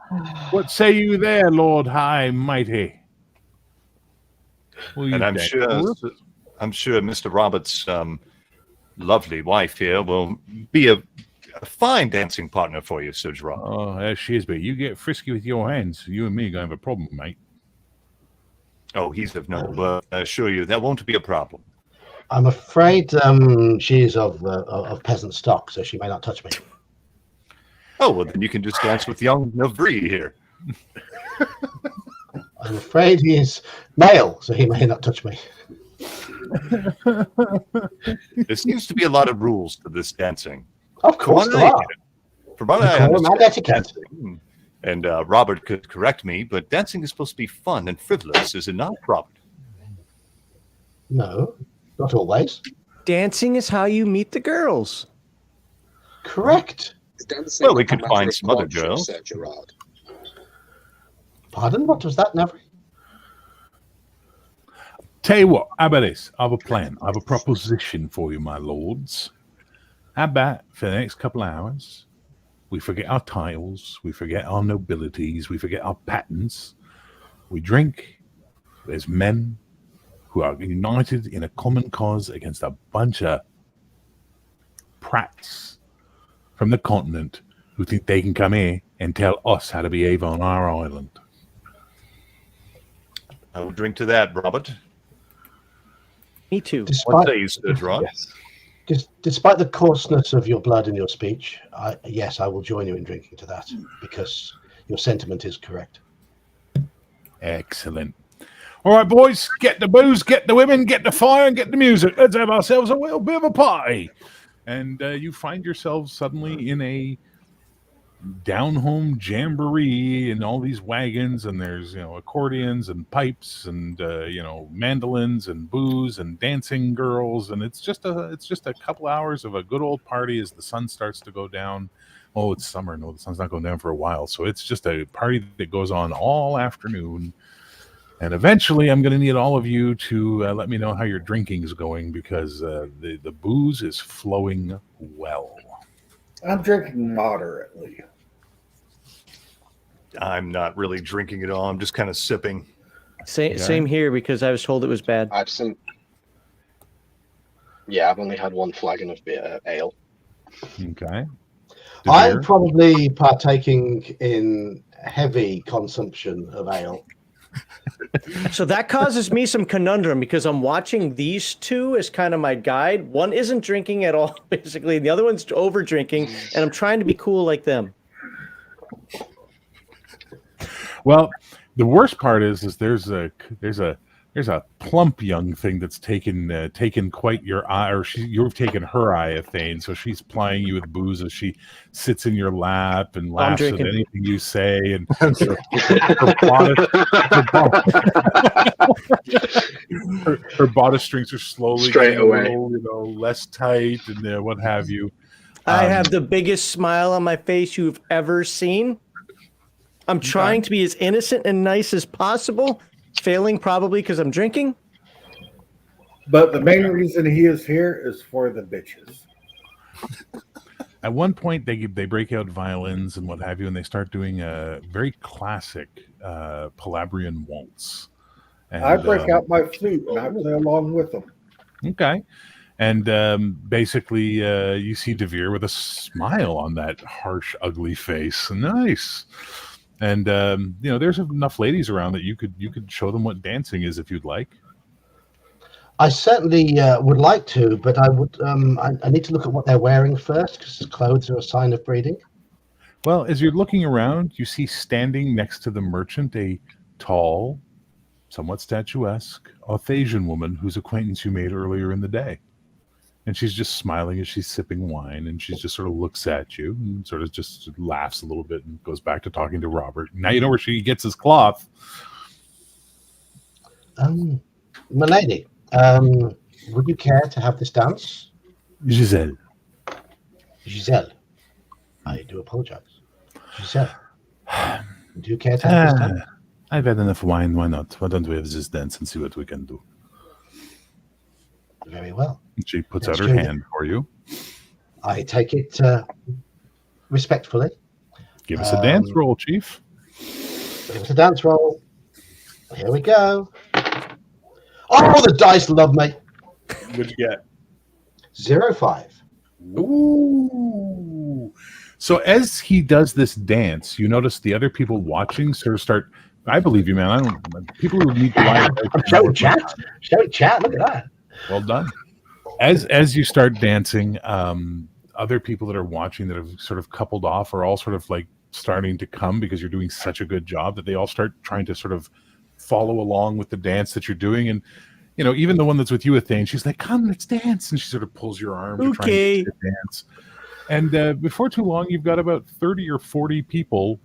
What say you there, Lord High Mighty? Will you And I'm dance sure for us? Mr. Robert's lovely wife here will be a fine dancing partner for you, Sir Gerard. Oh, there she is, but you get frisky with your hands. You and me are going to have a problem, mate. Oh, he's of no, but I assure you that won't be a problem. I'm afraid she is of peasant stock, so she may not touch me. Oh, well, then you can just dance with young Navri here. I'm afraid he is male, so he may not touch me. There seems to be a lot of rules to this dancing. Of course there are. From what I Decorum and understand, etiquette. dancing, and Robert could correct me, but dancing is supposed to be fun and frivolous, is it not, Robert? No, not always. Dancing is how you meet the girls. Correct. Dancing Well, we is a could matter find of some other courtship, girls. Sir Gerard. Pardon? What was that, Navri? Tell you what, how about this? I have a plan. I have a proposition for you, my lords. How about for the next couple of hours, we forget our titles, we forget our nobilities, we forget our patents. We drink as men who are united in a common cause against a bunch of prats from the continent who think they can come here and tell us how to behave on our island. I will drink to that, Robert. Me too. What say you, Sir Gerard? Yes. Despite the coarseness of your blood and your speech, yes, I will join you in drinking to that because your sentiment is correct. Excellent. All right, boys, get the booze, get the women, get the fire, and get the music. Let's have ourselves a little bit of a party. And you find yourselves suddenly in a down-home jamboree and all these wagons, and there's accordions and pipes and mandolins and booze and dancing girls, and it's just a couple hours of a good old party as the sun starts to go down. Oh, it's summer. No, the sun's not going down for a while, so it's just a party that goes on all afternoon. And eventually, I'm going to need all of you to let me know how your drinking is going because the booze is flowing well. I'm drinking moderately. I'm not really drinking at all. I'm just kind of sipping. Same here because I was told it was bad. I've only had one flagon of beer, ale. Okay. I'm probably partaking in heavy consumption of ale. So that causes me some conundrum because I'm watching these two as kind of my guide. One isn't drinking at all, basically. And the other one's over drinking, and I'm trying to be cool like them. Well, the worst part is there's a There's a plump young thing that's taken quite your eye, or you've taken her eye, AEthain. So she's plying you with booze as she sits in your lap and laughs at drinking. anything you say. And her bodice strings are slowly Straight getting away. a little, less tight, and what have you. I have the biggest smile on my face you've ever seen. I'm trying to be as innocent and nice as possible, failing probably because I'm drinking. But the main reason he is here is for the bitches. At one point, they break out violins and what have you, and they start doing a very classic Palladium waltz. And, I break out my flute and I play along with them. Okay. And basically, you see DeVere with a smile on that harsh, ugly face. Nice. And there's enough ladies around that you could show them what dancing is if you'd like. I certainly would like to, but I would. I need to look at what they're wearing first, because clothes are a sign of breeding. Well, as you're looking around, you see standing next to the merchant a tall, somewhat statuesque, Authasian woman whose acquaintance you made earlier in the day. And she's just smiling as she's sipping wine, and she just sort of looks at you and sort of just laughs a little bit and goes back to talking to Robert. Now you know where she gets his cloth. My lady, would you care to have this dance? Giselle. Giselle. I do apologize. Giselle. Do you care to have this dance? I've had enough wine. Why not? Why don't we have this dance and see what we can do? Very well. She puts Let's out her do hand for you. I take it respectfully. Give us a dance roll, Chief. Give us a dance roll. Here we go. Oh, the dice love me. What'd you get? 0-5. Ooh. So as he does this dance, you notice the other people watching sort of start. I believe you, man. I don't. People who need to lie. Show chat. Show chat. Look at that. Well done. As you start dancing, other people that are watching that have sort of coupled off are all sort of like starting to come because you're doing such a good job that they all start trying to sort of follow along with the dance that you're doing. And even the one that's with you, AEthain, she's like, "Come, let's dance," and she sort of pulls your arm to try and get you to dance. And before too long, you've got about 30 or 40 people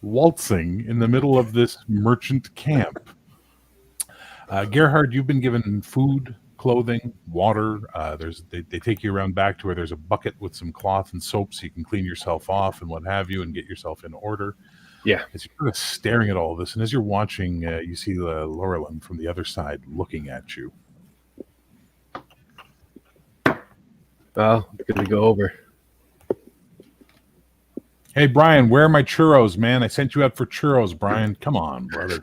waltzing in the middle of this merchant camp. Gerhard, you've been given food, clothing, water. They take you around back to where there's a bucket with some cloth and soap so you can clean yourself off and what have you and get yourself in order. Yeah. As you're sort of staring at all of this, and as you're watching, you see Laurelin from the other side looking at you. Well, good to go over. Hey, Brian, where are my churros, man? I sent you out for churros, Brian. Come on, brother.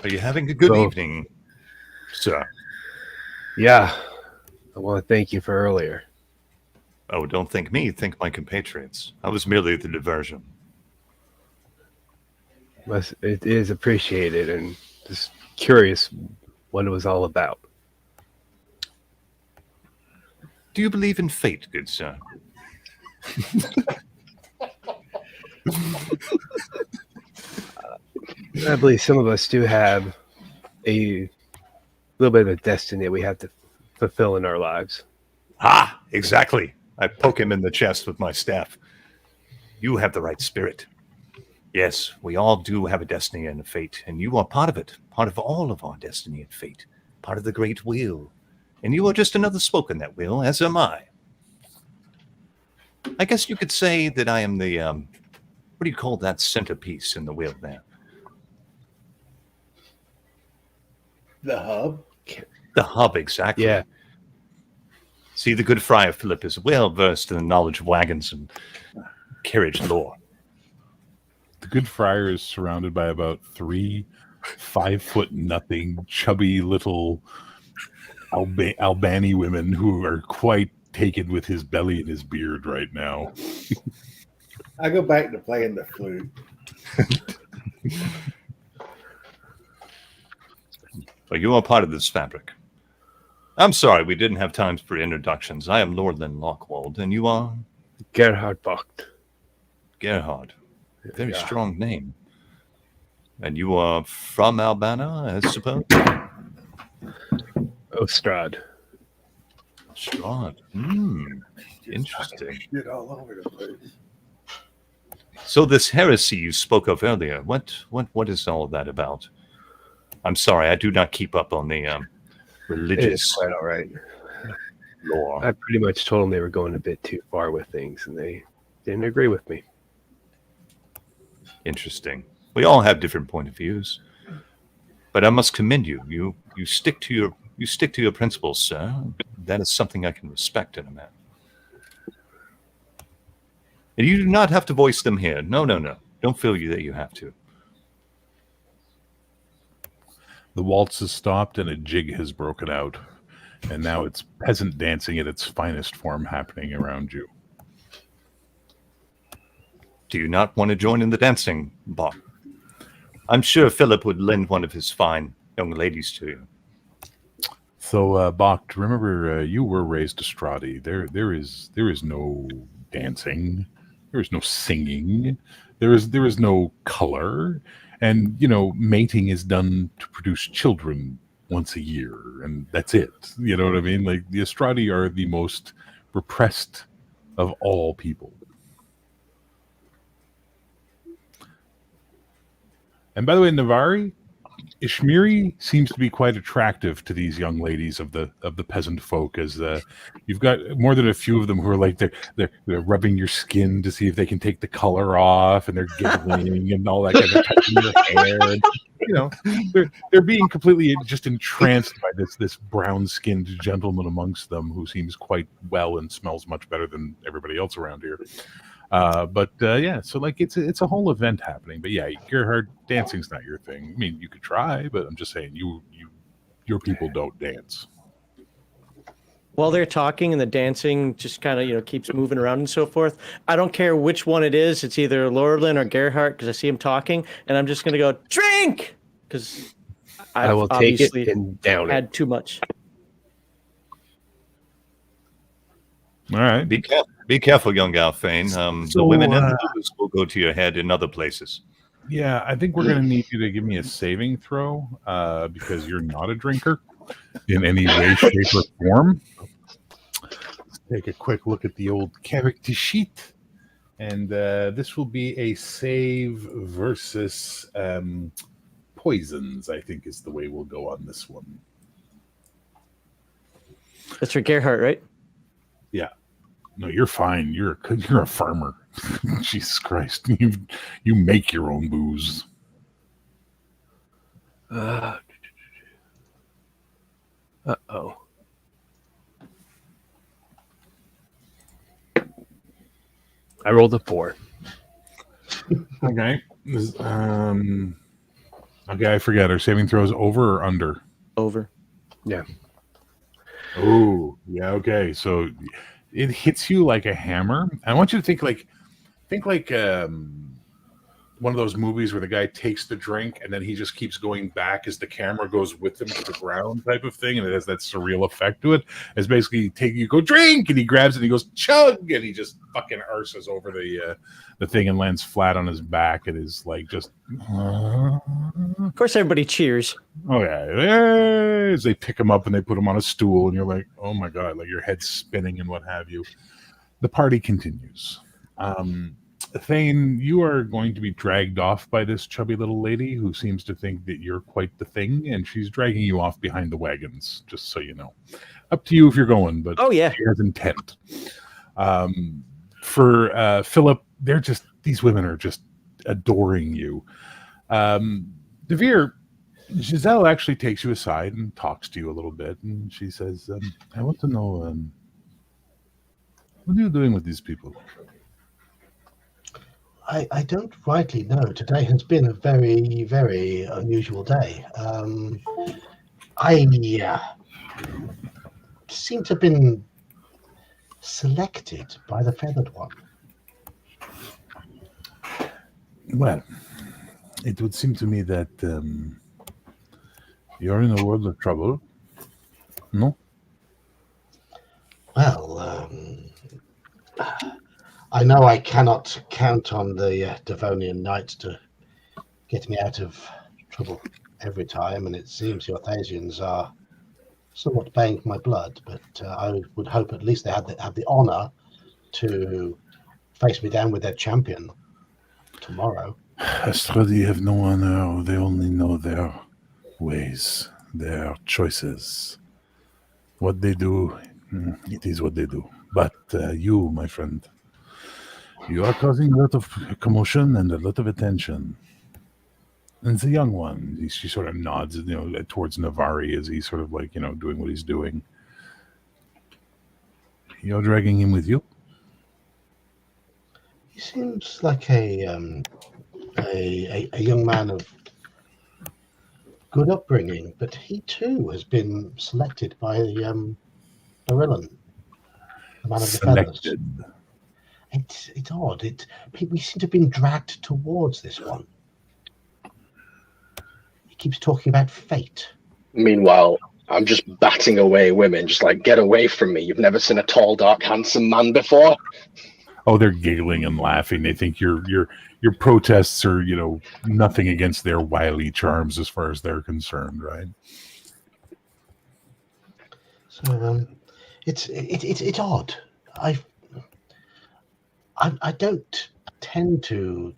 Are you having a good evening, sir? Yeah. I want to thank you for earlier. Oh, don't thank me. Thank my compatriots. I was merely the diversion. It is appreciated and just curious what it was all about. Do you believe in fate, good sir? I believe some of us do have a little bit of a destiny that we have to fulfill in our lives. Ah, exactly. I poke him in the chest with my staff. You have the right spirit. Yes, we all do have a destiny and a fate, and you are part of it, part of all of our destiny and fate, part of the great wheel. And you are just another spoke in that wheel, as am I. I guess you could say that I am the, what do you call that centerpiece in the wheel there? The hub? The hub, exactly. Yeah. See, the good Friar Philip is well versed in the knowledge of wagons and carriage lore. The good friar is surrounded by about 3 5-foot-nothing, chubby little Albani women who are quite taken with his belly and his beard right now. I go back to playing the flute. So you are part of this fabric. I'm sorry, we didn't have time for introductions. I am Lord Lynn Lockwald, and you are? Gerhard Bocht. Gerhard. Very strong name. And you are from Alabana, I suppose? Ostrad. Strahd. Interesting. Shit all over the place. So this heresy you spoke of earlier, what is all of that about? I'm sorry, I do not keep up on the It's religious quite all right. lore. I pretty much told them they were going a bit too far with things, and they didn't agree with me. Interesting. We all have different point of views, but I must commend you. You stick to your principles, sir. That is something I can respect in a man. And you do not have to voice them here. No. Don't feel that you have to. The waltz has stopped and a jig has broken out, and now it's peasant dancing at its finest form happening around you. Do you not want to join in the dancing, Bob? I'm sure Philip would lend one of his fine young ladies to you. So, Bach, remember you were raised Estradi. There is no dancing. There is no singing. There is no color. And, mating is done to produce children once a year, and that's it. You know what I mean? Like, the Estradi are the most repressed of all people. And by the way, Navari, Ishmiri seems to be quite attractive to these young ladies of the peasant folk, as you've got more than a few of them who are like they're rubbing your skin to see if they can take the color off, and they're giggling and all that kind of touching your hair. They're being completely just entranced by this brown-skinned gentleman amongst them who seems quite well and smells much better than everybody else around here. So like it's a whole event happening. But yeah, Gerhard, dancing's not your thing. I mean, you could try, but I'm just saying your people don't dance. While they're talking and the dancing just kind of keeps moving around and so forth, I don't care which one it is. It's either Lorelin or Gerhard because I see him talking, and I'm just gonna go drink because I will take it and down it. Had too much. All right. Be careful, young AEthain. The women and the booze will go to your head in other places. Yeah, I think we're going to need you to give me a saving throw because you're not a drinker in any way, shape, or form. Let's take a quick look at the old character sheet. And this will be a save versus poisons, I think is the way we'll go on this one. That's for Gerhard, right? Yeah. No, you're fine. You're a farmer. Jesus Christ. You make your own booze. Uh-oh. I rolled a 4. Okay. Okay, I forget. Are saving throws over or under? Over. Yeah. Oh, yeah, okay. So it hits you like a hammer. I want you to think like one of those movies where the guy takes the drink and then he just keeps going back as the camera goes with him to the ground type of thing, and it has that surreal effect to it. It's basically you go drink, and he grabs it and he goes chug, and he just fucking arses over the thing and lands flat on his back. It is like just Of course, everybody cheers. oh yeah, as they pick him up and they put him on a stool, and you're like, oh my god, like your head's spinning and what have you. The party continues. Thane, you are going to be dragged off by this chubby little lady who seems to think that you're quite the thing, and she's dragging you off behind the wagons, just so you know. Up to you if you're going, but oh yeah, she has intent. For Philip, these women are just adoring you. Devere, Giselle actually takes you aside and talks to you a little bit, and she says, I want to know, what are you doing with these people? I don't rightly know. Today has been a very, very unusual day. I seem to have been selected by the Feathered One. Well, it would seem to me that you're in a world of trouble. No? Well, I know I cannot count on the Devonian Knights to get me out of trouble every time, and it seems your Thasians are somewhat paying for my blood. But I would hope at least they have the honor to face me down with their champion tomorrow. Astrodi have no honor. They only know their ways, their choices. What they do, it is what they do. But you, my friend, you are causing a lot of commotion and a lot of attention. And the young one, she sort of nods, towards Navari as he's sort of like, doing what he's doing. You're dragging him with you? He seems like a young man of good upbringing, but he too has been selected by the Marillan, the man of the feathers. It's odd. We seem to have been dragged towards this one. He keeps talking about fate. Meanwhile, I'm just batting away women, just like, get away from me. You've never seen a tall, dark, handsome man before. Oh, they're giggling and laughing. They think your protests are, nothing against their wily charms as far as they're concerned, right? So it's odd. I don't tend to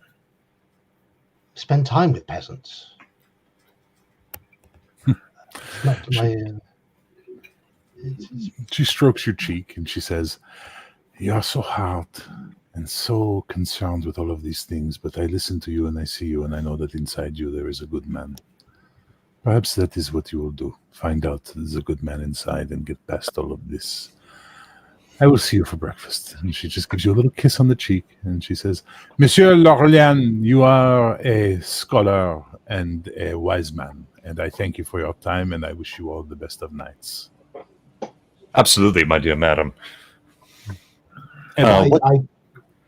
spend time with peasants. Not my, she strokes your cheek and she says, "You are so hard and so concerned with all of these things, but I listen to you and I see you and I know that inside you there is a good man. Perhaps that is what you will do. Find out there's a good man inside and get past all of this. I will see you for breakfast." And she just gives you a little kiss on the cheek and she says, "Monsieur L'Orléans, you are a scholar and a wise man, and I thank you for your time and I wish you all the best of nights." Absolutely, my dear madam. And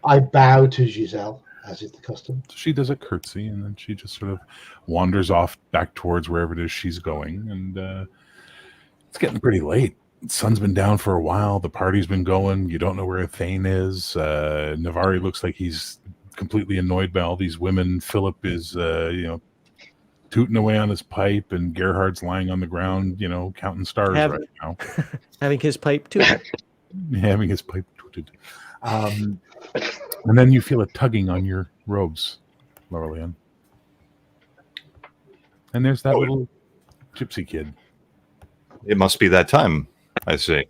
I bow to Giselle, as is the custom. She does a curtsy and then she just sort of wanders off back towards wherever it is she's going. And it's getting pretty late. The sun's been down for a while. The party's been going. You don't know where AEthain is. Navari looks like he's completely annoyed by all these women. Philip is, tooting away on his pipe, and Gerhard's lying on the ground, counting stars right now. Having his pipe too. Having his pipe tooted. And then you feel a tugging on your robes, Laurelian. And there's that little gypsy kid. It must be that time, I say.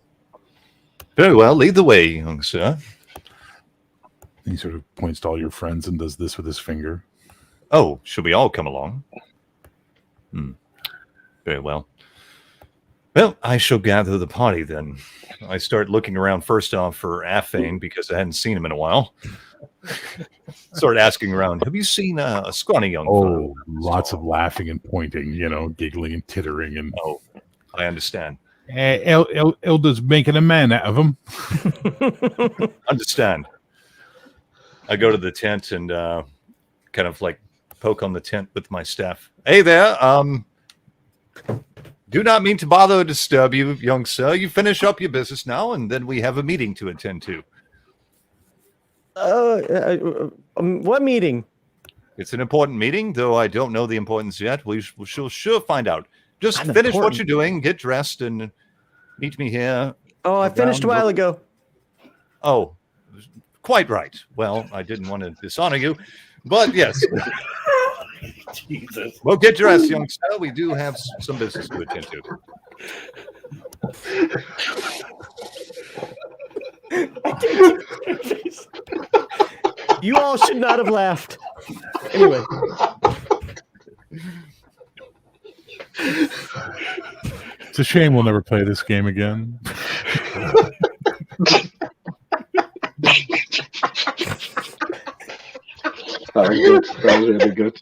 Very well, lead the way, young sir. He sort of points to all your friends and does this with his finger. Oh, should we all come along? Very well. Well, I shall gather the party then. I start looking around first off for AEthain because I hadn't seen him in a while. Start asking around, have you seen a scrawny young fellow? Lots of laughing and pointing, giggling and tittering. And Oh, I understand. Elda's making a man out of him. Understand. I go to the tent and kind of like poke on the tent with my staff. Hey there, do not mean to bother or disturb you, young sir. You finish up your business now, and then we have a meeting to attend to. What meeting? It's an important meeting, though I don't know the importance yet. We shall sure find out. Just I'm finish what important. you're doing, get dressed, and meet me here. Oh, I finished a while ago. Oh, quite right. Well, I didn't want to dishonor you, but yes. Jesus. Well, get dressed, young sir. We do have some business to attend to. You all should not have laughed. Anyway. It's a shame we'll never play this game again. That was good. That was really good.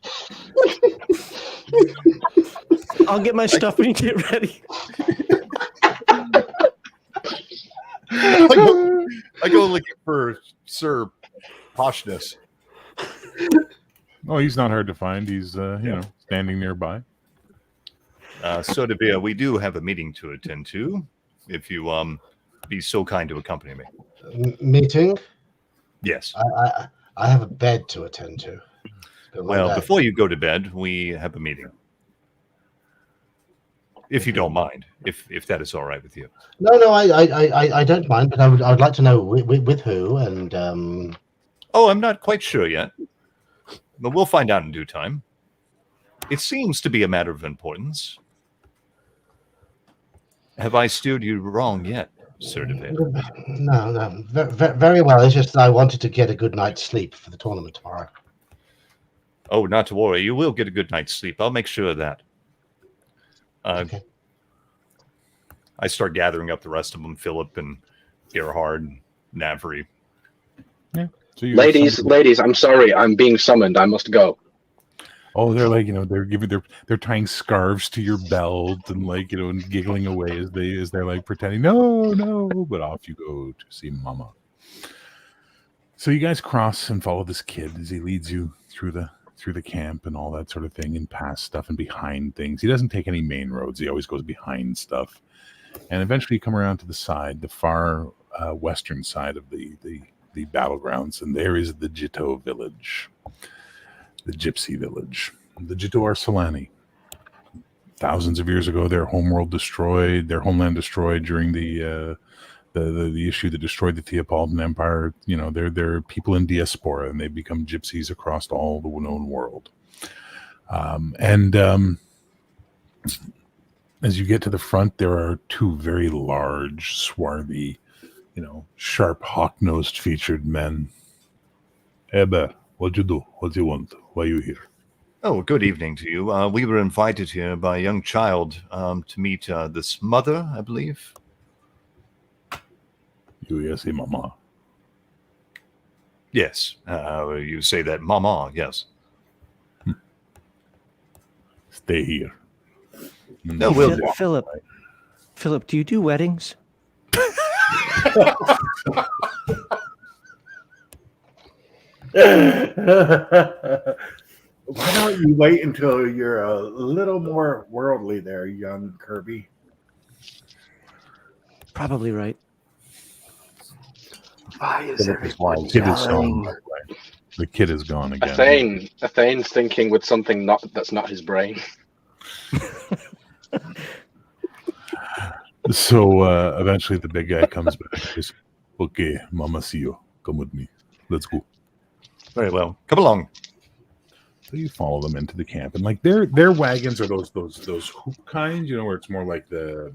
I'll get my stuff when you get ready. I go looking for Sir Poshness. Oh, he's not hard to find. He's, standing nearby. So to be, we do have a meeting to attend to. If you be so kind to accompany me. Meeting? Yes. I have a bed to attend to. Well, before you go to bed, we have a meeting. If you don't mind, if that is all right with you. No, I don't mind, but I would like to know with who and. Oh, I'm not quite sure yet, but we'll find out in due time. It seems to be a matter of importance. Have I steered you wrong yet, Sir DeVille? No, very well. It's just that I wanted to get a good night's sleep for the tournament tomorrow. Oh, not to worry. You will get a good night's sleep. I'll make sure of that. Okay. I start gathering up the rest of them, Philip and Gerhard and Navri. Yeah. So ladies, I'm sorry. I'm being summoned. I must go. Oh, they're like, they're tying scarves to your belt and like, and giggling away as they're like pretending, no, but off you go to see Mama. So you guys cross and follow this kid as he leads you through the camp and all that sort of thing, and past stuff and behind things. He doesn't take any main roads. He always goes behind stuff. And eventually you come around to the side, the far western side of the battlegrounds, and there is the Jito village. The gypsy village. The Jito are Solani. Thousands of years ago, their homeland destroyed during the issue that destroyed the Teopolitan Empire. They're people in diaspora, and they become gypsies across all the known world. As you get to the front, there are two very large, swarthy, sharp, hawk-nosed featured men. Ebe, what you do? What do you want? Why are you here? Oh, good evening to you. We were invited here by a young child to meet this mother, I believe. You say Mama. Yes. You say that Mama, yes. Stay here. No, Philip, do you do weddings? Why don't you wait until you're a little more worldly there, young Kirby? Probably right. Why is everyone Kid is gone, by the way. The kid is gone again. Athane's thinking with something that's not his brain. So eventually the big guy comes back and says, okay, Mama, see you. Come with me. Let's go. Very well. Come along. So you follow them into the camp, and like their wagons are those hoop kinds, where it's more like the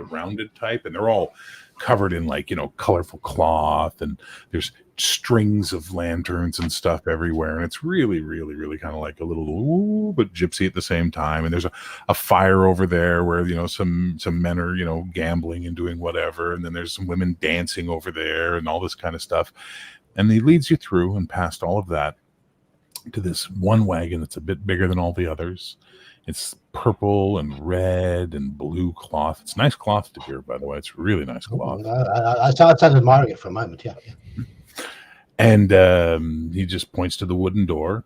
rounded type, and they're all covered in like colorful cloth, and there's strings of lanterns and stuff everywhere, and it's really, really, really kind of like a little ooh, but gypsy at the same time. And there's a fire over there where some men are gambling and doing whatever, and then there's some women dancing over there and all this kind of stuff. And he leads you through and past all of that to this one wagon that's a bit bigger than all the others. It's purple and red and blue cloth. It's nice cloth to hear, by the way. It's really nice cloth. I started admiring it for a moment, yeah. And he just points to the wooden door.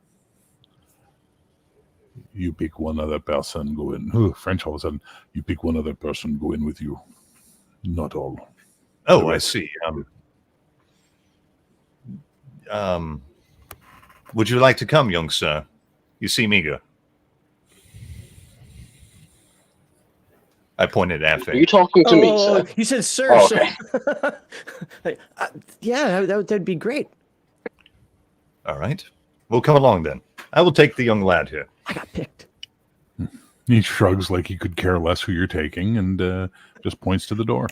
You pick one other person, go in. Ooh, French all of a sudden. You pick one other person, go in with you. Not all. Oh, I see. Would you like to come, young sir? You seem eager. I pointed at Afe. Are you talking to me, sir? You said sir. Oh, okay. Sir. Yeah, that'd be great. All right. We'll come along then. I will take the young lad here. I got picked. He shrugs like he could care less who you're taking and just points to the door.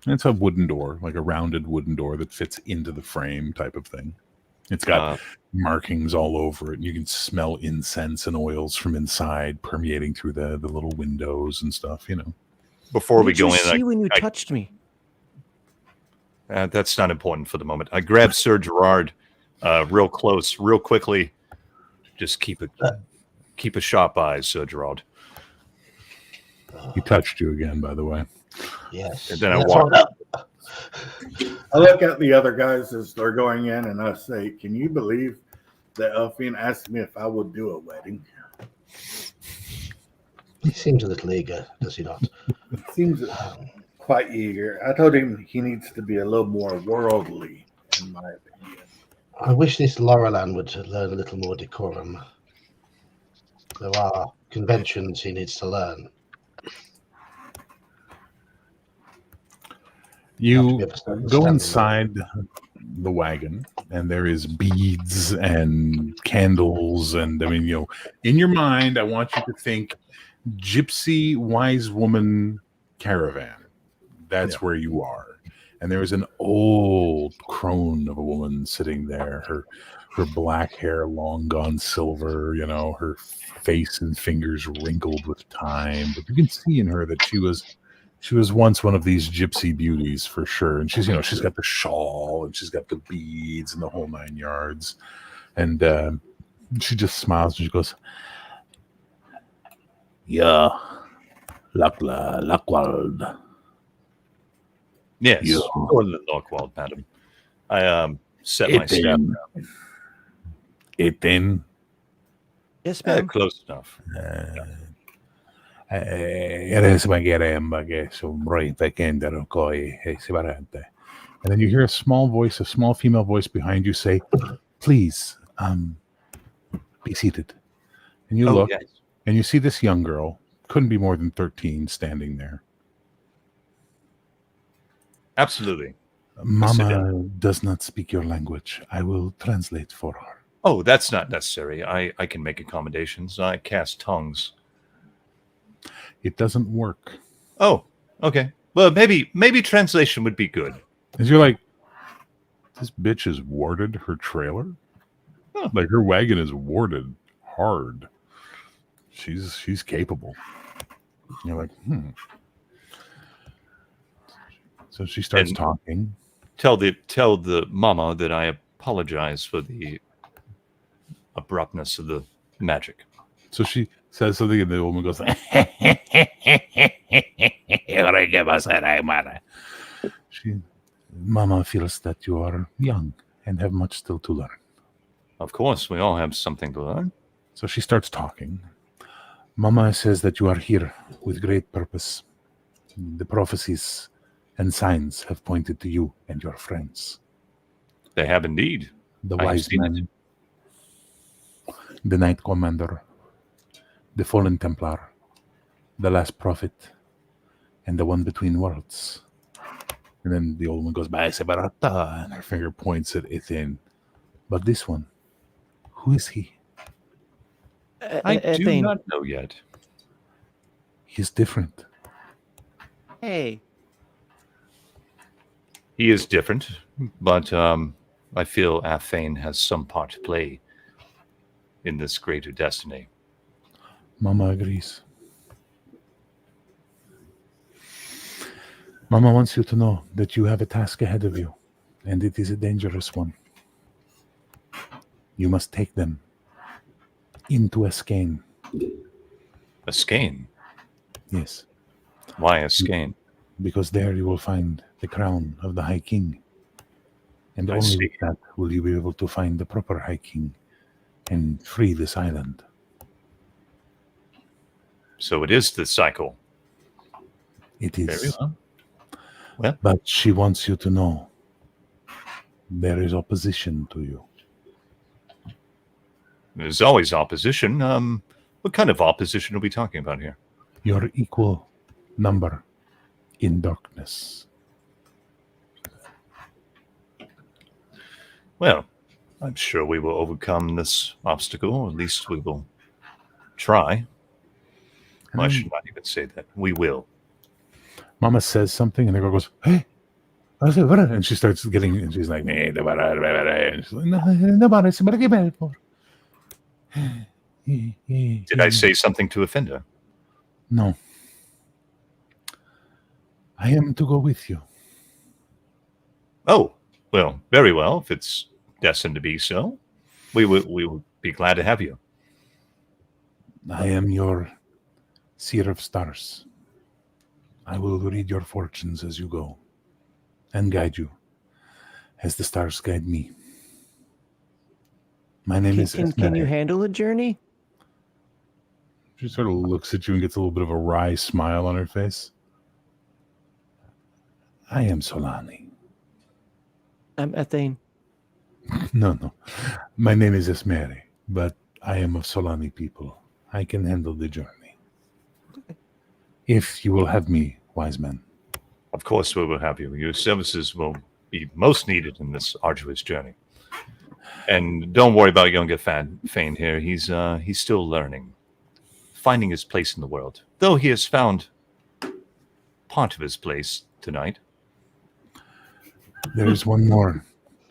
It's a wooden door, like a rounded wooden door that fits into the frame type of thing. It's got markings all over it. And you can smell incense and oils from inside permeating through the little windows and stuff, Before we go in, see when you touched me? That's not important for the moment. I grabbed Sir Gerard real close, real quickly. Just keep a sharp eye, Sir Gerard. He touched you again, by the way. Yes. And then I walked up. I look at the other guys as they're going in, and I say, "Can you believe that Elfine asked me if I would do a wedding?" He seems a little eager, does he not? Seems quite eager. I told him he needs to be a little more worldly, in my opinion. I wish this Laurelan would learn a little more decorum. There are conventions he needs to learn. You Have to be of a certain go standing. inside the wagon, and there is beads and candles, and I mean, in your mind, I want you to think gypsy wise woman caravan. That's where you are. And there is an old crone of a woman sitting there, her black hair long gone silver, her face and fingers wrinkled with time, but you can see in her that she was once one of these gypsy beauties for sure. And she's got the shawl and she's got the beads and the whole 9 yards. And she just smiles and she goes, "Yeah, Lackwald." Yes, Yeah. Gordon Lockwald, madam. I set my staff down. AEthain. Yes, ma'am. Close enough. And then you hear a small female voice behind you say, "Please, be seated." And you look, yes. and you see this young girl, couldn't be more than 13, standing there. Absolutely. Mama does not speak your language. I will translate for her. Oh, that's not necessary. I can make accommodations. I cast tongues. It doesn't work. Oh, okay. Well, maybe translation would be good. As you're like, this bitch has warded her trailer? Huh. Like her wagon is warded hard. She's capable. You're like, So she starts talking. Tell the mama that I apologize for the abruptness of the magic. So she says something, and the woman goes, Mama feels that you are young and have much still to learn. Of course, we all have something to learn. So she starts talking. Mama says that you are here with great purpose. The prophecies and signs have pointed to you and your friends. They have indeed. The I have wise seen man, the Knight Commander, the Fallen Templar, the Last Prophet, and the one between worlds. And then the old one goes, "Baesebarata," and her finger points at AEthain. But this one, who is he? I do AEthain. not know yet. He's different. Hey. He is different, but I feel AEthain has some part to play in this greater destiny. Mama agrees. Mama wants you to know that you have a task ahead of you, and it is a dangerous one. You must take them into Escain. Escain? Yes. Why Escain? Because there you will find the crown of the High King. And I only see. with that will you be able to find the proper High King and free this island. So it is the cycle. It is. Very well. Well, But she wants you to know there is opposition to you. there's always opposition. What kind of opposition are we talking about here? Your equal number in darkness. Well, I'm sure we will overcome this obstacle, or at least we will try. Well, I should not even say that. We will. Mama says something, and the girl goes, "Hey!" I said, "What?" And she starts getting, and she's like, and she's like, Did I say something to offend her? No. I am to go with you. Oh, well, very well. If it's destined to be so, we will be glad to have you. I am your seer of stars. I will read your fortunes as you go and guide you as the stars guide me. My name is Can you handle a journey? She sort of looks at you and gets a little bit of a wry smile on her face. I am Solani. I'm AEthain. No. My name is Esmeri, but I am of Solani people. I can handle the journey. If you will have me, wise man. Of course we will have you. Your services will be most needed in this arduous journey. And don't worry about younger Fane here. He's still learning, finding his place in the world. Though he has found part of his place tonight. There is one more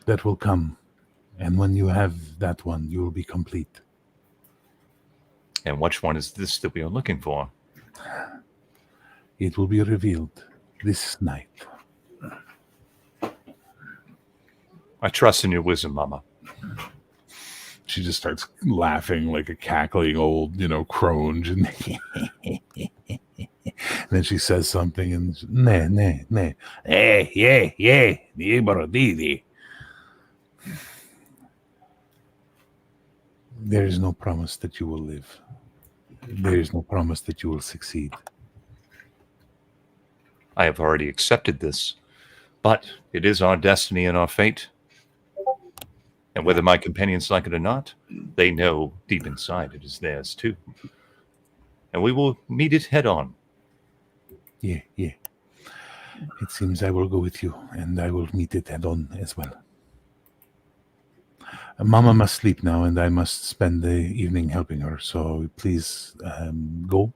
that will come. And when you have that one, you will be complete. And which one is this that we are looking for? It will be revealed this night. I trust in your wisdom, Mama. She just starts laughing like a cackling old, crone. And then she says something and ne. There is no promise that you will live. There is no promise that you will succeed. I have already accepted this, but it is our destiny and our fate. And whether my companions like it or not, they know deep inside it is theirs too. And we will meet it head on. Yeah. It seems I will go with you, and I will meet it head on as well. Mama must sleep now, and I must spend the evening helping her. So please go.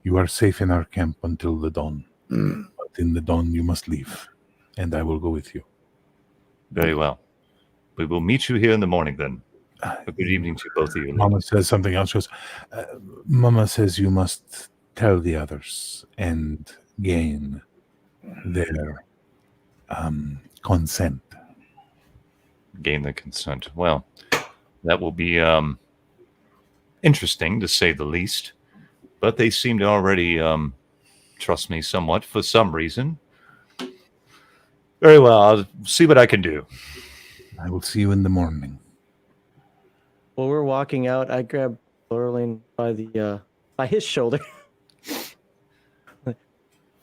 You are safe in our camp until the dawn. But in the dawn, you must leave, and I will go with you. Very well. We will meet you here in the morning then. A good evening to both of you. Mama says something else. She goes, Mama says you must tell the others and gain their consent. Gain the consent. Well, that will be interesting to say the least. But they seem to already trust me somewhat for some reason. Very well. I'll see what I can do. I will see you in the morning. While we're walking out, I grab Laureline by his shoulder.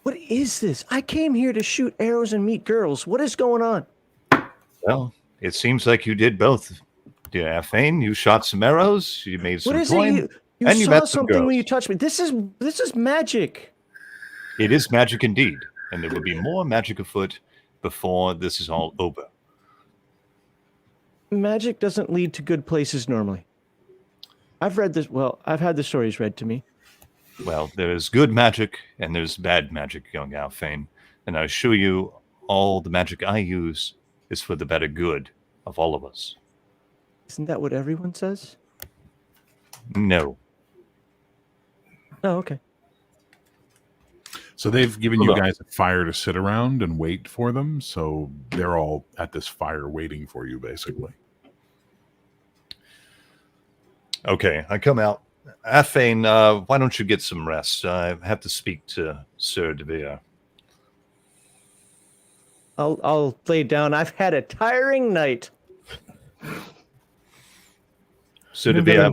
What is this? I came here to shoot arrows and meet girls. What is going on? Well, it seems like you did both. Dear AEthain, you shot some arrows, you made some What is coin, it? You and you saw met some something girls. when you touched me. This is magic. It is magic indeed, and there will be more magic afoot before this is all over. Magic doesn't lead to good places normally. I've read this. Well, I've had the stories read to me. Well, there is good magic and there's bad magic, young AEthain, and I assure you, all the magic I use is for the better good of all of us. Isn't that what everyone says? No. Oh, okay. So they've given you guys a fire to sit around and wait for them. So they're all at this fire waiting for you, basically. Okay, I come out. AEthain, why don't you get some rest? I have to speak to Sir Devere. I'll lay down. I've had a tiring night. Sir Devere,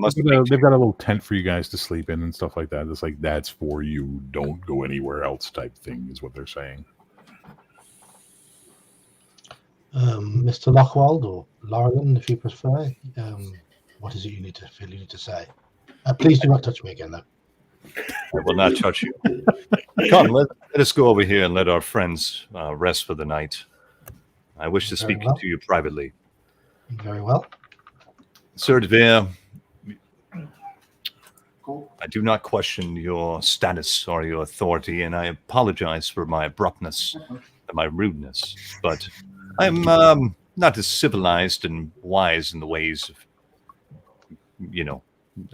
they've got a little tent for you guys to sleep in and stuff like that. It's like, that's for you. Don't go anywhere else type thing is what they're saying. Mr. Lochwald or Laureline, if you prefer. What is it you need to say? Please do not touch me again, though. I will not touch you. Come, let us go over here and let our friends rest for the night. I wish to speak to you privately. Very well. Sir Devere, I do not question your status or your authority, and I apologize for my abruptness and my rudeness, but I'm not as civilized and wise in the ways of,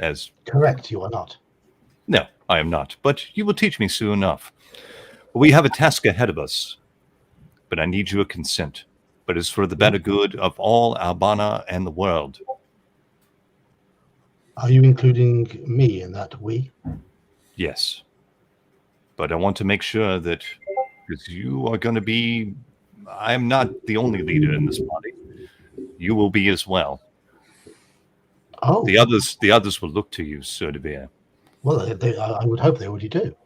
as... Correct, you are not. No, I am not, but you will teach me soon enough. We have a task ahead of us, but I need your consent. But it's for the better good of all Alabana and the world. Are you including me in that we? Yes. But I want to make sure that, because you are going to be, I'm not the only leader in this body. You will be as well. Oh. The others will look to you, Sir Devere. Well, I would hope they already do.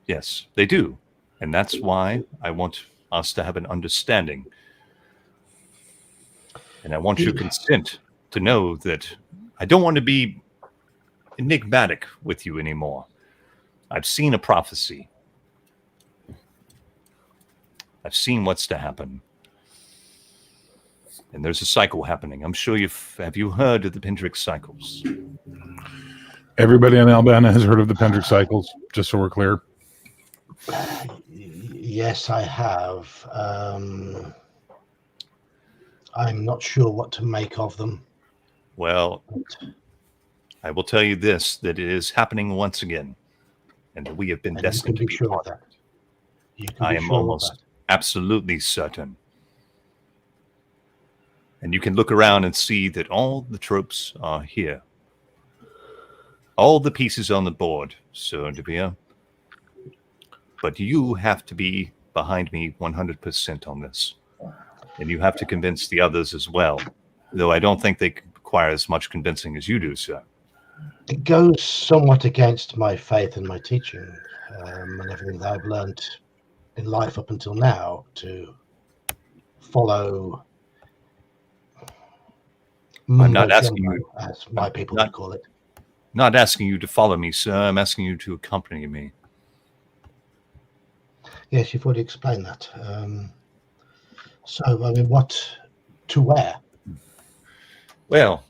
Yes, they do. And that's why I want us to have an understanding. And I want your consent to know that I don't want to be enigmatic with you anymore. I've seen a prophecy. I've seen what's to happen. And there's a cycle happening. I'm sure have you heard of the Pendrick cycles? Everybody in Alabana has heard of the Pendrick cycles, just so we're clear. Yes, I have. I'm not sure what to make of them. Well, I will tell you this, that it is happening once again, and that we have been destined to be sure part of of that. it. You can I be am sure of almost that. absolutely certain. And you can look around and see that all the tropes are here. All the pieces on the board, Sir Devere. But you have to be behind me 100% on this. And you have to convince the others as well. Though I don't think they require as much convincing as you do, sir. It goes somewhat against my faith and my teaching, and everything that I've learned in life up until now, to follow I'm not asking you, as my people would call it. Not asking you to follow me, sir. I'm asking you to accompany me. Yes, you've already explained that. So, I mean, what to wear? Well,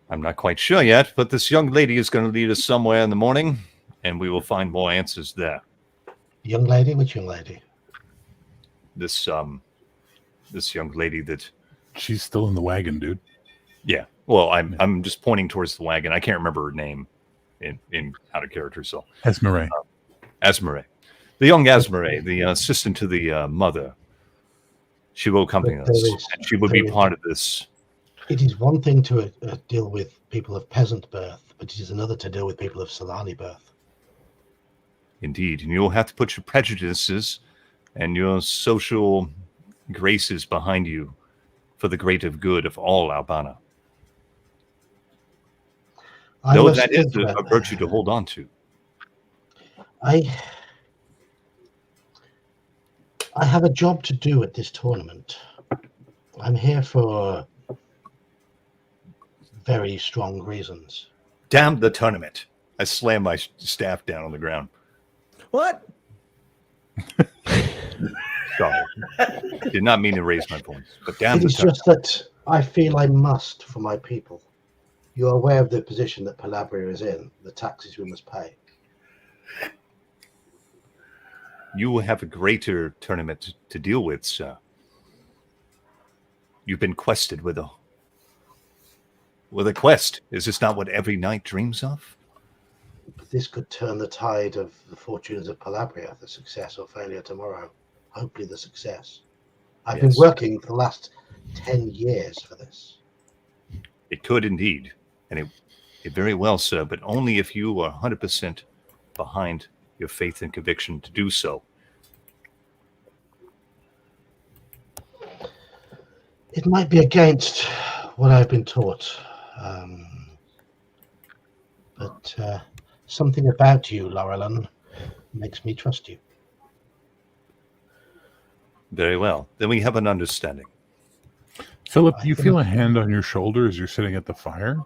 I'm not quite sure yet, but this young lady is going to lead us somewhere in the morning, and we will find more answers there. Young lady? Which young lady? This young lady that... She's still in the wagon, dude. Yeah. Well, I'm just pointing towards the wagon. I can't remember her name in out of character, so... Esmeralda. Esmeralda. The young Esmeralda, the assistant to the mother. She will accompany us, and she will be part of this. It is one thing to deal with people of peasant birth, but it is another to deal with people of Solani birth. Indeed, and you'll have to put your prejudices and your social graces behind you for the greater good of all Alabana. Though that is a virtue to hold on to. I have a job to do at this tournament. I'm here for very strong reasons. Damn the tournament. I slam my staff down on the ground. What? Sorry. Did not mean to raise my voice, but damn it is just that I feel I must for my people. You're aware of the position that Palladium is in, the taxes we must pay. You will have a greater tournament to deal with, sir. You've been quested with a quest. Is this not what every knight dreams of? But this could turn the tide of the fortunes of Palladium, the success or failure tomorrow. Hopefully the success. I've been working for the last 10 years for this. It could indeed. And it very well, sir, but only if you are 100% behind your faith and conviction to do so. It might be against what I've been taught. But something about you, Laurelin, makes me trust you. Very well. Then we have an understanding. Philip, you feel a hand on your shoulder as you're sitting at the fire?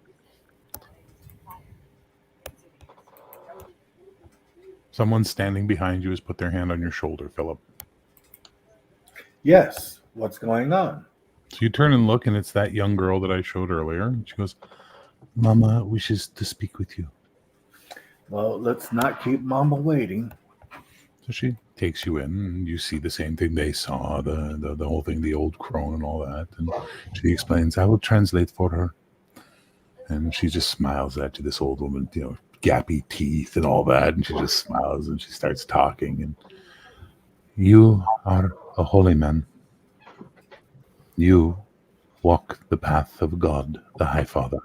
Someone standing behind you has put their hand on your shoulder, Philip. Yes. What's going on? So you turn and look, and it's that young girl that I showed earlier. And she goes, Mama wishes to speak with you. Well, let's not keep Mama waiting. So she takes you in, and you see the same thing they saw, the whole thing, the old crone and all that. And she explains, I will translate for her. And she just smiles at you, this old woman, gappy teeth and all that. And she just smiles, and she starts talking. And you are a holy man. You walk the path of God, the High Father.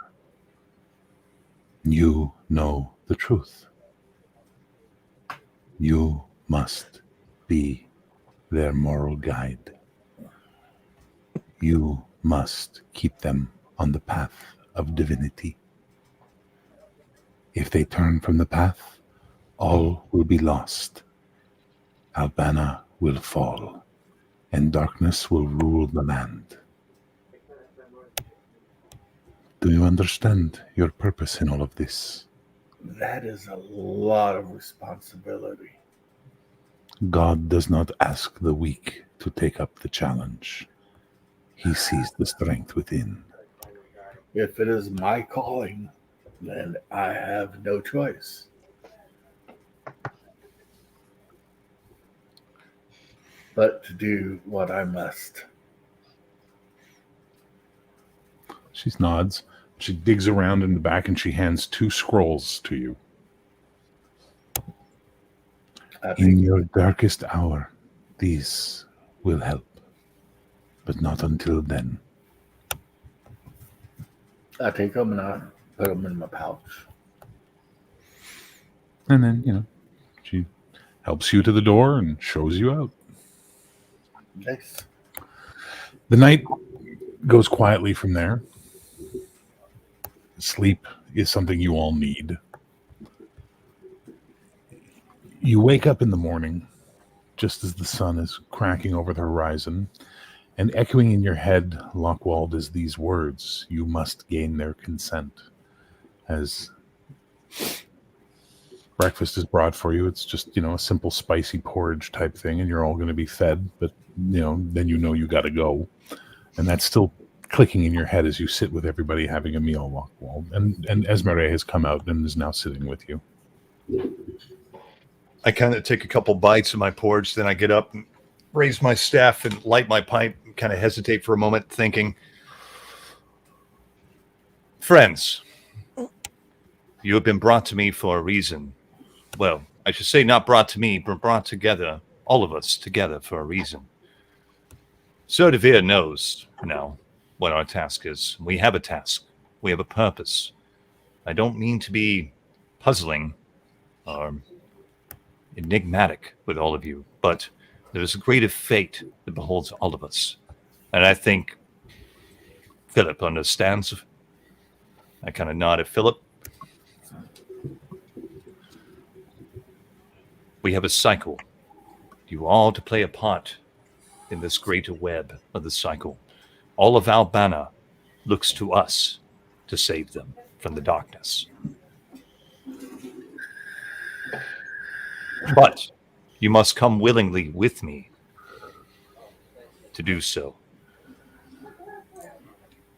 You know the truth. You must be their moral guide. You must keep them on the path of divinity. If they turn from the path, all will be lost. Alabana will fall, and darkness will rule the land. Do you understand your purpose in all of this? That is a lot of responsibility. God does not ask the weak to take up the challenge. He sees the strength within. If it is my calling, then I have no choice. But to do what I must. She nods. She digs around in the back and she hands 2 scrolls to you. In your darkest hour, these will help. But not until then. I take them and I put them in my pouch. And then, she helps you to the door and shows you out. Nice. The night goes quietly from there. Sleep is something you all need. You wake up in the morning, just as the sun is cracking over the horizon, and echoing in your head, Lockwald, is these words: you must gain their consent. As breakfast is brought for you, it's just, a simple spicy porridge type thing, and you're all going to be fed, but, then you got to go. And that's still clicking in your head as you sit with everybody having a meal, Lockwald. And Esmeralda has come out and is now sitting with you. I kind of take a couple bites of my porridge, then I get up and raise my staff and light my pipe, kind of hesitate for a moment, thinking, friends, you have been brought to me for a reason. Well, I should say not brought to me, but brought together, all of us together for a reason. Sir DeVere knows now what our task is. We have a task. We have a purpose. I don't mean to be puzzling or enigmatic with all of you, but there is a greater fate that beholds all of us. And I think Philip understands. I kind of nod at Philip. We have a cycle. You all to play a part in this greater web of the cycle. All of Alabana looks to us to save them from the darkness. But you must come willingly with me to do so.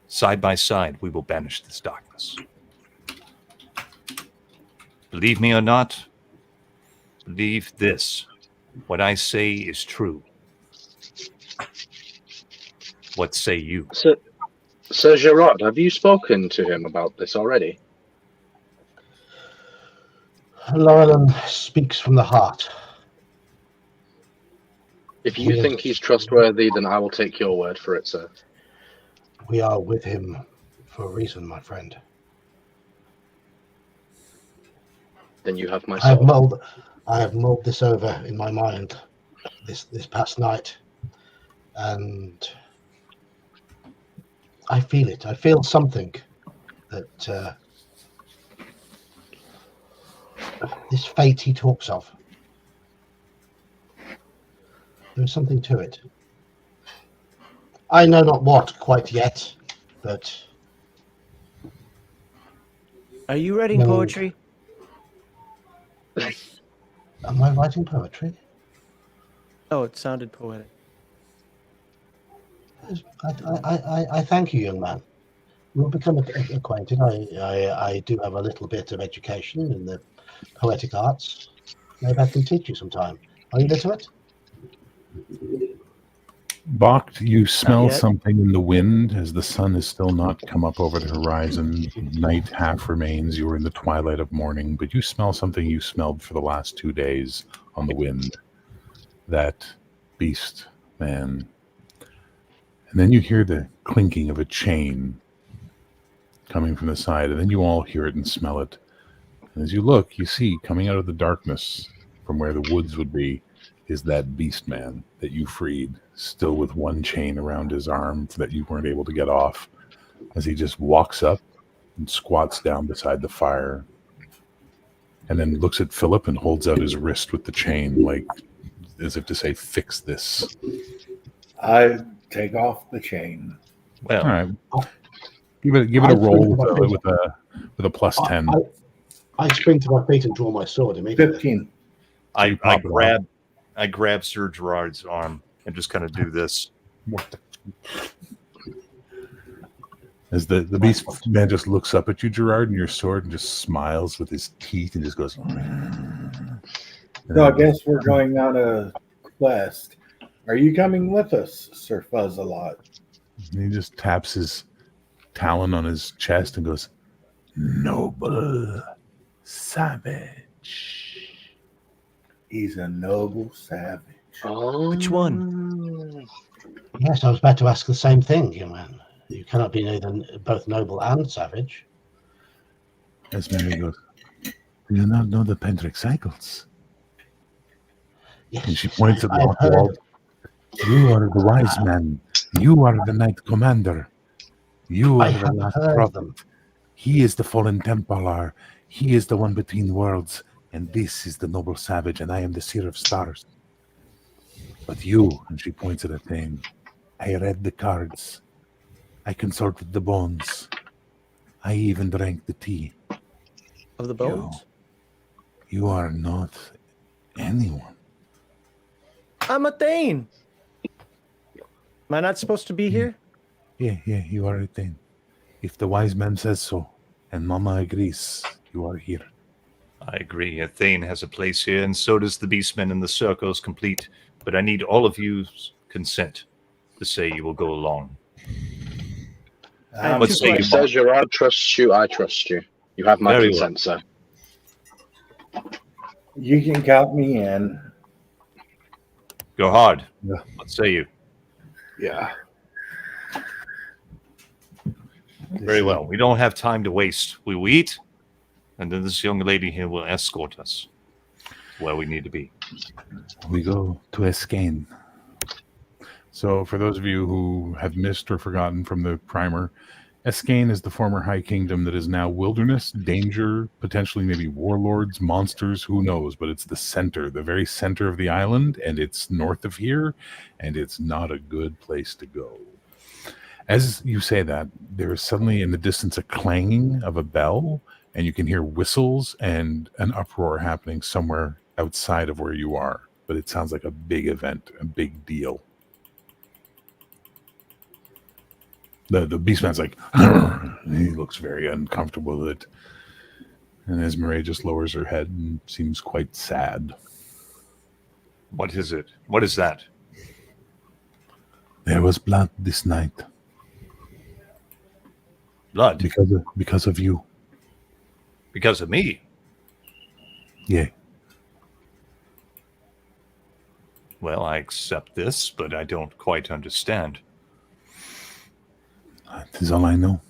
Side by side, we will banish this darkness. Believe me or not, believe this. What I say is true. What say you? Sir Gerard, have you spoken to him about this already? Llewellyn speaks from the heart. If you think he's trustworthy, then I will take your word for it, sir. We are with him for a reason, my friend. Then you have my sword. I have mulled this over in my mind this past night, and I feel it. I feel something that this fate he talks of. There is something to it. I know not what quite yet, but... Are you writing poetry? Am I writing poetry? Oh, it sounded poetic. I thank you, young man. We'll become acquainted. I do have a little bit of education in the poetic arts. Maybe I can teach you sometime. Are you literate? Bakht, you smell something in the wind as the sun has still not come up over the horizon. Night half remains. You are in the twilight of morning, but you smell something you smelled for the last 2 days on the wind. That beast, man. And then you hear the clinking of a chain coming from the side, and then you all hear it and smell it. And as you look, you see coming out of the darkness from where the woods would be is that beast man that you freed, still with one chain around his arm that you weren't able to get off, as he just walks up and squats down beside the fire and then looks at Philip and holds out his wrist with the chain, like as if to say, fix this. I take off the chain. Well, all right. Give it I a roll spring to my feet. with a plus 10. I spring to my feet and draw my sword immediately. 15. you pop it off. I grab Sir Gerard's arm and just kind of do this. As the beast man just looks up at you, Gerard, and your sword, and just smiles with his teeth and just goes. So I guess we're going on a quest. Are you coming with us, Sir Fuzz-a-Lot? And he just taps his talon on his chest and goes, "Noble savage." He's a noble savage. Which one? Yes, I was about to ask the same thing, young man. You cannot be both noble and savage. As Mary goes, "Do you not know the Pentric cycles?" Yes, And she points at I've heard. Lochwald. "You are the wise man. You are the knight commander. You I are the have last heard prophet. them. He is the fallen Templar. He is the one between worlds. And this is the noble savage, and I am the seer of stars. But you," and she points at AEthain, "I read the cards. I consulted the bones. I even drank the tea. Of the bones? You are not anyone." I'm AEthain. Am I not supposed to be here? Yeah, you are AEthain. If the wise man says so, and Mama agrees, you are here. I agree. AEthain has a place here, and so does the Beastmen and the Circles complete. But I need all of you's consent to say you will go along. But say you Sir Gerard trusts you, I trust you. You have my Very consent, sir. You can count me in. Go hard. Yeah. What say you? Yeah. Very well. We don't have time to waste. We will eat, and then this young lady here will escort us to where we need to be. We go to AEthain. So, for those of you who have missed or forgotten from the primer, AEthain is the former High Kingdom that is now wilderness, danger, potentially maybe warlords, monsters, who knows, but it's the center, the very center of the island, and it's north of here, and it's not a good place to go. As you say that, there is suddenly in the distance a clanging of a bell, and you can hear whistles and an uproar happening somewhere outside of where you are. But it sounds like a big event, a big deal. The Beastman's like, he looks very uncomfortable with it. And Esmeralda just lowers her head and seems quite sad. What is it? What is that? There was blood this night. Blood? Because of you. Because of me? Yeah. Well, I accept this, but I don't quite understand. That is all I know.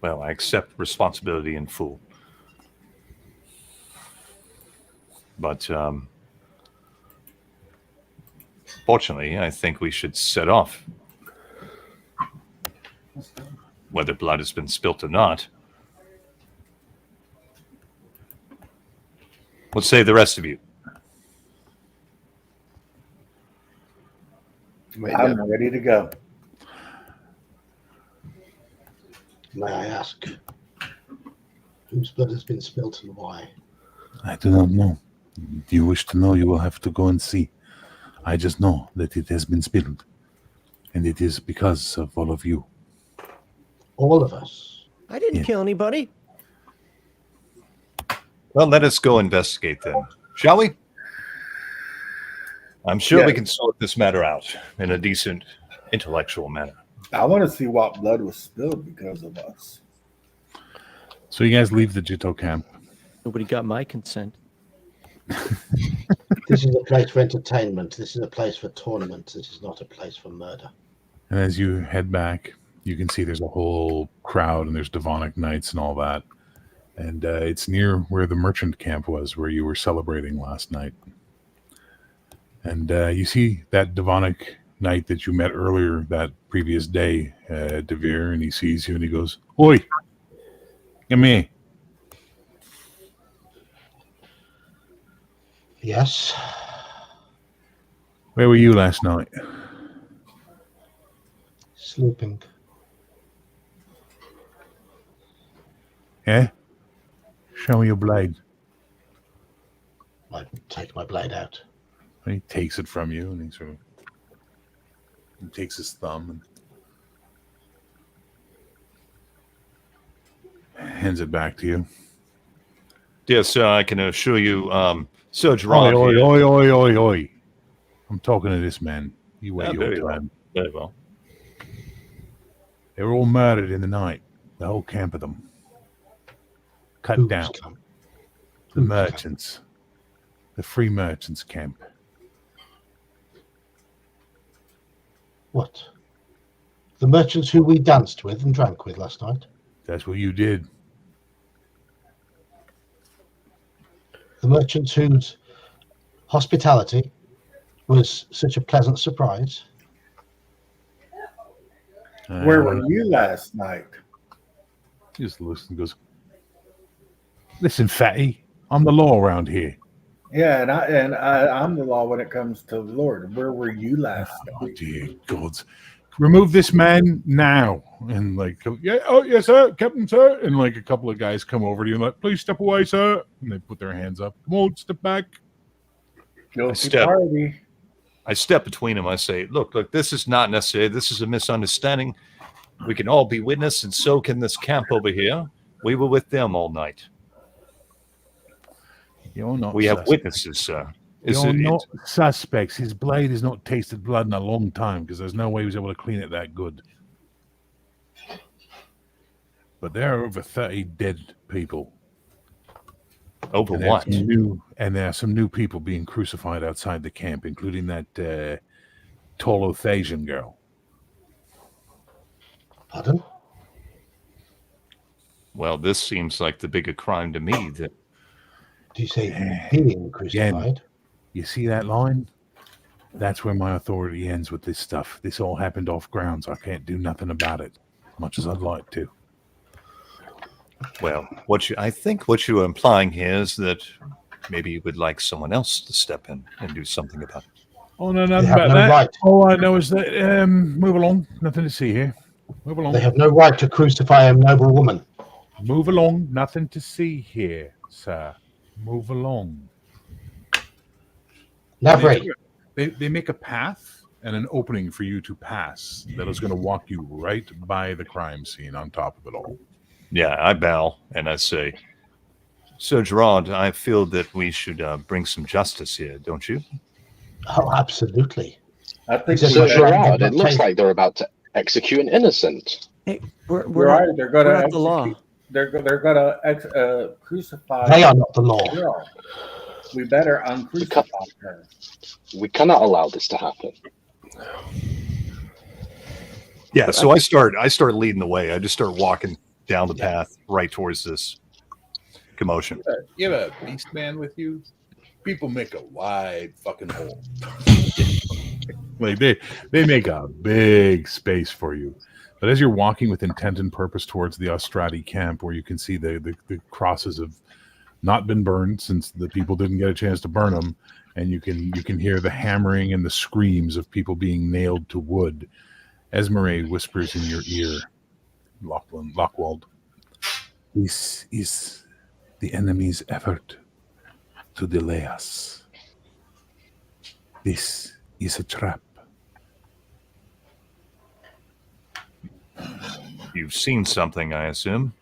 Well, I accept responsibility in full. But, fortunately, I think we should set off. Whether blood has been spilt or not. What say the rest of you? I'm ready to go. May I ask whose blood has been spilt and why? I do not know. If you wish to know, you will have to go and see. I just know that it has been spilled. And it is because of all of you. All of us? I didn't kill anybody. Well, let us go investigate then, shall we? I'm sure we can sort this matter out in a decent, intellectual manner. I want to see what blood was spilled because of us. So you guys leave the Jito camp. Nobody got my consent. This is a place for entertainment. This is a place for tournaments. This is not a place for murder. And as you head back, you can see there's a whole crowd and there's Devonic Knights and all that. And it's near where the merchant camp was, where you were celebrating last night. And you see that Devonic Knight that you met earlier that previous day, Devere, and he sees you and he goes, "Oi, come here." Yes. Where were you last night? Sleeping. Yeah? Show me your blade. I take my blade out. And he takes it from you, and he takes his thumb and hands it back to you. Yes, sir, I can assure you, Sir Oi, Gerard oi, here. oi, oi, oi, oi. I'm talking to this man. You wait your very time. well. Very well. They were all murdered in the night. The whole camp of them. Cut Who's down. camp? The Who's merchants. The free merchants camp. What? The merchants who we danced with and drank with last night? That's what you did. The merchants whose hospitality was such a pleasant surprise? Where were you last night? He just looks and goes, listen, fatty, I'm the law around here. Yeah, and I'm the law when it comes to the Lord. Where were you last Oh, night? dear gods. Remove this man now. And like, yeah, oh, yes, sir, Captain, sir. And like a couple of guys come over to you and like, please step away, sir. And they put their hands up. Come on, step back. Guilty step. party. I step between them. I say, look, this is not necessary. This is a misunderstanding. We can all be witness, and so can this camp over here. We were with them all night. You're not We have suspects. witnesses, sir. You're not suspects. His blade has not tasted blood in a long time because there's no way he was able to clean it that good. But there are over 30 dead people. Over And what? there are some new people being crucified outside the camp, including that tall Athasian girl. Pardon? Well, this seems like the bigger crime to me. That Do you say being crucified? You see that line? That's where my authority ends with this stuff. This all happened off grounds. I can't do nothing about it, much as I'd like to. well, I think what you are implying here is that maybe you would like someone else to step in and do something about it. Oh, no, nothing have about no that. right. All I know is that, move along. Nothing to see here. Move along. They have no right to crucify a noble woman. Move along. Nothing to see here, sir. Move along. Labrie. They make a path and an opening for you to pass that is going to walk you right by the crime scene on top of it all. Yeah, I bow and I say, Sir Gerard, I feel that we should bring some justice here, don't you? Oh, absolutely. I think Sir Sir Yeah. Gerard, it looks Take- like they're about to execute an innocent. Hey, we're you're not, right. They're going we're to not the law. They're going to crucify. They are not the law. the girl. We better uncrucify her. We cannot allow this to happen. Yeah, so I start leading the way. I just start walking down the path right towards this commotion. You have a beast man with you? People make a wide fucking hole. Like they make a big space for you. But as you're walking with intent and purpose towards the Ostrati camp, where you can see the crosses have not been burned since the people didn't get a chance to burn them, and you can hear the hammering and the screams of people being nailed to wood. Esmeralda whispers in your ear, Lockwald, this is the enemy's effort to delay us. This is a trap. You've seen something, I assume.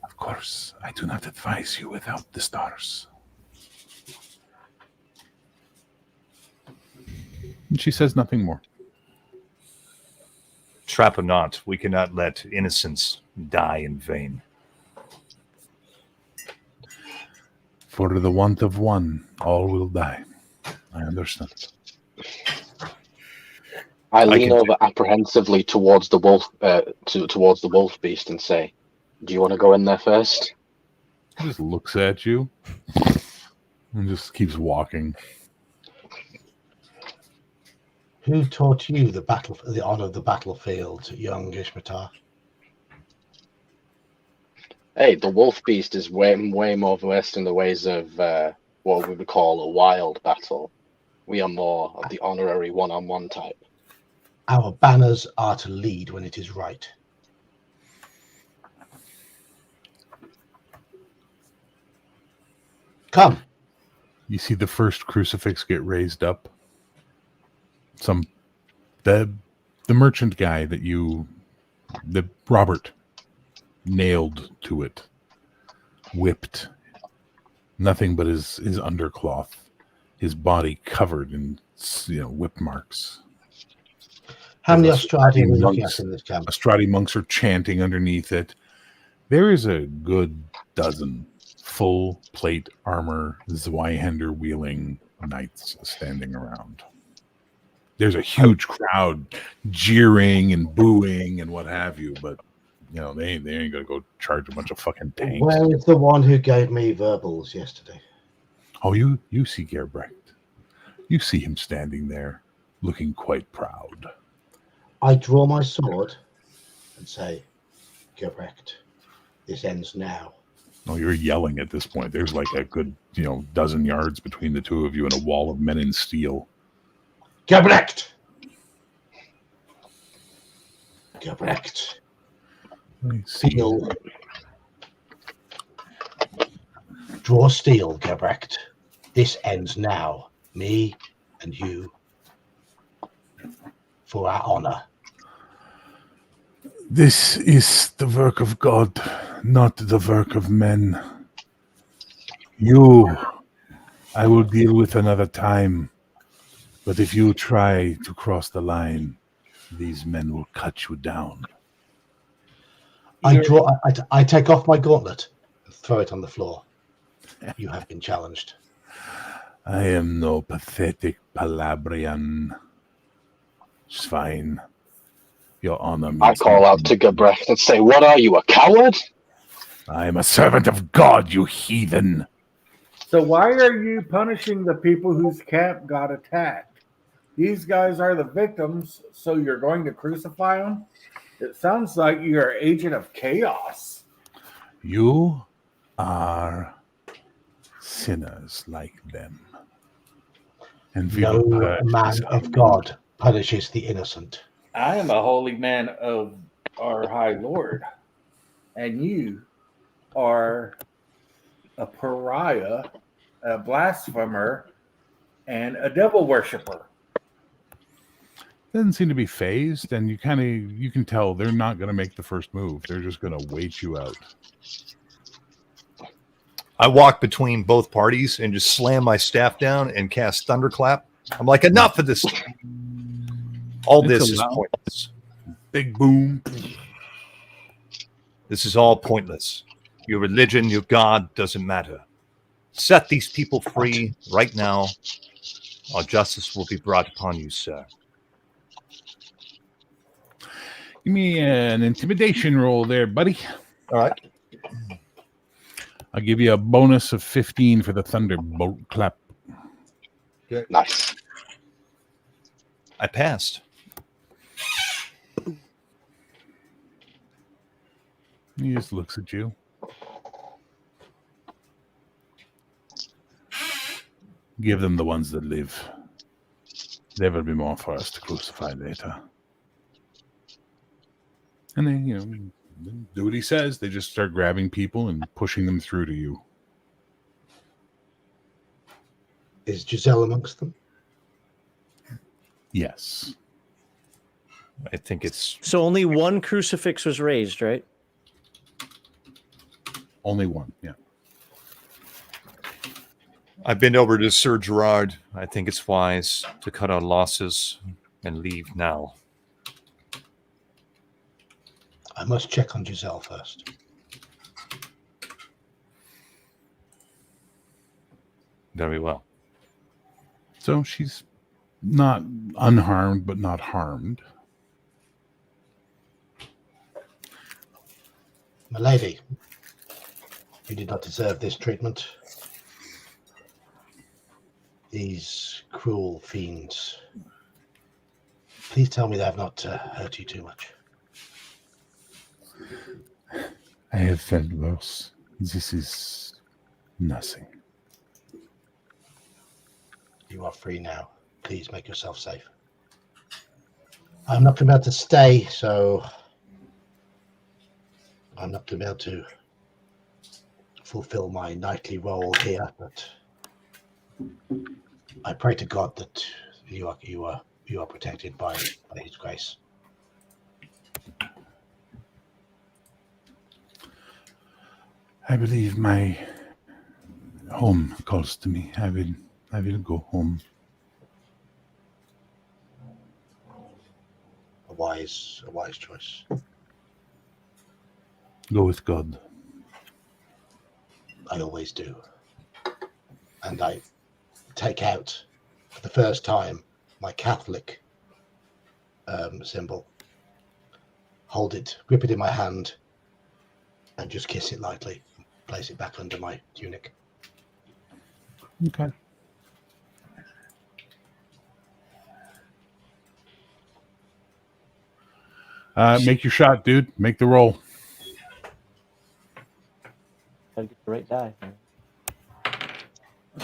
Of course, I do not advise you without the stars. And she says nothing more. Trap or not, we cannot let innocents die in vain. For the want of one, all will die. I understand. I lean can- over apprehensively towards the wolf, towards the wolf beast, and say, "Do you want to go in there first?" He just looks at you and just keeps walking. Who taught you the honor of the battlefield, young Ishmatar? Hey, the wolf beast is way more versed in the ways of what we would call a wild battle. We are more of the honorary one-on-one type. Our banners are to lead when it is right. Come. You see the first crucifix get raised up. The merchant guy that Robert nailed to it, whipped, nothing but his undercloth, his body covered in whip marks. How many There's Australians are we looking at in this camp? Astrati monks are chanting underneath it. There is a good dozen full plate armor Zweihander wielding knights standing around. There's a huge crowd jeering and booing and what have you, but they ain't gonna go charge a bunch of fucking tanks. Where is the one who gave me verbals yesterday? Oh, you see Gerbrecht. You see him standing there, looking quite proud. I draw my sword and say, Gerbrecht, this ends now. Oh, you're yelling at this point. There's like a good, dozen yards between the two of you and a wall of men in steel. Gerbrecht! Gerbrecht. Steel. Draw steel, Gerbrecht. This ends now. Me and you. For our honor. This is the work of God, not the work of men. You, I will deal with another time. But if you try to cross the line, these men will cut you down. I take off my gauntlet and throw it on the floor. You have been challenged. I am no pathetic Palabrian. Svein. Your honor. I call out to Gebrecht and say, "What are you, a coward?" I am a servant of God, you heathen. So why are you punishing the people whose camp got attacked? These guys are the victims, so you're going to crucify them? It sounds like you're an agent of chaos. You are sinners like them. And no man of God punishes the innocent. I am a holy man of our High Lord, and you are a pariah, a blasphemer, and a devil worshiper. Doesn't seem to be phased, and you can tell they're not going to make the first move. They're just going to wait you out. I walk between both parties and just slam my staff down and cast Thunderclap. I'm like, enough of this. All this is pointless. Big boom. This is all pointless. Your religion, your God doesn't matter. Set these people free right now, or justice will be brought upon you, sir. Give me an intimidation roll there, buddy. All right. I'll give you a bonus of 15 for the thunderbolt clap. Okay. Nice. I passed. He just looks at you. Give them the ones that live. There will be more for us to crucify later. And then, do what he says. They just start grabbing people and pushing them through to you. Is Giselle amongst them? Yes. I think it's... So only one crucifix was raised, right? Only one, yeah. I've been over to Sir Gerard. I think it's wise to cut our losses and leave now. I must check on Giselle first. Very well. So she's not unharmed, but not harmed. My lady, you did not deserve this treatment. These cruel fiends. Please tell me they have not hurt you too much. I have felt worse. This is nothing. You are free now. Please make yourself safe. I'm not going to be able to stay, so I'm not going to be able to fulfill my nightly role here. But I pray to God that you are protected by His grace. I believe my home calls to me. I will go home. A wise choice. Go with God. I always do. And I take out, for the first time, my Catholic symbol. Hold it, grip it in my hand, and just kiss it lightly. Place it back under my tunic. Okay. Make your shot, dude. Make the roll. Gotta get the right die.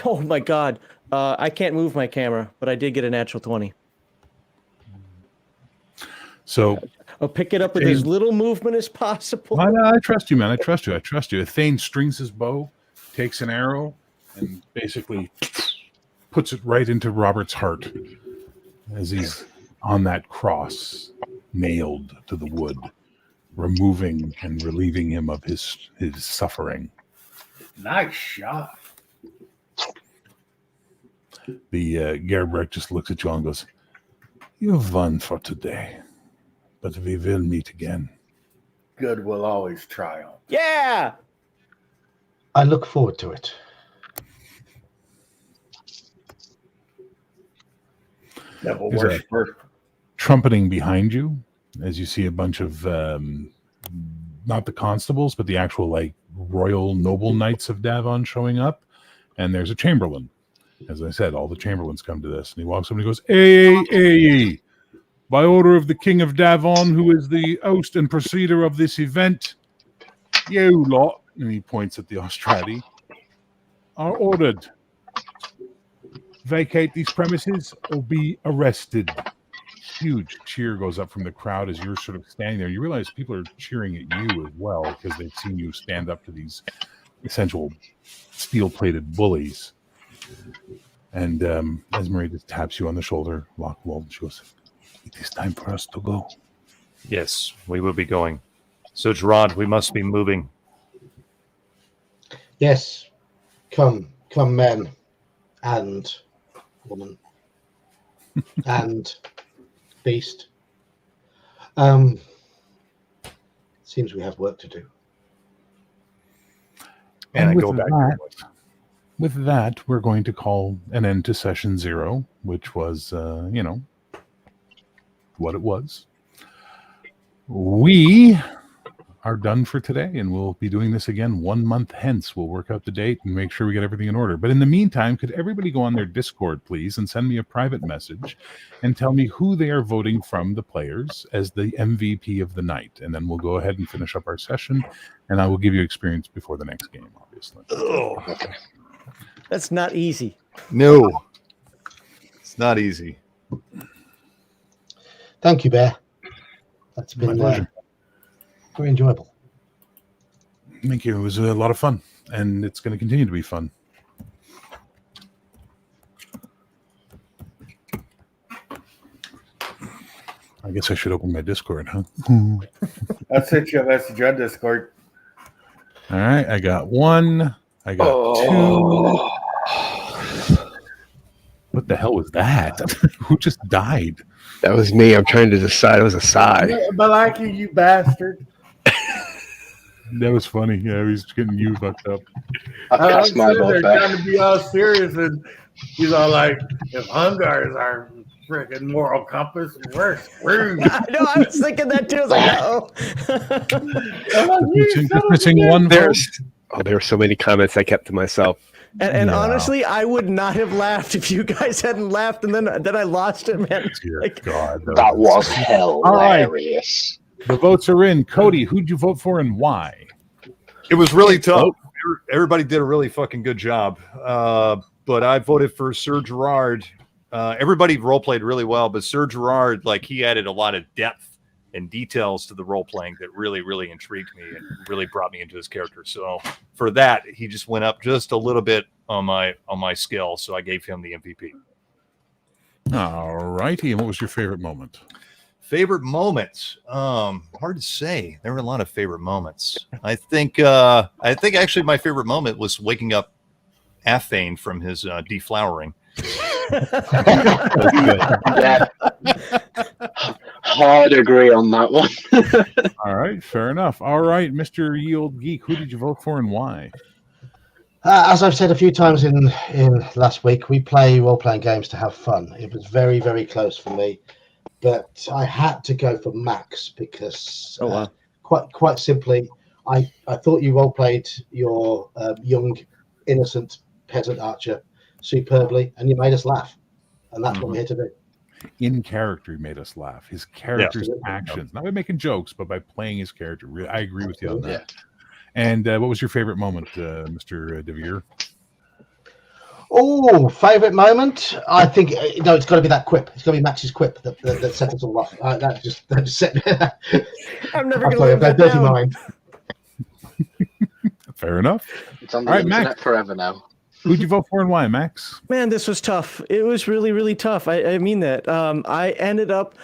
Oh my god. I can't move my camera, but I did get a natural 20. So I'll pick it up with as little movement as possible. I trust you, man. I trust you. AEthain strings his bow, takes an arrow, and basically puts it right into Robert's heart as he's on that cross, nailed to the wood, removing and relieving him of his suffering. Nice shot. The Gerbrecht just looks at you and goes, "You've won for today, but we will meet again." Good will always triumph. Yeah! I look forward to it. Devil There's a worshiper. trumpeting behind you as you see a bunch of not the constables, but the actual like royal noble knights of Davon showing up, and there's a chamberlain. As I said, all the chamberlains come to this, and he walks up and he goes, "Hey, by order of the King of Davon, who is the host and procedure of this event, you lot," and he points at the Austrati, "are ordered. Vacate these premises or be arrested." Huge cheer goes up from the crowd as you're sort of standing there. You realize people are cheering at you as well because they've seen you stand up to these essential steel-plated bullies. And Esmeralda just taps you on the shoulder, Lockwald, and she goes, "It is time for us to go." Yes, we will be going. So, Gerard, we must be moving. Yes, come, men and woman and beast. Seems we have work to do. And I with go back. with that, we're going to call an end to session 0, which was, what it was. We are done for today, and we'll be doing this again 1 month hence. We'll work out the date and make sure we get everything in order. But in the meantime, could everybody go on their Discord, please, and send me a private message and tell me who they are voting from the players as the MVP of the night. And then we'll go ahead and finish up our session, and I will give you experience before the next game, obviously. Oh, Okay. That's not easy. no, it's not easy. Thank you, Bear. That's My been pleasure. very enjoyable. Thank you. It was a lot of fun, and it's going to continue to be fun. I guess I should open my Discord, huh? I sent you a message on Discord. All right, I got 1. I got 2. What the hell was that? Who just died? That was me. I'm trying to decide. It was a sigh. Malaki, you bastard. That was funny. Yeah, he was getting you fucked up. I I'm cast my sitting vote there back. trying to be all serious, and he's all like, "If Hungar is our freaking moral compass, we're screwed." I know, I was thinking that too. I was like, I'm like, "You son of a Missing bitch." one vote. There were so many comments I kept to myself. And Yeah. honestly, I would not have laughed if you guys hadn't laughed, and then I lost it, man. Dear Like, God. That was right. hilarious. The votes are in. Cody, who'd you vote for and why? It was really tough. Everybody did a really fucking good job. But I voted for Sir Gerard everybody role played really well, but Sir Gerard, like, he added a lot of depth and details to the role playing that really, really intrigued me and really brought me into his character. So for that, he just went up just a little bit on my scale. So I gave him the MVP. All righty. And what was your favorite moment? Favorite moments? Hard to say. There were a lot of favorite moments. I think actually my favorite moment was waking up AEthain from his deflowering. Yeah. Hard agree on that one. All right, fair enough. All right, Mr. Yield Geek, who did you vote for and why? As I've said a few times in last week, we play role-playing games to have fun. It was very, very close for me, but I had to go for Max because quite simply, I thought you role-played your young, innocent peasant archer superbly, and you made us laugh, and that's what we're here to do. In character, he made us laugh. His character's actions, not by making jokes, but by playing his character. I agree with you on that. Yeah. And what was your favorite moment, Mr. DeVere? Oh, favorite moment? I think it's got to be that quip. It's got to be Max's quip that set us all off. That just set. I'm never going to live that dirty down. mind. Fair enough. It's on the All right, internet Max. forever now. Who'd you vote for and why, Max? Man, this was tough. It was really, really tough. I mean that. I ended up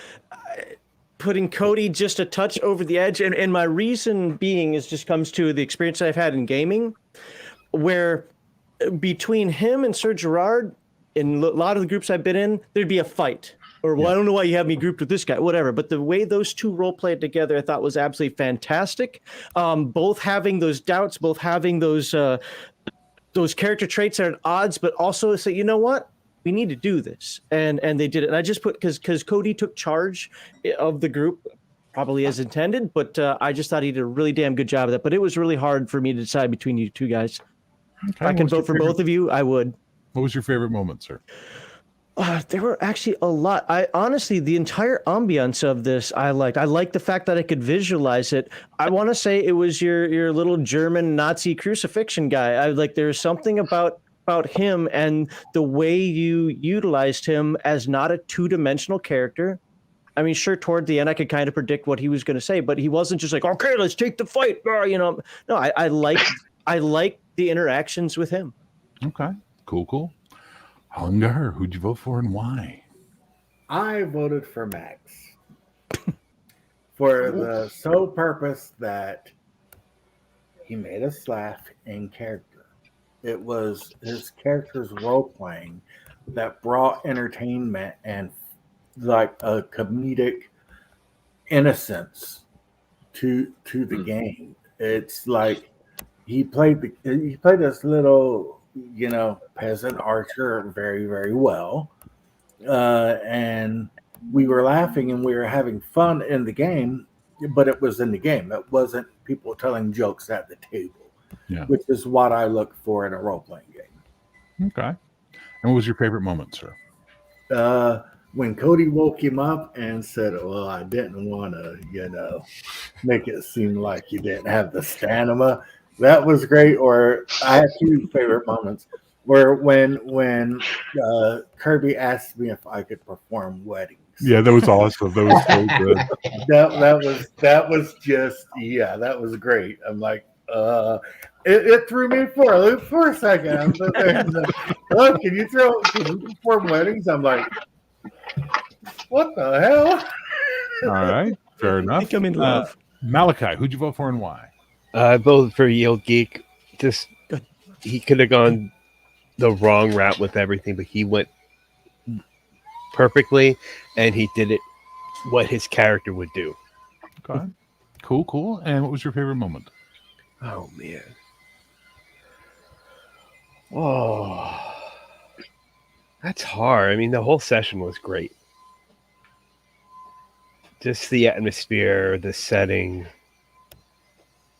putting Cody just a touch over the edge. And my reason being is just comes to the experience I've had in gaming, where between him and Sir Gerard, in a lot of the groups I've been in, there'd be a fight. Or, well, I don't know why you have me grouped with this guy, whatever. But the way those two role played together, I thought was absolutely fantastic. Both having those doubts, both having those character traits that are at odds, but also say, you know what? We need to do this. And they did it. And I just put, because Cody took charge of the group, probably as intended, but I just thought he did a really damn good job of that. But it was really hard for me to decide between you two guys. If I can vote for both of you, I would. What was your favorite moment, sir? There were actually a lot. I honestly, the entire ambiance of this, I liked. I liked the fact that I could visualize it. I want to say it was your little German Nazi crucifixion guy. There's something about him and the way you utilized him as not a two-dimensional character. I mean, sure, toward the end, I could kind of predict what he was going to say, but he wasn't just like, okay, let's take the fight. No, I liked the interactions with him. Okay, cool. Hungar, who'd you vote for and why? I voted for Max for the sole purpose that he made us laugh in character. It was his character's role playing that brought entertainment and like a comedic innocence to the game. It's like he played this little, peasant archer very, very well. And we were laughing and we were having fun in the game, but it was in the game. It wasn't people telling jokes at the table, which is what I look for in a role-playing game. Okay. And what was your favorite moment, sir? When Cody woke him up and said, well, I didn't want to, make it seem like you didn't have the stamina. That was great. Or I had two favorite moments where when Kirby asked me if I could perform weddings. Yeah, that was awesome. That was so good. that was just that was great. I'm like, it threw me for a loop for a second. I'm there, oh, can you perform weddings? I'm like, what the hell? All right, fair enough. I think I'm in love. Malachi, who'd you vote for and why? I voted for Yield Geek. Just he could have gone the wrong route with everything, but he went perfectly, and he did it what his character would do. Okay, cool. And what was your favorite moment? Oh man. Oh, that's hard. I mean, the whole session was great. Just the atmosphere, the setting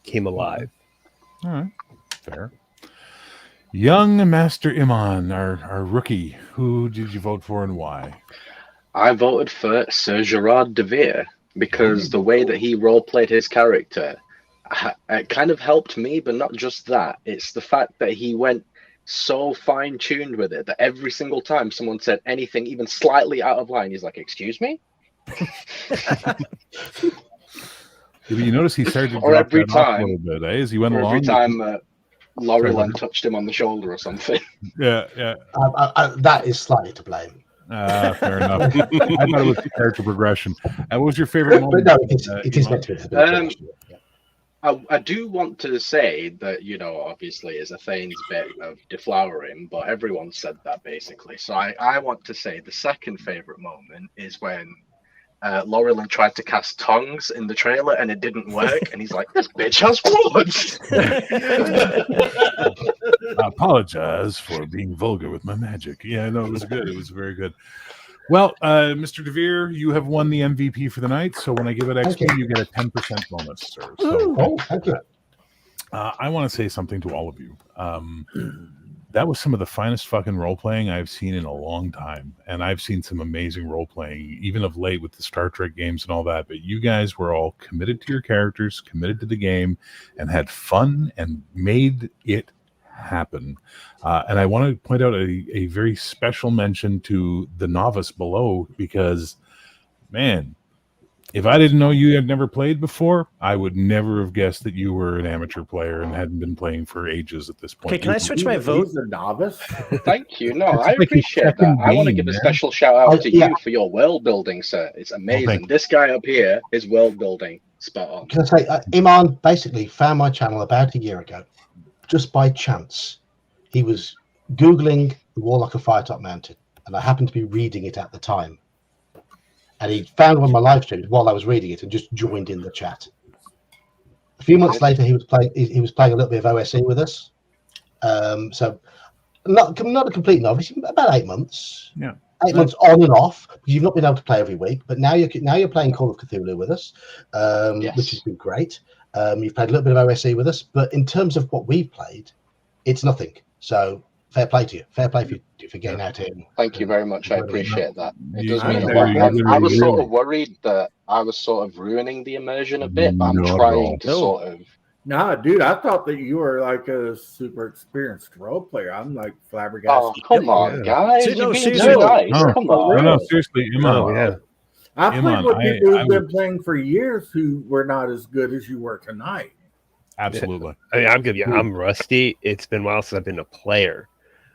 came alive. All right, fair. Young Master Iman, our rookie, who did you vote for and why? I voted for Sir Gerard de Vere because the way that he role-played his character, it kind of helped me, but not just that. It's the fact that he went so fine-tuned with it that every single time someone said anything even slightly out of line, he's like, "Excuse me?" You notice he started to Or drop every that off a time- little bit, eh? As he went Or along. every time Laurie Sorry, Len touched him on the shoulder or something. Yeah, yeah. That is slightly to blame. Fair enough. I thought it was character progression. What was your favorite moment? But no, it is meant to be. Yeah. I do want to say that, you know, obviously is AEthain's bit of deflowering, but everyone said that basically. So I want to say the second favorite moment is when Laurelin tried to cast tongues in the trailer and it didn't work, and he's like, "This bitch has words." I apologize for being vulgar with my magic. Yeah, no, it was good. It was very good. Well, Mr. DeVere, you have won the MVP for the night. So when I give it XP, you get a 10% bonus, sir. So, thank you. I want to say something to all of you. That was some of the finest fucking role playing I've seen in a long time, and I've seen some amazing role playing, even of late with the Star Trek games and all that. But you guys were all committed to your characters, committed to the game, and had fun and made it happen. And I want to point out a very special mention to the novice below, because, man, if I didn't know you had never played before, I would never have guessed that you were an amateur player and hadn't been playing for ages at this point. Okay, can I switch my vote? He's a novice. Thank you. No, It's I like a appreciate that. second I want to game, give a man. special shout out to yeah. you for your world building, sir. It's amazing. thank you. This guy up here is world building. Spot on. Can I say, Iman basically found my channel about a year ago, just by chance. He was Googling the Warlock of Firetop Mountain, and I happened to be reading it at the time. And he found one of my live streams while I was reading it and just joined in the chat. A few months later, he was playing a little bit of OSE with us. So not a complete novice, about 8 months. Yeah. 8 months on and off. You've not been able to play every week, but now you're playing Call of Cthulhu with us, Yes. which has been great. You've played a little bit of OSE with us, but in terms of what we've played, it's nothing. So fair play to you. Fair play for getting out here. Thank you very much. I appreciate that. It does Yeah, mean a yeah, lot. yeah, I was yeah. sort of worried that I was sort of ruining the immersion a bit, but I'm Not at all. trying to No. sort of. Nah, dude, I thought that you were like a super experienced role player. I'm like Oh, flabbergasted. come on, guys. No, You're being seriously. too nice. No, Come No, on. no, seriously, Iman. Oh, yeah. I played Iman, with people I who've been would- playing for years who were not as good as you were tonight. Absolutely. I mean, I'm good. Yeah, I'm rusty. It's been a while since I've been a player.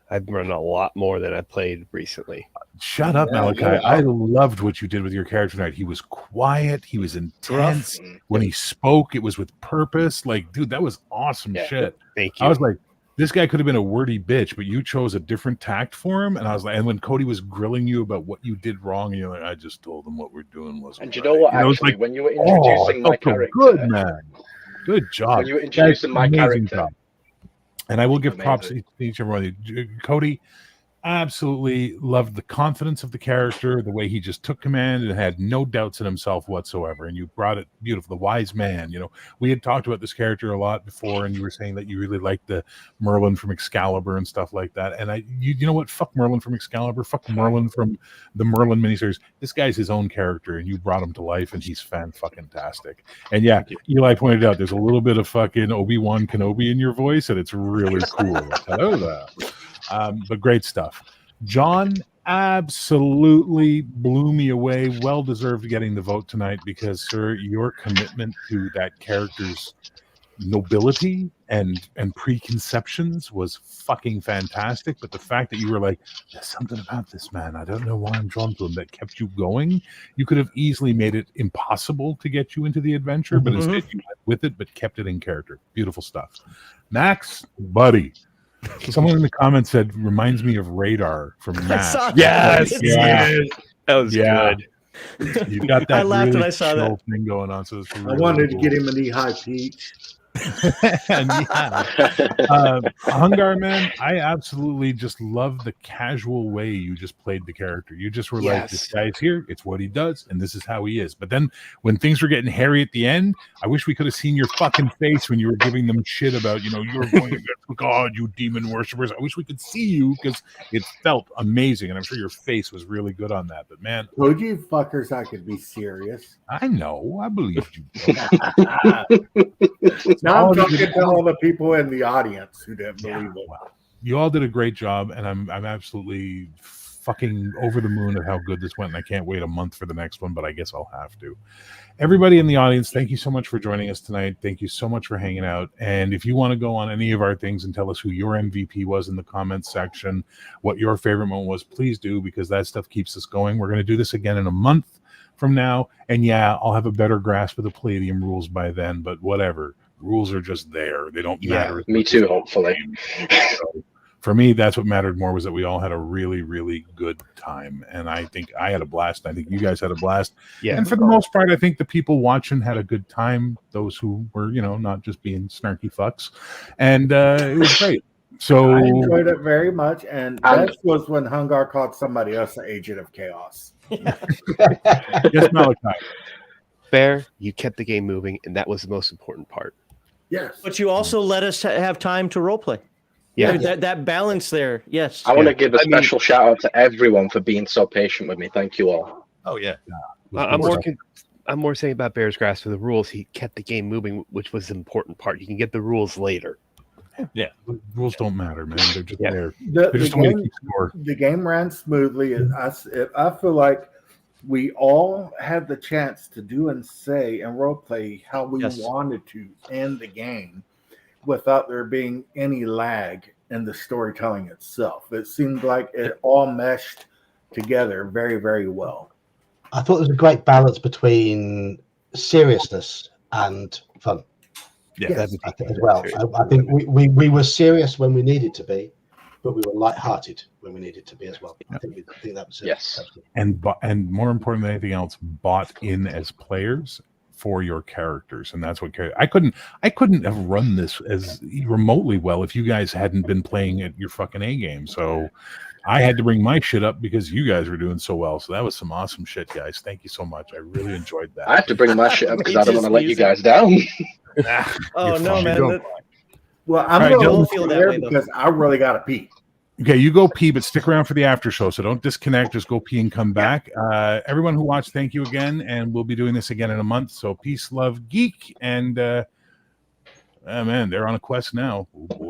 I've run a lot more than I played recently. Shut up, Yeah, Malachi. yeah. I loved what you did with your character tonight. He was quiet. He was intense. Mm. When he spoke, it was with purpose. Like, dude, that was awesome Yeah. shit. Thank you. I was like, this guy could have been a wordy bitch, but you chose a different tact for him. And I was like, and when Cody was grilling you about what you did wrong, and you're like, I just told him what we're doing wasn't And you right. know what? You know, it's Actually, like, when you were oh, introducing it my felt so character, good, man. Good job. when you were introducing my Amazing character, job. And I will give props Amazing. to each and every one of you. Cody, absolutely loved the confidence of the character, the way he just took command and had no doubts in himself whatsoever. And you brought it beautiful. The wise man. You know, we had talked about this character a lot before, and you were saying that you really liked the Merlin from Excalibur and stuff like that. And you know what? Fuck Merlin from Excalibur. Fuck Merlin from the Merlin miniseries. This guy's his own character, and you brought him to life, and he's fan-fucking-tastic. And yeah, Eli pointed out there's a little bit of fucking Obi-Wan Kenobi in your voice, and it's really cool. Hello there. But great stuff. John absolutely blew me away. Well deserved getting the vote tonight, because, sir, your commitment to that character's nobility and preconceptions was fucking fantastic. But the fact that you were like, there's something about this man, I don't know why I'm drawn to him, that kept you going. You could have easily made it impossible to get you into the adventure, but instead you went with it, but kept it in character. Beautiful stuff. Max, buddy. Someone in the comments said, reminds me of Radar from Max. saw that. Yes, Yeah. dude. That was Yeah. good. You got that I laughed really when I saw that. chill thing going on. So it's I really wanted to cool. get him an E-High Peach. And yeah. Hungar, man, I absolutely just love the casual way you just played the character. You just were like, this guy's here, it's what he does, and this is how he is. But then when things were getting hairy at the end, I wish we could have seen your fucking face when you were giving them shit about, you know, you're going against God, you demon worshippers. I wish we could see you, because it felt amazing, and I'm sure your face was really good on that. But man, Told you fuckers I could be serious. I know, I believed you. Now I'm talking to all the people in the audience who didn't believe it. Well, you all did a great job, and I'm absolutely fucking over the moon at how good this went, and I can't wait a month for the next one, but I guess I'll have to. Everybody in the audience, thank you so much for joining us tonight. Thank you so much for hanging out. And if you want to go on any of our things and tell us who your MVP was in the comments section, what your favorite moment was, please do, because that stuff keeps us going. We're going to do this again in a month from now. And yeah, I'll have a better grasp of the Palladium rules by then, but whatever. Rules are just there. They don't matter. Me too, hopefully. So, for me, that's what mattered more, was that we all had a really, really good time. And I think I had a blast. I think you guys had a blast. Yeah. And for the most part, I think the people watching had a good time. Those who were, not just being snarky fucks. And it was great. So I enjoyed it very much. And that was when Hungar called somebody else an agent of chaos. Yes, Malachi. Fair, you kept the game moving, and that was the most important part. Yes. But you also let us have time to roleplay. Yeah. That balance there. Yes. I want to give a special shout out to everyone for being so patient with me. Thank you all. Oh yeah. I'm more saying about Bear's Grasp for the rules. He kept the game moving, which was the important part. You can get the rules later. Yeah, rules don't matter, man. They're just there. The game ran smoothly. I feel like we all had the chance to do and say and role play how we wanted to end the game without there being any lag in the storytelling itself. It seemed like it all meshed together very, very well. I thought there was a great balance between seriousness and fun. Yes. As well. I think we were serious when we needed to be, but we were lighthearted when we needed to be as well. I think that was it. Yes. And more important than anything else, bought in as players for your characters, and that's what I couldn't have run this as remotely well if you guys hadn't been playing at your fucking A game. So I had to bring my shit up because you guys were doing so well. So that was some awesome shit, guys. Thank you so much. I really enjoyed that. I have to bring my shit up because I don't want to let you guys down. Oh no, man. Well, I'm going to feel that way because I really got to pee. Okay, you go pee, but stick around for the after show. So don't disconnect. Just go pee and come back. Everyone who watched, thank you again. And we'll be doing this again in a month. So peace, love, geek. And man, they're on a quest now. Oh, boy.